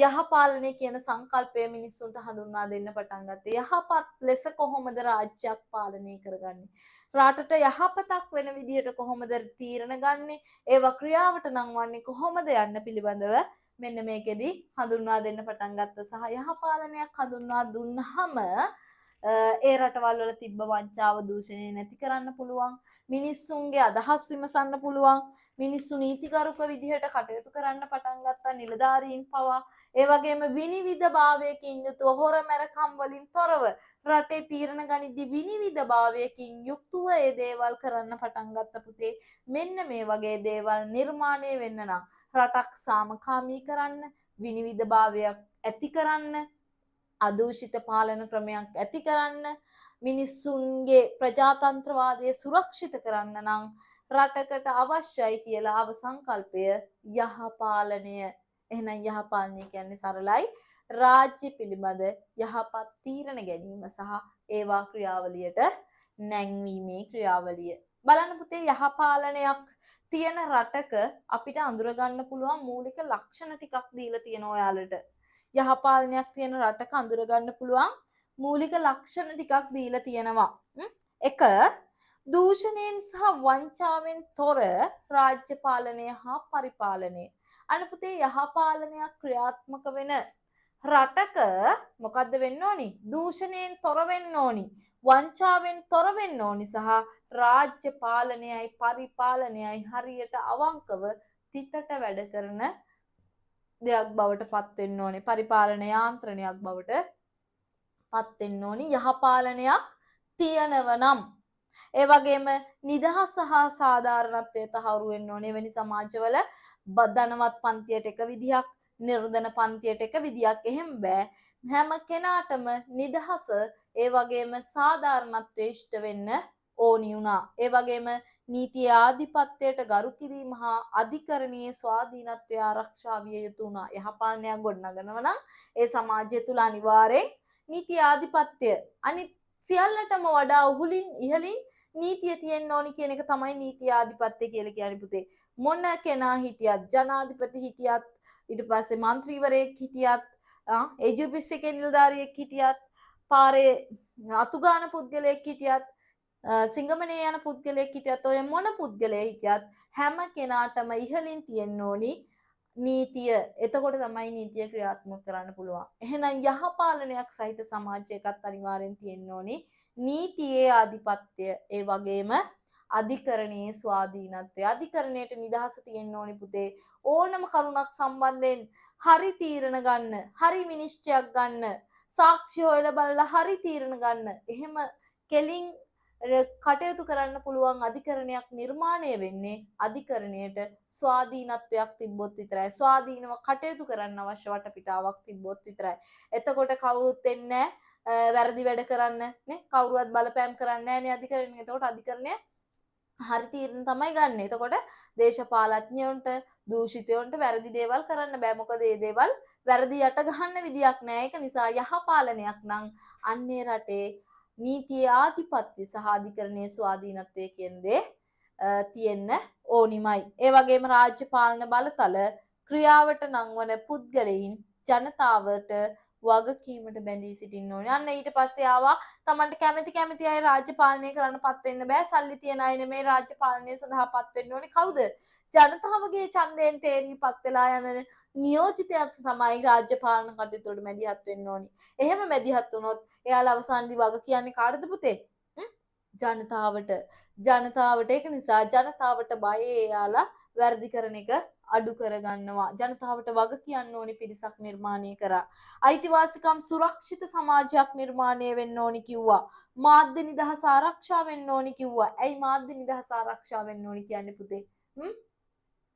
Speaker 1: යහපාලනය කියන සංකල්පය මිනිස්සුන්ට හඳුන්වා දෙන්න පටන් ගත්තේ. යහපත් ලෙස කොහොමද රාජ්‍යයක් පාලනය කරගන්නේ? රටට යහපතක් වෙන විදිහට කොහොමද තීරණ ගන්නේ? ඒවා ක්‍රියාවට නංවන්නේ කොහොමද යන්න පිළිබඳව මෙන්න මේකෙදි හඳුන්වා දෙන්න පටන් ගත්තා. සහ යහපාලනයක් හඳුන්වා දුන්නාම ඒ රටවල් වල තිබ්බ වංචාව දූෂණය නැති කරන්න පුළුවන්. මිනිස්සුන්ගේ අදහස් විමසන්න පුළුවන්. මිනිස්සු නීතිගරුක විදිහට කටයුතු කරන්න පටන් ගත්තා. නිලධාරීන් පවා ඒ වගේම විනිවිදභාවයකින් යුතුව හොරමැරකම් වලින් තොරව රටේ තීරණ ගනිද්දී විනිවිදභාවයකින් යුක්තව ඒ දේවල් කරන්න පටන් ගත්ත පුතේ. මෙන්න මේ වගේ දේවල් නිර්මාණය වෙන්න නම් රටක් සාමකාමී කරන්න, විනිවිදභාවයක් ඇති කරන්න, අදූෂිත පාලන ක්‍රමයක් ඇති කරන්න, මිනිස්සුන්ගේ ප්‍රජාතන්ත්‍රවාදය සුරක්ෂිත කරන්න නම් රටකට අවශ්‍යයි කියලා ආව සංකල්පය යහපාලනය. එහෙනම් යහපාලනය කියන්නේ සරලයි රාජ්‍ය පිළිබඳ යහපත් තීරණ ගැනීම සහ ඒවා ක්‍රියාවලියට නැංවීමේ ක්‍රියාවලිය. බලන්න පුතේ යහපාලනයක් තියෙන රටක අපිට අඳුරගන්න පුළුවන් මූලික ලක්ෂණ ටිකක් දීලා තියෙනවා ඔයාලට. යහපාලනයක් තියෙන රටක අඳුරගන්න පුළුවන් මූලික ලක්ෂණ ටිකක් දීලා තියෙනවා. එක දූෂණයෙන් සහ වංචාවෙන් තොර රාජ්‍ය පාලනය හා පරිපාලනය. අන්න පුතේ යහපාලනයක් ක්‍රියාත්මක වෙන රටක මොකද්ද වෙන්න ඕනි? දූෂණයෙන් තොර වෙන්න ඕනි. වංචාවෙන් තොර වෙන්න ඕනි සහ රාජ්‍ය පාලනයයි පරිපාලනයයි හරියට අවංකව තිතට වැඩ කරන දෙයක් බවට පත් වෙන්න ඕනේ. පරිපාලන යාන්ත්‍රණයක් බවට පත් වෙන්න ඕනි යහපාලනයක් තියනව නම්. ඒ වගේම නිදහස හා සාධාරණත්වය තහවුරු වෙන්න ඕනේ. වෙනි සමාජවල ධනවත් පන්තියට එක විදියක්, නිර්ධන පන්තියට එක විදියක් එහෙම බෑ. හැම කෙනාටම නිදහස ඒ වගේම සාධාරණත්වයේ ඉෂ්ට වෙන්න ඕනි වුණා. ඒ වගේම නීතිය ආධිපත්‍යයට ගරු කිරීම හා අධිකරණීය ස්වාධීනත්වය ආරක්ෂා විය යුතු වුණා. යහපාලනයක් ගොඩනගනවා නම් ඒ සමාජය තුල අනිවාර්යෙන් නීති ආධිපත්‍ය අනිත් සියල්ලටම වඩා උහුලින් ඉහලින් නීතිය තියෙන්න ඕනි කියන එක තමයි නීති ආධිපත්‍ය කියලා කියන්නේ පුතේ. මොන කෙනා හිටියත්, ජනාධිපති හිටියත්, ඊට පස්සේ മന്ത്രിවරයෙක් හිටියත්, එජුපිස් එකේ නිලධාරියෙක් හිටියත්, පාරේ අතුගාන පුද්ගලයෙක් හිටියත්, සිංගමනේ යන පුද්ගලයෙක් හිටියත්, ඔය මොන පුද්ගලයෙක් හිටියත් හැම කෙනාටම ඉහලින් තියෙන්න ඕනි නීතිය. එතකොට තමයි නීතිය ක්‍රියාත්මක කරන්න පුළුවන්. එහෙනම් යහපාලනයක් සහිත සමාජයකත් අනිවාර්යෙන් තියෙන්න ඕනි නීතියේ ආධිපත්‍ය. ඒ වගේම අධිකරණයේ ස්වාධීනත්වය. අධිකරණයට නිදහස තියෙන්න ඕනි පුතේ. ඕනම කරුණක් සම්බන්ධයෙන් හරි තීරණ ගන්න, හරි විනිශ්චයක් ගන්න, සාක්ෂි හොයලා බලලා හරි තීරණ ගන්න. එහෙම කෙලින් කටයුතු කරන්න පුළුවන් අධිකරණයක් නිර්මාණය වෙන්නේ අධිකරණයට ස්වාධීනත්වයක් තිබ්බොත් විතරයි. ස්වාධීනව කටයුතු කරන්න අවශ්‍ය වටපිටාවක් තිබ්බොත් විතරයි. එතකොට කවුරුත් එන්නේ වැරදි වැඩ කරන්න නේ, කවුරුවත් බලපෑම් කරන්නේ නැහැ නේ අධිකරණය. එතකොට අධිකරණය හරි තීරණ තමයි ගන්න. එතකොට දේශපාලඥයන්ට, දූෂිතයන්ට වැරදි දේවල් කරන්න බෑ. මොකද මේ දේවල් වැරදි යට ගහන්න විදියක් නෑ. ඒක නිසා යහපාලනයක් නම් අන්නේ රටේ නීතියේ ආධිපත්‍ය සහ අධිකරණයේ ස්වාධීනත්වය කියන දේ තියෙන්න ඕනිමයි. ඒ වගේම රාජ්‍ය පාලන බලතල ක්‍රියාවට නංවන පුද්ගලයින් ජනතාවට වගකීමට බැඳී සිටින්න ඕනේ. අන්න ඊට පස්සේ ආවා තමන්ට කැමති අය රාජ්‍ය පාලනය කරන්න පත් වෙන්න බෑ. සල්ලි තියන අය නෙමෙයි රාජ්‍ය පාලනය සඳහා පත් වෙන්න ඕනේ. කවුද? ජනතාවගේ ඡන්දයෙන් තේරීපත් වෙලා යන නියෝජිතයන් තමයි රාජ්‍ය පාලන කටයුතු වලට මැදිහත් වෙන්න ඕනි. එහෙම මැදිහත් වුණොත් එයාලා අවසානයේදී වග කියන්නේ කාටද පුතේ? ජනතාවට. ඒක නිසා ජනතාවට බය එයාලා වැරදි කරන එක අඩු කරගන්නවා. ජනතාවට වග කියන්න ඕනි පිරිසක් නිර්මාණය කරා. අයිතිවාසිකම් සුරක්ෂිත සමාජයක් නිර්මාණය වෙන්න ඕනි කිව්වා. මාධ්‍ය නිදහස ආරක්ෂා වෙන්න ඕනි කිව්වා. ඇයි මාධ්‍ය නිදහස ආරක්ෂා වෙන්න ඕනි කියන්නේ පුතේ?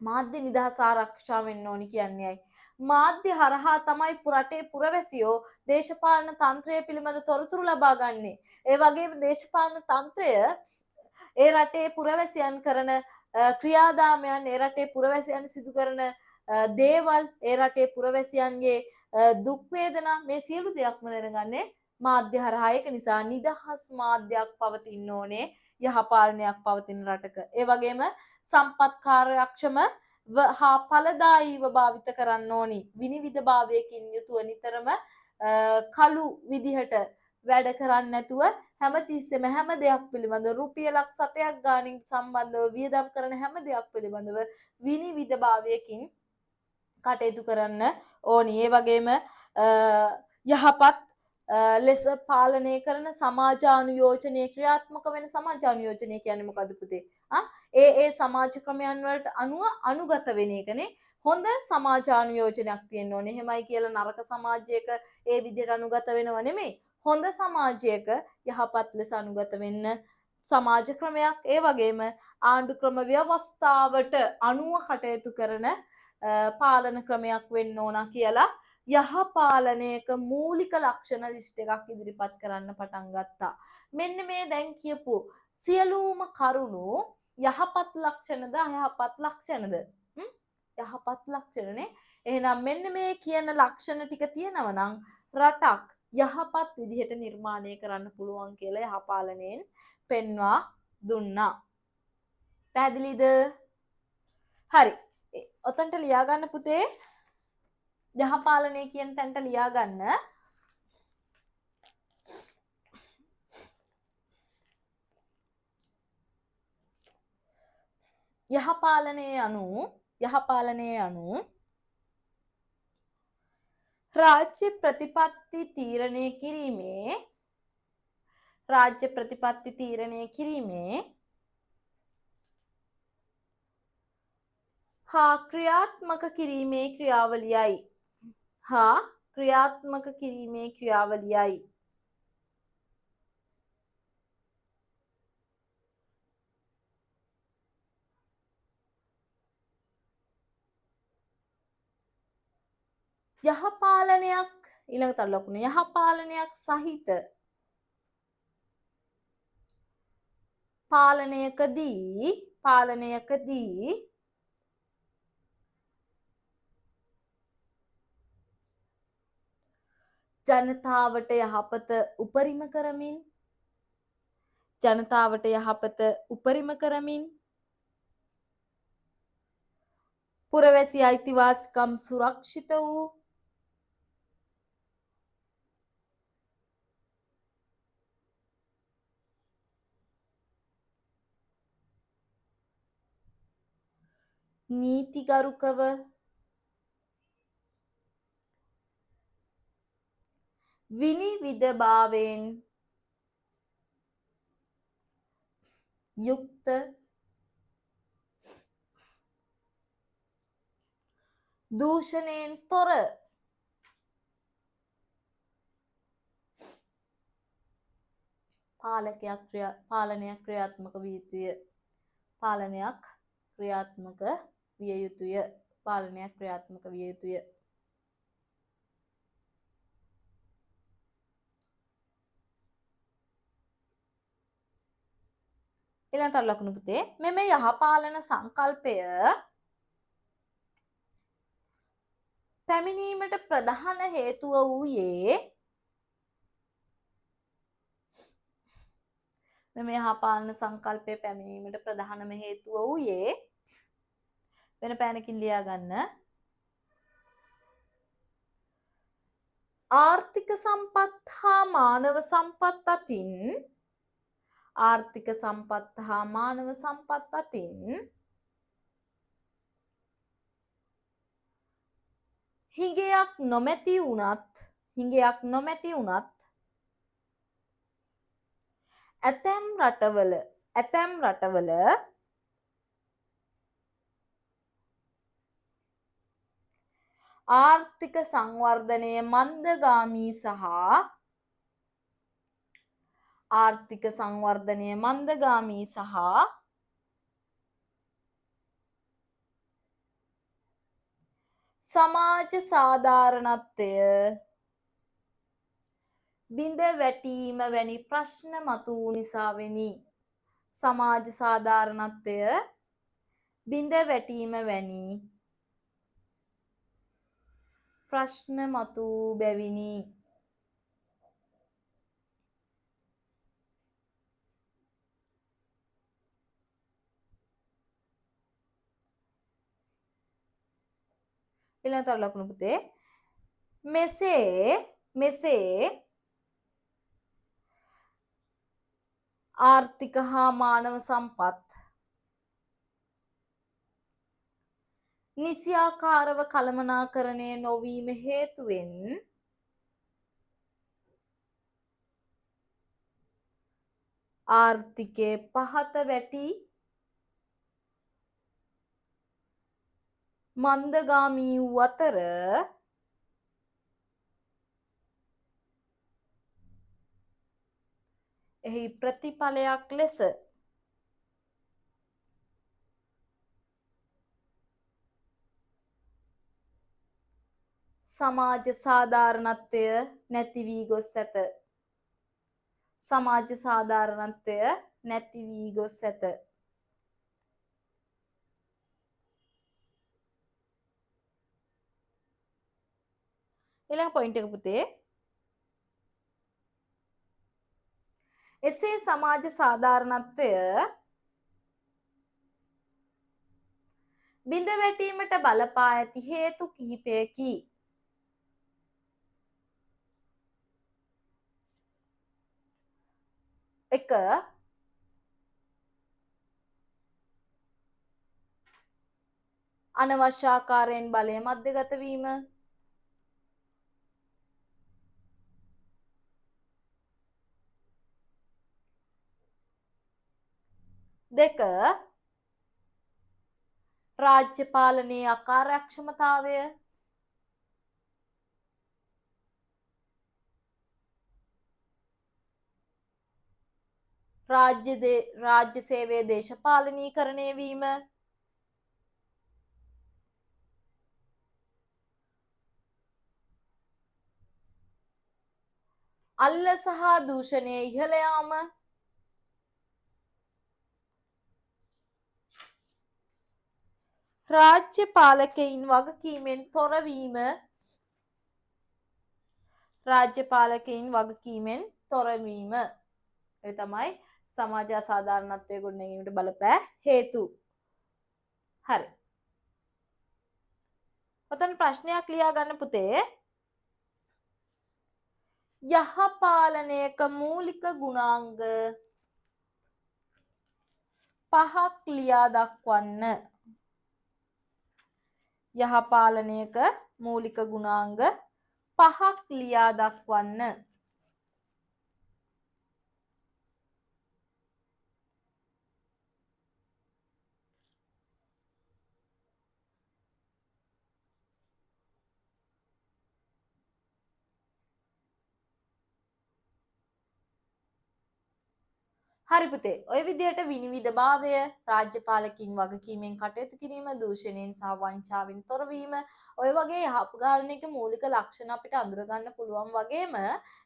Speaker 1: මාධ්‍ය නිදහස ආරක්ෂා වෙන්න ඕනි කියන්නේ ඇයි? මාධ්‍ය හරහා තමයි රටේ පුරවැසියෝ දේශපාලන තන්ත්‍රය පිළිබඳ තොරතුරු ලබා ගන්නේ. ඒ වගේම දේශපාලන තන්ත්‍රය ඒ රටේ පුරවැසියන් කරන ක්‍රියාදාමයන්, ඒ රටේ පුරවැසියන් සිදු කරන දේවල්, ඒ රටේ පුරවැසියන්ගේ දුක් වේදනා මේ සියලු දෙයක්ම දැනගන්නේ මාධ්‍ය හරහා ඒක නිසා නිදහස් මාධ්‍යයක් පවතින්න ඕනේ යහපාලනයක් පවතින රටක. ඒ වගේම සම්පත් කාර්යක්ෂම හා ඵලදායීව භාවිත කරන්න ඕනි. විනිවිද භාවයකින් යුතුව නිතරම කළු විදිහට වැඩ කරන්නේ නැතුව හැමතිස්සෙම හැම දෙයක් පිළිබඳව රුපියලක් 7ක් ගානින් සම්බන්ධව වියදම් කරන හැම දෙයක් පිළිබඳව විනිවිද භාවයකින් කටයුතු කරන්න ඕනි. ඒ වගේම යහපත් ලෙස පාලනය කරන සමාජානුයෝජනය ක්‍රියාත්මක වෙන සමාජානුයෝජනය කියන්නේ මොකද්ද පුතේ? ඒ සමාජ ක්‍රමයන් වලට අනුව අනුගත වෙන එකනේ. හොඳ සමාජානුයෝජනයක් තියෙන්න ඕනේ. එහෙමයි කියලා නරක සමාජයක ඒ විදිහට අනුගත වෙනව නෙමෙයි. හොඳ සමාජයක යහපත් ලෙස අනුගත වෙන්න සමාජ ක්‍රමයක් ඒ වගේම ආණ්ඩු ක්‍රම ව්‍යවස්ථාවට අනුව කටයුතු කරන පාලන ක්‍රමයක් වෙන්න ඕන කියලා යහපාලනයක මූලික ලක්ෂණ ලිස්ට් එකක් ඉදිරිපත් කරන්න පටන් ගත්තා. මෙන්න මේ දැන් කියපු සියලුම කරුණු යහපත් ලක්ෂණද අයහපත් ලක්ෂණද? යහපත් ලක්ෂණනේ. එහෙනම් මෙන්න මේ කියන ලක්ෂණ ටික තියෙනවා නම් රටක් යහපත් විදිහට නිර්මාණය කරන්න පුළුවන් කියලා යහපාලනයෙන් පෙන්වා දුන්නා. පැහැදිලිද? හරි. ඔතනට ලියා ගන්න පුතේ. යහපාලනය කියන තැනට ලියා ගන්න. යහපාලනයේ අනු රාජ්‍ය ප්‍රතිපත්ති තීරණය කිරීමේ හා ක්‍රියාත්මක කිරීමේ ක්‍රියාවලියයි. යහපාලනයක් ඊළඟට ලකුණ යහපාලනයක් සහිත පාලනයකදී ජනතාවට යහපත උපරිම කරමින් පුරවැසි අයිතිවාසිකම් සුරක්ෂිත වූ නීතිගරුකව විනිවිදභාවයෙන් යුක්ත දූෂණයෙන් තොර පාලනයක් ක්‍රියාත්මක විය යුතුය. ඊළඟට ලකුණු පුතේ මෙම යහපාලන සංකල්පය පැමිණීමට ප්‍රධාන හේතුව වූයේ වෙන පෑනකින් ලියා ගන්න ආර්ථික සම්පත් හා මානව සම්පත් අතින් හිඟයක් නොමැති වුණත් ඇතැම් රටවල ආර්ථික සංවර්ධනය මන්දගාමී සහ සමාජ සාධාරණත්වය බිඳ වැටීම වැනි ප්‍රශ්න මතුවූ නිසාවෙනි. සමාජ සාධාරණත්වය බිඳ වැටීම වැනි ප්‍රශ්න මතුවූ බැවිනි. ඊළඟ තව ලකුණු පුතේ. මෙසේ ආර්ථික හා මානව සම්පත් නිසියාකාරව කළමනාකරණය නොවීම හේතුවෙන් ආර්ථිකයේ පහත වැටි මන්දගාමී වූ අතර එහි ප්‍රතිඵලයක් ලෙස සමාජ සාධාරණත්වය නැති වී ගොස් ඇත. සමාජ සාධාරණත්වය නැති වී ගොස් ඇත. ඊළඟ පොයින්ට් එක පුතේ. එසේ සමාජ සාධාරණත්වය බිඳ වැටීමට බලපා ඇති හේතු කිහිපයකි. එක අනවශ්‍ය ආකාරයෙන් බලය මධ්‍යගත වීම. දෙක රාජ්‍ය පාලනයේ අකාර්යක්ෂමතාවය. රාජ්‍ය සේවයේ දේශපාලනීකරණය වීම. අල්ලස හා දූෂණය ඉහළ යාම. රාජ්‍ය පාලකයින් වගකීමෙන් තොරවීම. රාජ්‍ය පාලකයින් වගකීමෙන් තොරවීම. ඒ තමයි සමාජ අසාධාරණත්වය ගොඩනැගීමට බලපෑ හේතු. හරි. ඔතන ප්‍රශ්නයක් ලියා ගන්න පුතේ. යහපාලනයක මූලික ගුණාංග 5ක් ලියා දක්වන්න. යහපාලනයක මූලික ගුණාංග 5ක් ලියා දක්වන්න. හරි පුතේ. ඔය විදිහට විනිවිදභාවය, රාජ්‍ය පාලකින් වගකීමෙන් කටයුතු කිරීම, දූෂණයෙන් සහ වංචාවෙන් තොරවීම, ඔය වගේ යහපාලනයක මූලික ලක්ෂණ අපිට අඳුර ගන්න පුළුවන් වගේම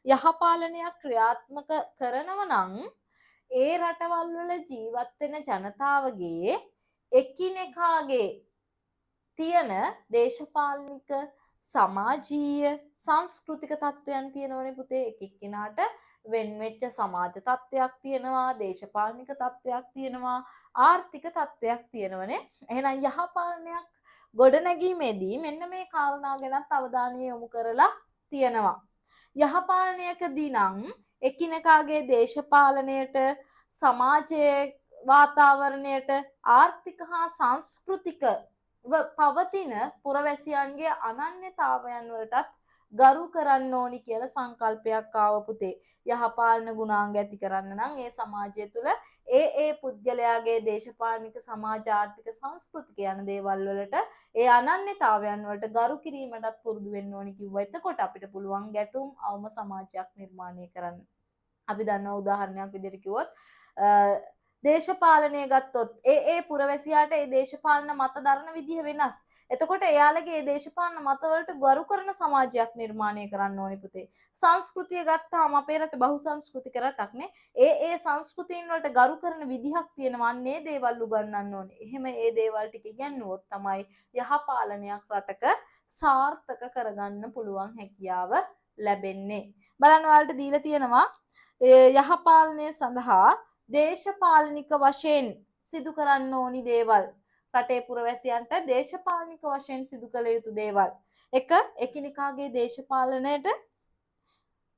Speaker 1: යහපාලනයක් ක්‍රියාත්මක කරනවා නම් ඒ රටවල් වල ජීවත් වෙන ජනතාවගේ එකිනෙකාගේ තියෙන දේශපාලනික සමාජීය සංස්කෘතික තත්ත්වයන් තියෙනවනේ පුතේ. එක එක්කෙනාට වෙන් වෙච්ච සමාජ තත්ත්වයක් තියෙනවා, දේශපාලනික තත්ත්වයක් තියෙනවා, ආර්ථික තත්ත්වයක් තියෙනවනේ. එහෙනම් යහපාලනයක් ගොඩනැගීමේදී මෙන්න මේ කාරණා ගැනත් අවධානය යොමු කරලා තියෙනවා. යහපාලනයකදී නම් එකිනෙකාගේ දේශපාලනයට, සමාජයේ වාතාවරණයට, ආර්ථික හා සංස්කෘතික පවතින පුරවැසියන්ගේ අනන්‍යතාවයන් වලටත් ගරු කරන්න ඕනි කියලා සංකල්පයක් ආව පුතේ. යහපාලන ගුණාංග ඇති කරන්න නම් ඒ සමාජය තුළ ඒ පුද්ගලයාගේ දේශපාලනික, සමාජ, ආර්ථික, සංස්කෘතික යන දේවල් වලට, ඒ අනන්‍යතාවයන් වලට ගරු කිරීමටත් පුරුදු වෙන්න ඕනි කිව්වා. එතකොට අපිට පුළුවන් ගැටුම් අවම සමාජයක් නිර්මාණය කරන්න. අපි දන්නවා උදාහරණයක් විදිහට කිව්වොත් දේශපාලනය ගත්තොත් ඒ පුරවැසියාට ඒ දේශපාලන මත දරන විදිහ වෙනස්. එතකොට එයාලගේ ඒ දේශපාලන මතවලට ගරු කරන සමාජයක් නිර්මාණය කරන්න ඕනේ පුතේ. සංස්කෘතිය ගත්තාම අපේ රට බහුසංස්කෘතික රටක්නේ. ඒ සංස්කෘතීන් වලට ගරු කරන විදිහක් තියෙනවා. අන්නේ දේවල් උගන්වන්න ඕනේ. එහෙම ඒ දේවල් ටික ඉගෙනුවොත් තමයි යහපාලනයක් රටක සාර්ථක කරගන්න පුළුවන් හැකියාව ලැබෙන්නේ. බලන්න ඔයාලට දීලා තියෙනවා යහපාලනය සඳහා දේශපාලනික වශයෙන් සිදු කරන්න ඕනි දේවල්. රටේ පුරවැසියන්ට දේශපාලනික වශයෙන් සිදු කළ යුතු දේවල්. එක එකිනෙකාගේ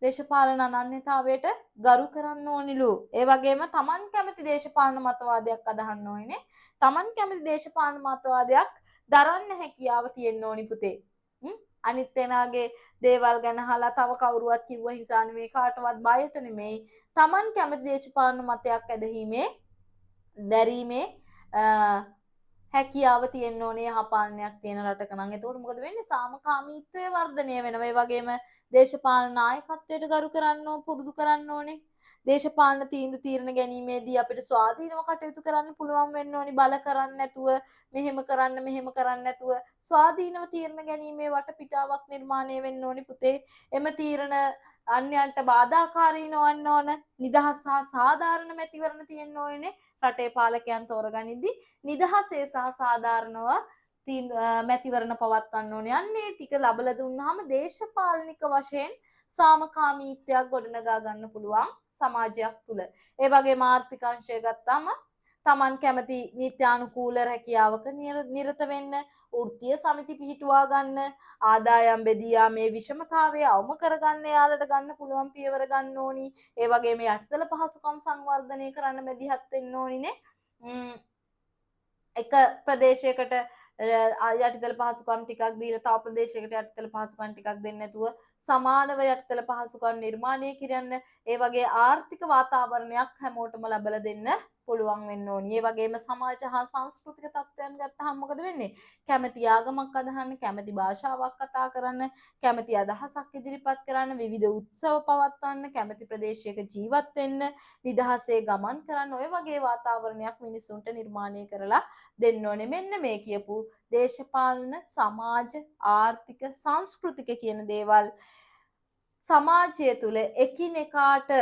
Speaker 1: දේශපාලන අනන්‍යතාවයට ගරු කරන්න ඕනිලු. ඒ වගේම Taman කැමති දේශපාලන මතවාදයක් අදහන්න ඕනේ. Taman කැමති දේශපාලන මතවාදයක් දරන්න හැකියාව තියෙන්න ඕනි පුතේ. අනිත් එනාගේ දේවල් ගැන අහලා තව කවුරුවත් කිව්ව නිසා නෙමෙයි කාටවත් බයට නෙමෙයි. Taman කැමති දේශපාලන මතයක් ඇදහිීමේ දැරීමේ හැකියාව තියෙන්න ඕනේ යහපාලනයක් තියෙන රටක නම්. එතකොට මොකද වෙන්නේ? සාමකාමීත්වය වර්ධනය වෙනවා. ඒ වගේම දේශපාලන නායකත්වයට ගරු කරන්න පුරුදු කරන්න ඕනේ. දේශපාලන තීන්දුව తీරන ගැනීමේදී අපිට ස්වාධීනව කටයුතු කරන්න පුළුවන් වෙන්න ඕනි. බල කරන්න නැතුව මෙහෙම කරන්න නැතුව ස්වාධීනව තීරණ ගැනීමේ වටපිටාවක් නිර්මාණය වෙන්න ඕනි පුතේ. එම තීරණ අන්‍යයන්ට බාධාකාරී නොවන්න ඕන. නිදහස් සහ සාධාරණ මැතිවරණ තියෙන්න ඕනේ. රටේ පාලකයන් තෝරගනිද්දී නිදහසේ සහ සාධාරණව මැතිවරණ පවත්වන්න ඕනේ. අන්නේ ටික ලබලා දුන්නාම දේශපාලනික වශයෙන් සාමකාමීත්වයක් ගොඩනගා ගන්න පුළුවන් සමාජයක් තුල. ඒ වගේම ආර්ථික අංශය ගත්තාම Taman කැමති නිත්‍යානුකූල රැකියාවක නිරත වෙන්න, වෘත්තීය සමිති පිහිටුවා ගන්න, ආදායම් බෙදියා මේ විෂමතාවය අවම කරගන්න යාලට ගන්න පුළුවන් පියවර ගන්න ඕනි. ඒ වගේම යටිතල පහසුකම් සංවර්ධනය කරන්න මැදිහත් වෙන්න ඕනිනේ. එක ප්‍රදේශයකට යටිතල පහසුකම් ටිකක් දීලා තව ප්‍රදේශයකට යටිතල පහසුකම් ටිකක් දෙන්නේ නැතුව සමානව යටිතල පහසුකම් නිර්මාණය කරන්න, ඒ වගේ ආර්ථික වාතාවරණයක් හැමෝටම ලබා දෙන්න පුළුවන් වෙන්න ඕනි. ඒ වගේම සමාජ හා සංස්කෘතික තත්ත්වයන් ගත්තාම මොකද වෙන්නේ? කැමැති ආගමක් අදහන්න, කැමැති භාෂාවක් කතා කරන්න, කැමැති අදහසක් ඉදිරිපත් කරන්න, විවිධ උත්සව පවත්වන්න, කැමැති ප්‍රදේශයක ජීවත් වෙන්න, නිදහසේ ගමන් කරන්න, ඔය වගේ වාතාවරණයක් මිනිසුන්ට නිර්මාණය කරලා දෙන්න ඕනේ. මෙන්න මේ කියපු දේශපාලන, සමාජ, ආර්ථික, සංස්කෘතික කියන දේවල් සමාජය තුළ එකිනෙකාට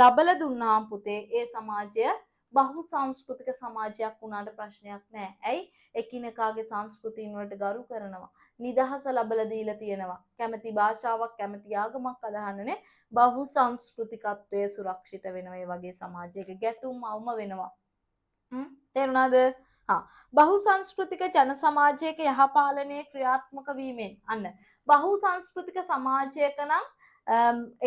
Speaker 1: ලබලා දුන්නාම පුතේ ඒ සමාජය බහු සංස්කෘතික සමාජයක් වුණාට ප්‍රශ්නයක් නැහැ. ඇයි? එකිනෙකාගේ සංස්කෘතීන් වලට ගරු කරනවා. නිදහස ලබලා දීලා තියෙනවා. කැමැති භාෂාවක්, කැමැති ආගමක් අදහන්නනේ බහු සංස්කෘතිකත්වයේ සුරක්ෂිත වෙනවා. ඒ වගේ සමාජයක ගැටුම් අවම වෙනවා. තේරුණාද? බහු සංස්කෘතික ජන සමාජයක යහපාලනයේ ක්‍රියාත්මක වීමෙන් අන්න බහු සංස්කෘතික සමාජයක නම්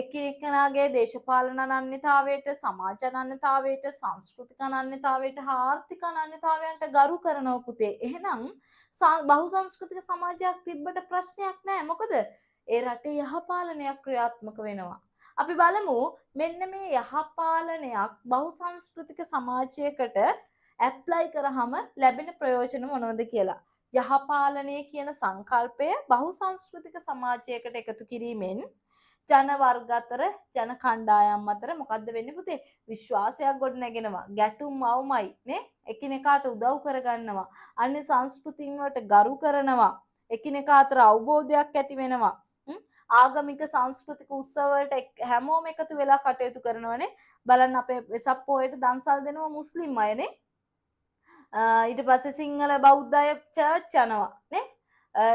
Speaker 1: එකිනෙකාගේ දේශපාලන අනන්‍යතාවයට, සමාජ අනන්‍යතාවයට, සංස්කෘතික අනන්‍යතාවයට, ආර්ථික අනන්‍යතාවයන්ට ගරු කරනව පුතේ. එහෙනම් බහු සංස්කෘතික සමාජයක් තිබ්බට ප්‍රශ්නයක් නැහැ. මොකද ඒ රටේ යහපාලනයක් ක්‍රියාත්මක වෙනවා. අපි බලමු මෙන්න මේ යහපාලනයක් බහු සංස්කෘතික සමාජයකට ඇප්ලයි කරාම ලැබෙන ප්‍රයෝජන මොනවද කියලා. යහපාලනය කියන සංකල්පය බහු සංස්කෘතික සමාජයකට එකතු කිරීමෙන් ජන වර්ග අතර, ජන කණ්ඩායම් අතර මොකද්ද වෙන්නේ පුතේ? විශ්වාසයක් ගොඩ නැගෙනවා. ගැටුම් අවමයි නේ? එකිනෙකාට උදව් කරගන්නවා. අන්නේ සංස්කෘතින් වලට ගරු කරනවා. එකිනෙකා අතර අවබෝධයක් ඇති වෙනවා. ආගමික සංස්කෘතික උත්සව වලට හැමෝම එකතු වෙලා කටයුතු කරනවනේ. බලන්න අපේ වෙසක් පොයට දන්සල් දෙනවා මුස්ලිම් අයනේ. ඊට පස්සේ සිංහල බෞද්ධ අය චර්ච් යනවා නේ.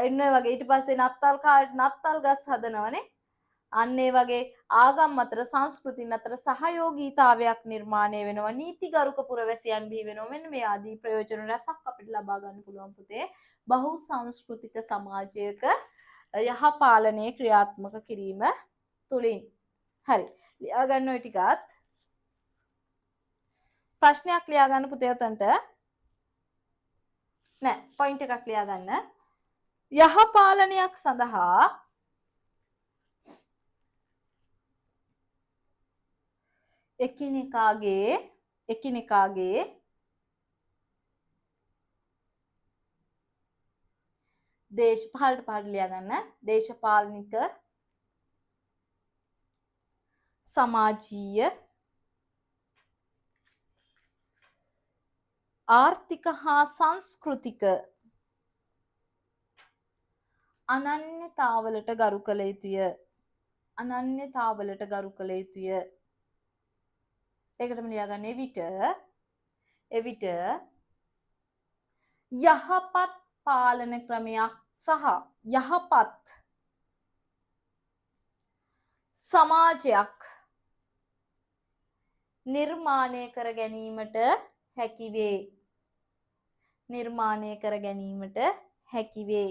Speaker 1: එන්න වගේ ඊට පස්සේ නත්තල් කාලේ නත්තල් ගස් හදනවනේ. අන්න ඒ වගේ ආගම් අතර සංස්කෘතින් අතර සහයෝගීතාවයක් නිර්මාණය වෙනවා. නීතිගරුක පුරවැසියන් බිහි වෙනවා. මෙන්න මේ ආදී ප්‍රයෝජන රැසක් අපිට ලබා ගන්න පුළුවන් පුතේ. බහු සංස්කෘතික සමාජයක යහපාලනයේ ක්‍රියාත්මක කිරීම තුලින්. හරි. ලියා ගන්න ඔය ටිකත්. ප්‍රශ්නයක් ලියා ගන්න පුතේ උතන්ට. නෑ, පොයින්ට් එකක් ලියා ගන්න. යහපාලනයක් සඳහා එකිනෙකාගේ පහළට ලියා ගන්න. දේශපාලනික, සමාජීය, ආර්ථික හා සංස්කෘතික අනන්‍යතාවලට ගරු කළ යුතුය. ඒකටම ලියාගන්න එවිට යහපත් පාලන ක්‍රමයක් සහ යහපත් සමාජයක් නිර්මාණය කර ගැනීමට හැකි වේ. නිර්මාණය කර ගැනීමට හැකි වේ.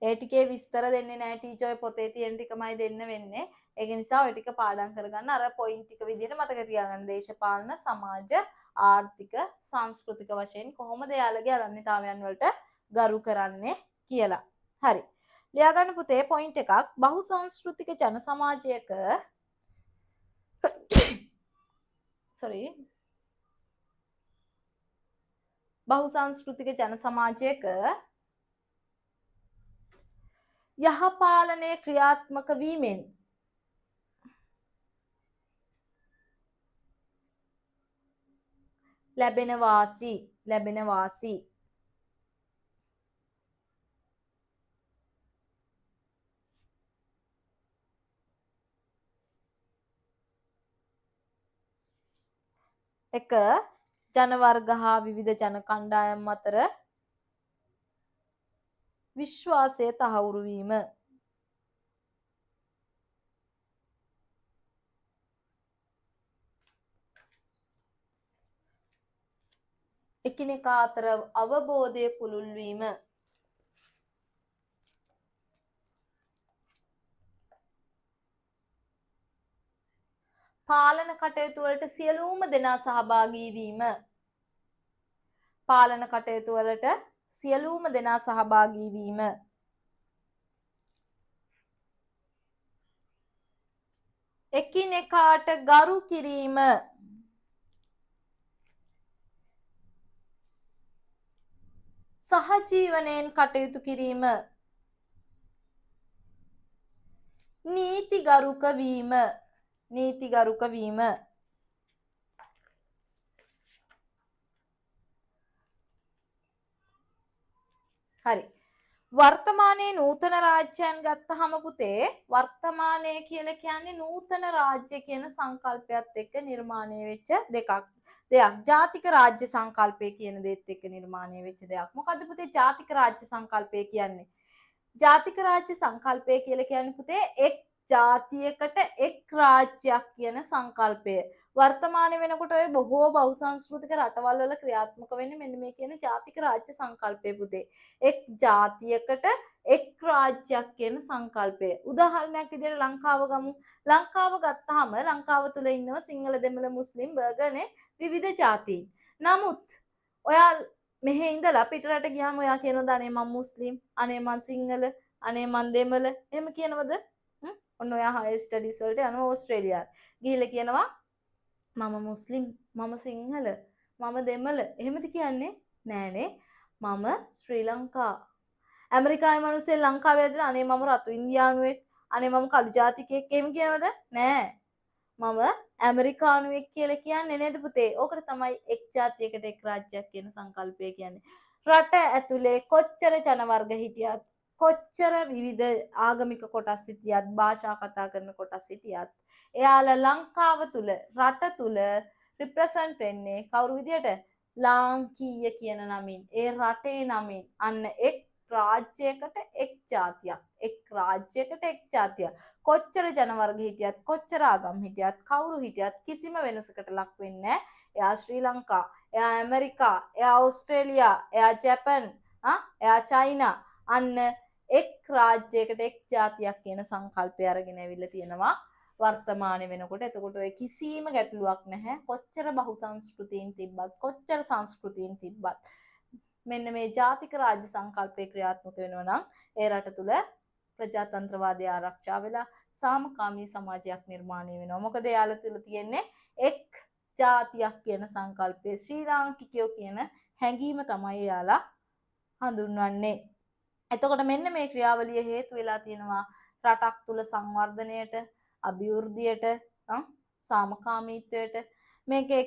Speaker 1: ඒ ටිකේ විස්තර දෙන්නේ නැහැ ටීචර්. ඔය පොතේ තියෙන ටිකමයි දෙන්න වෙන්නේ. ඒක නිසා ඔය ටික පාඩම් කරගන්න. අර පොයින්ට් ටික විදිහට මතක තියාගන්න. දේශපාලන, සමාජ, ආර්ථික, සංස්කෘතික වශයෙන් කොහොමද යාළගේ අනන්‍යතාවයන් වලට ගරු කරන්නේ කියලා. හරි. ලියා ගන්න පුතේ පොයින්ට් එකක්. බහුසංස්කෘතික ජන සමාජයක බහුසංස්කෘතික ජන සමාජයක යහපාලනය ක්‍රියාත්මක වීමෙන් ලැබෙන වාසි එක ජන වර්ග හා විවිධ ජන කණ්ඩායම් අතර විශ්වාසය තහවුරු වීම. එකිනෙකා අතර අවබෝධය පුළුල් වීම. පාලන කටයුතු වලට සියලුම දෙනා සහභාගී වීම. පාලන කටයුතු වලට සියලුම දෙනා සහභාගී වීම. එකිනෙකාට ගරු කිරීම. සහජීවනයෙන් කටයුතු කිරීම. නීතිගරුක වීම. හරි. වර්තමානයේ නූතන රාජ්‍යයන් ගත්තහම පුතේ වර්තමානය කියලා කියන්නේ නූතන රාජ්‍ය කියන සංකල්පයත් එක්ක නිර්මාණය වෙච්ච දෙයක්. ජාතික රාජ්‍ය සංකල්පය කියන දේත් එක්ක නිර්මාණය වෙච්ච දෙයක්. මොකද්ද පුතේ ජාතික රාජ්‍ය සංකල්පය කියන්නේ? ජාතික රාජ්‍ය සංකල්පය කියලා කියන්නේ පුතේ එක් ජාතියකට එක් රාජ්‍යයක් කියන සංකල්පය. වර්තමානයේ වෙනකොට ඔය බොහෝ බහුසංස්කෘතික රටවල් වල ක්‍රියාත්මක වෙන්නේ මෙන්න මේ කියන ජාතික රාජ්‍ය සංකල්පය පුතේ. එක් ජාතියකට එක් රාජ්‍යයක් කියන සංකල්පය. උදාහරණයක් විදිහට ලංකාව ගමු. ලංකාව ගත්තාම ලංකාව තුල ඉන්නවා සිංහල, දෙමළ, මුස්ලිම්, බර්ගනේ විවිධ ජාතීන්. නමුත් ඔයා මෙහෙ ඉඳලා පිටරට ගියාම ඔයා කියනවාද අනේ මම මුස්ලිම්, අනේ මම සිංහල, අනේ මම දෙමළ එහෙම කියනවද? ඔන්න ඔයා හයර් ස්ටඩීස් වලට යනවා ඕස්ට්‍රේලියාවට. ගිහිල්ලා කියනවා මම මුස්ලිම්, මම සිංහල, මම දෙමළ. එහෙමද කියන්නේ? නෑනේ. මම ශ්‍රී ලංකා. ඇමරිකාවේ මිනිස්සු ලංකාවේ ඇදලා අනේ මම රතු ඉන්දියානුවෙක්, අනේ මම කළු ජාතිකයෙක් එහෙම කියනවද? නෑ. මම ඇමරිකානුවෙක් කියලා කියන්නේ නේද පුතේ? ඕකට තමයි එක් ජාතියකට එක් රාජ්‍යයක් කියන සංකල්පය කියන්නේ. රට ඇතුලේ කොච්චර ජන වර්ග හිටියත්, කොච්චර විවිධ ආගමික කොටස් හිටියත්, භාෂා කතා කරන කොටස් හිටියත්, එයාලා ලංකාව තුල, රට තුල රිප්‍රසන්ට් වෙන්නේ කවුරු විදියට? ලාංකීය කියන නමින්, ඒ රටේ නමින්. අන්න එක් රාජ්‍යයකට එක් ජාතියක්. එක් රාජ්‍යයකට එක් ජාතියක්. කොච්චර ජන වර්ග හිටියත්, කොච්චර ආගම් හිටියත්, කවුරු හිටියත් කිසිම වෙනසකට ලක් වෙන්නේ නැහැ. එයා ශ්‍රී ලංකා, එයා ඇමරිකා, එයා ඕස්ට්‍රේලියා, එයා ජපාන්, එයා චයිනා. අන්න එක් රාජ්‍යයකට එක් ජාතියක් කියන සංකල්පය අරගෙන ඇවිල්ලා තියෙනවා වර්තමානයේ වෙනකොට. එතකොට ඔය කිසිම ගැටලුවක් නැහැ. කොච්චර බහුසංස්කෘතීන් තිබ්බත්, කොච්චර සංස්කෘතීන් තිබ්බත් මෙන්න මේ ජාතික රාජ්‍ය සංකල්පය ක්‍රියාත්මක වෙනවා නම් ඒ රට තුල ප්‍රජාතන්ත්‍රවාදය ආරක්ෂා වෙලා සාමකාමී සමාජයක් නිර්මාණය වෙනවා. මොකද යාළ තුල තියෙන්නේ එක් ජාතියක් කියන සංකල්පය. ශ්‍රී ලාංකිකයෝ කියන හැඟීම තමයි යාලා හඳුන්වන්නේ. එතකොට මෙන්න මේ ක්‍රියාවලිය හේතු වෙලා තියෙනවා රටක් තුල සංවර්ධනයට, අභිවෘද්ධියට, සාමකාමීත්වයට. මේකේ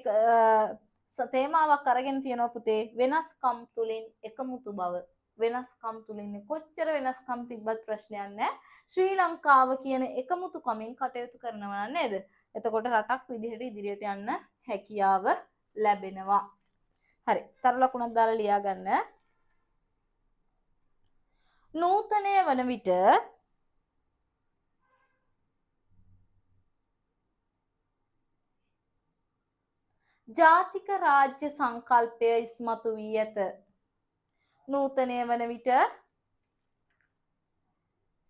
Speaker 1: තේමාවක් අරගෙන තියෙනවා පුතේ වෙනස්කම් තුලින් එකමුතු බව. වෙනස්කම් තුලින් කොච්චර වෙනස්කම් තිබ්බත් ප්‍රශ්නයක් නැහැ. ශ්‍රී ලංකාව කියන එකමුතුකමින් කටයුතු කරනවා නේද? එතකොට රටක් විදිහට ඉදිරියට යන්න හැකියාව ලැබෙනවා. හරි. තරු ලකුණක් දාලා ලියා ගන්න. නූතනය වන විට ජාතික රාජ්‍ය සංකල්පය ඉස්මතු වී ඇත. නූතනය වන විට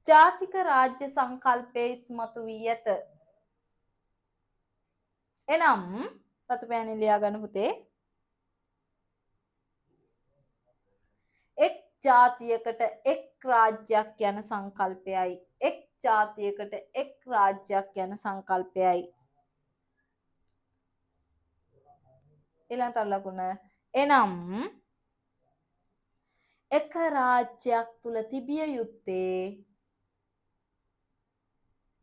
Speaker 1: ජාතික රාජ්‍ය සංකල්පය ඉස්මතු වී ඇත. එනම් රතු පෑනෙන් ලියා ගන්න පුතේ. එක් ජාතියකට එක් රාජ්‍යයක් යන සංකල්පයයි. එක් ජාතියකට එක් රාජ්‍යයක් යන සංකල්පයයි. ඊළඟට ලකුණ එනම් එක රාජ්‍යයක් තුල තිබිය යුත්තේ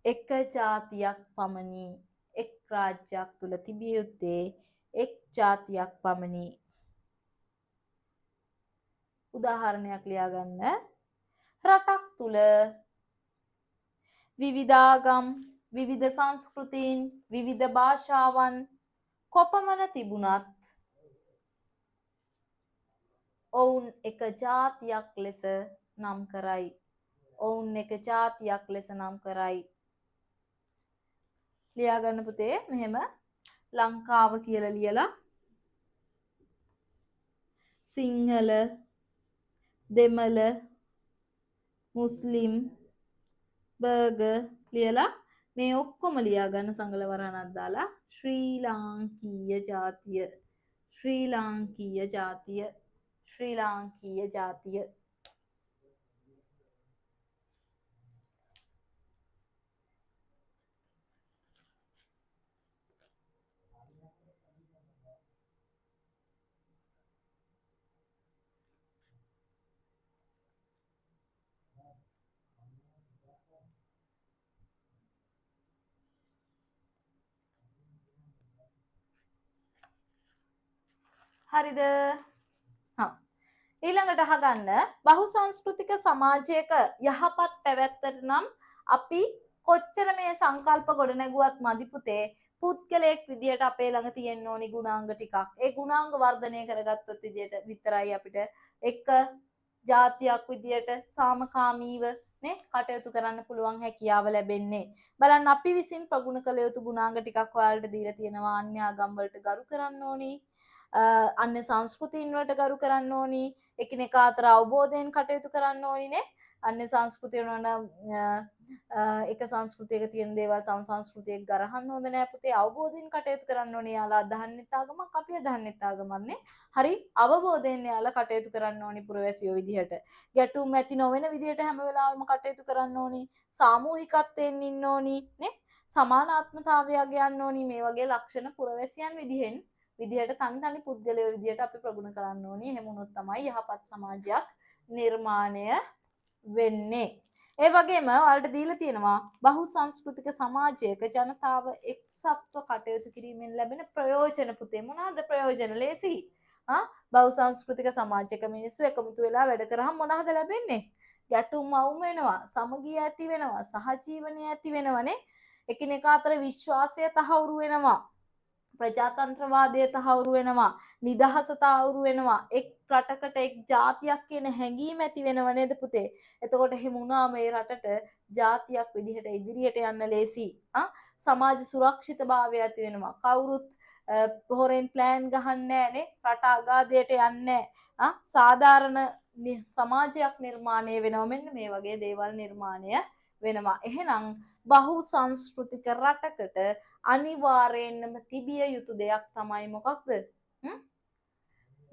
Speaker 1: එක ජාතියක් පමණි. එක් රාජ්‍යයක් තුල තිබිය යුත්තේ එක් ජාතියක් පමණි. උදාහරණයක් ලියා ගන්න. රටක් තුල විවිධාගම්, විවිධ සංස්කෘතීන්, විවිධ භාෂාවන් කොපමණ තිබුණත් ඔවුන් එක ජාතියක් ලෙස නම් කරයි. ඔවුන් එක ජාතියක් ලෙස නම් කරයි. ලියා ගන්න පුතේ මෙහෙම ලංකාව කියලා ලියලා සිංහල, දෙමළ, මුස්ලිම්, බර්ගර් ලියලා මේ ඔක්කොම ලියා ගන්න සංගල වරහණක් දාලා ශ්‍රී ලාංකීය ජාතිය, ශ්‍රී ලාංකීය ජාතිය, ශ්‍රී ලාංකීය ජාතිය. හරිද? හා ඊළඟට අහගන්න බහුසංස්කෘතික සමාජයක යහපත් පැවැත්මට නම් අපි කොච්චර මේ සංකල්ප ගොඩ නැගුවත් මදි පුතේ. පුද්ගලයෙක් විදියට අපේ ළඟ තියෙන්න ඕනි ගුණාංග ටිකක්. ඒ ගුණාංග වර්ධනය කරගත්තොත් විතරයි අපිට එක ජාතියක් විදියට සාමකාමීව නේ කටයුතු කරන්න පුළුවන් හැකියාව ලැබෙන්නේ. බලන්න අපි විසින් ප්‍රගුණ කළ යුතු ගුණාංග ටිකක් ඔයාලට දීලා තියෙනවා. අන්‍ය ආගම් වලට ගරු කරන්න ඕනි. අන්‍ය සංස්කෘතීන් වලට ගරු කරන්න ඕනි. එකිනෙකා අතර අවබෝධයෙන් කටයුතු කරන්න ඕනි නේ. අන්‍ය සංස්කෘතිය වන එක සංස්කෘතියක තියෙන දේවල් තම සංස්කෘතියක ගරහන්න හොඳ නෑ පුතේ. අවබෝධයෙන් කටයුතු කරන්න ඕනේ. යාලා අදහන්නෙත් ආගමක් අපි අදහන්නෙත් ආගමක් නේ. හරි අවබෝධයෙන් යාලා කටයුතු කරන්න ඕනි පුරවැසියෝ විදිහට. ගැටුම් ඇති නොවන විදිහට හැම වෙලාවෙම කටයුතු කරන්න ඕනි. සාමූහිකත්වයෙන් ඉන්න ඕනි නේ. සමානාත්මතාවයක් යන්න ඕනි. මේ වගේ ලක්ෂණ පුරවැසියන් විදිහට තනි පුද්ගලයෝ විදිහට අපි ප්‍රගුණ කරන්න ඕනි. එහෙම වුණොත් තමයි යහපත් සමාජයක් නිර්මාණය වෙන්නේ. ඒ වගේම ඔයාලට දීලා තියෙනවා බහුසංස්කෘතික සමාජයක ජනතාව එක්සත්ව කටයුතු කිරීමෙන් ලැබෙන ප්‍රයෝජන පුතේ. මොනවාද ප්‍රයෝජන? ලේසි. බහුසංස්කෘතික සමාජයක මිනිස්සු එකමුතු වෙලා වැඩ කරාම මොනවද ලැබෙන්නේ? ගැටුම් අවුම් වෙනවා, සමගිය ඇති වෙනවා, සහජීවනය ඇති වෙනවනේ. එකිනෙකා අතර විශ්වාසය තහවුරු වෙනවා. ප්‍රජාතන්ත්‍රවාදය තහවුරු වෙනවා. නිදහස තහවුරු වෙනවා. එක් රටකට එක් ජාතියක් කියන හැඟීම ඇති වෙනව නේද පුතේ? එතකොට එහෙම වුණාම මේ රටට ජාතියක් විදිහට ඉදිරියට යන්න ලේසි. සමාජ සුරක්ෂිතභාවය ඇති වෙනවා. කවුරුත් හොරෙන් ප්ලෑන් ගහන්නේ නැහනේ. රට අගාධයට යන්නේ නැහැ. සාධාරණ සමාජයක් නිර්මාණය වෙනවා. මෙන්න මේ වගේ දේවල් නිර්මාණය වෙනවා. එහෙනම් බහු සංස්කෘතික රටකට අනිවාර්යෙන්ම තිබිය යුතු දෙයක් තමයි මොකක්ද?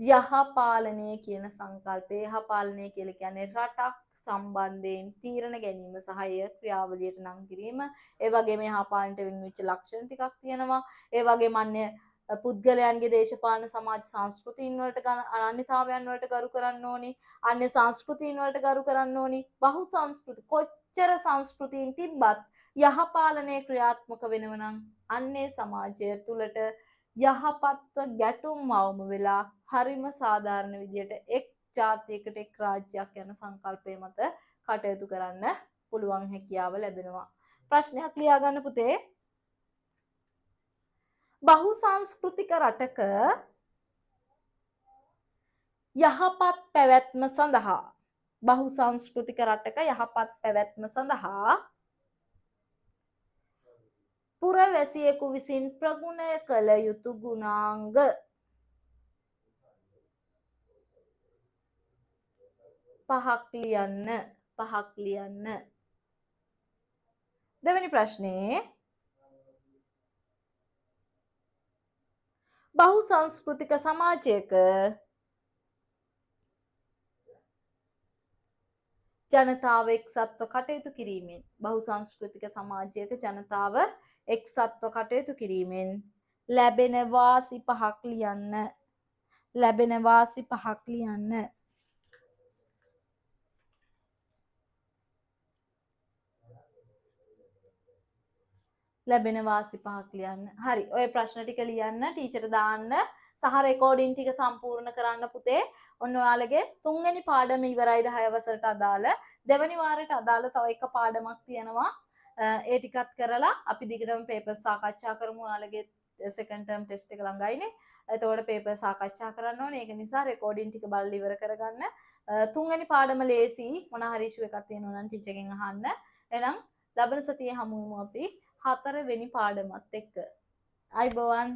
Speaker 1: යහපාලනය කියන සංකල්පය. යහපාලනය කියලා කියන්නේ රටක් සම්බන්ධයෙන් තීරණ ගැනීම සහ එය ක්‍රියාවලියට නම් කිරීම. ඒ වගේම යහපාලනට වෙන්වෙච්ච ලක්ෂණ ටිකක් තියෙනවා. ඒ වගේම අන්‍ය පුද්ගලයන්ගේ දේශපාලන සමාජ සංස්කෘතීන් වලට අනන්‍යතාවයන් වලට ගරු කරන්න ඕනි. අන්‍ය සංස්කෘතීන් වලට ගරු කරන්න ඕනි. බහු සංස්කෘති කොච්චර සංස්කෘතීන් තිබ්බත් යහපාලනය ක්‍රියාත්මක වෙනව නම් අන්නේ සමාජය තුලට යහපත්ව ගැටුම් අවම වෙලා හරිම සාධාරණ විදියට එක් ජාතියකට එක් රාජ්‍යයක් යන සංකල්පය මත කටයුතු කරන්න පුළුවන් හැකියාව ලැබෙනවා. ප්‍රශ්නයක් ලියා ගන්න පුතේ. බහු සංස්කෘතික රටක යහපත් පැවැත්ම සඳහා බහු සංස්කෘතික රටක යහපත් පැවැත්ම සඳහා පුරවැසියෙකු විසින් ප්‍රගුණය කළ යුතු ගුණාංග. පහක් ලියන්න. පහක් ලියන්න. දෙවෙනි ප්‍රශ්නේ බහු සංස්කෘතික සමාජයක ජනතාව එක්සත්ව කටයුතු කිරීමෙන් බහු සංස්කෘතික සමාජයක ජනතාව එක්සත්ව කටයුතු කිරීමෙන් ලැබෙන වාසි පහක් ලියන්න. ලැබෙන වාසි පහක් ලියන්න. ලැබෙන වාසි පහක් ලියන්න. හරි. ඔය ප්‍රශ්න ටික ලියන්න ටීචර් දාන්න සහ රෙකෝඩින් ටික සම්පූර්ණ කරන්න පුතේ. ඔන්න ඔයාලගේ තුන්වෙනි පාඩම ඉවරයි 10 වසරට අදාළ. දෙවෙනි වාරයට අදාළ තව එක පාඩමක් තියෙනවා. ඒ ටිකත් කරලා අපි දිගටම පේපර්ස් සාකච්ඡා කරමු. ඔයාලගේ සෙකන්ඩ් ටර්ම් ටෙස්ට් එක ළඟයිනේ. එතකොට පේපර් සාකච්ඡා කරන්න ඕනේ. ඒක නිසා රෙකෝඩින් ටික බලලා ඉවර කරගන්න. තුන්වෙනි පාඩම ලේසි. මොන හරි ඉෂුව එකක් තියෙනවා නම් ටීචර්ගෙන් අහන්න. එහෙනම් ලබන සතියේ හමු වෙමු අපි 4 වෙනි පාඩමත් එක්ක. අයබෝවන්.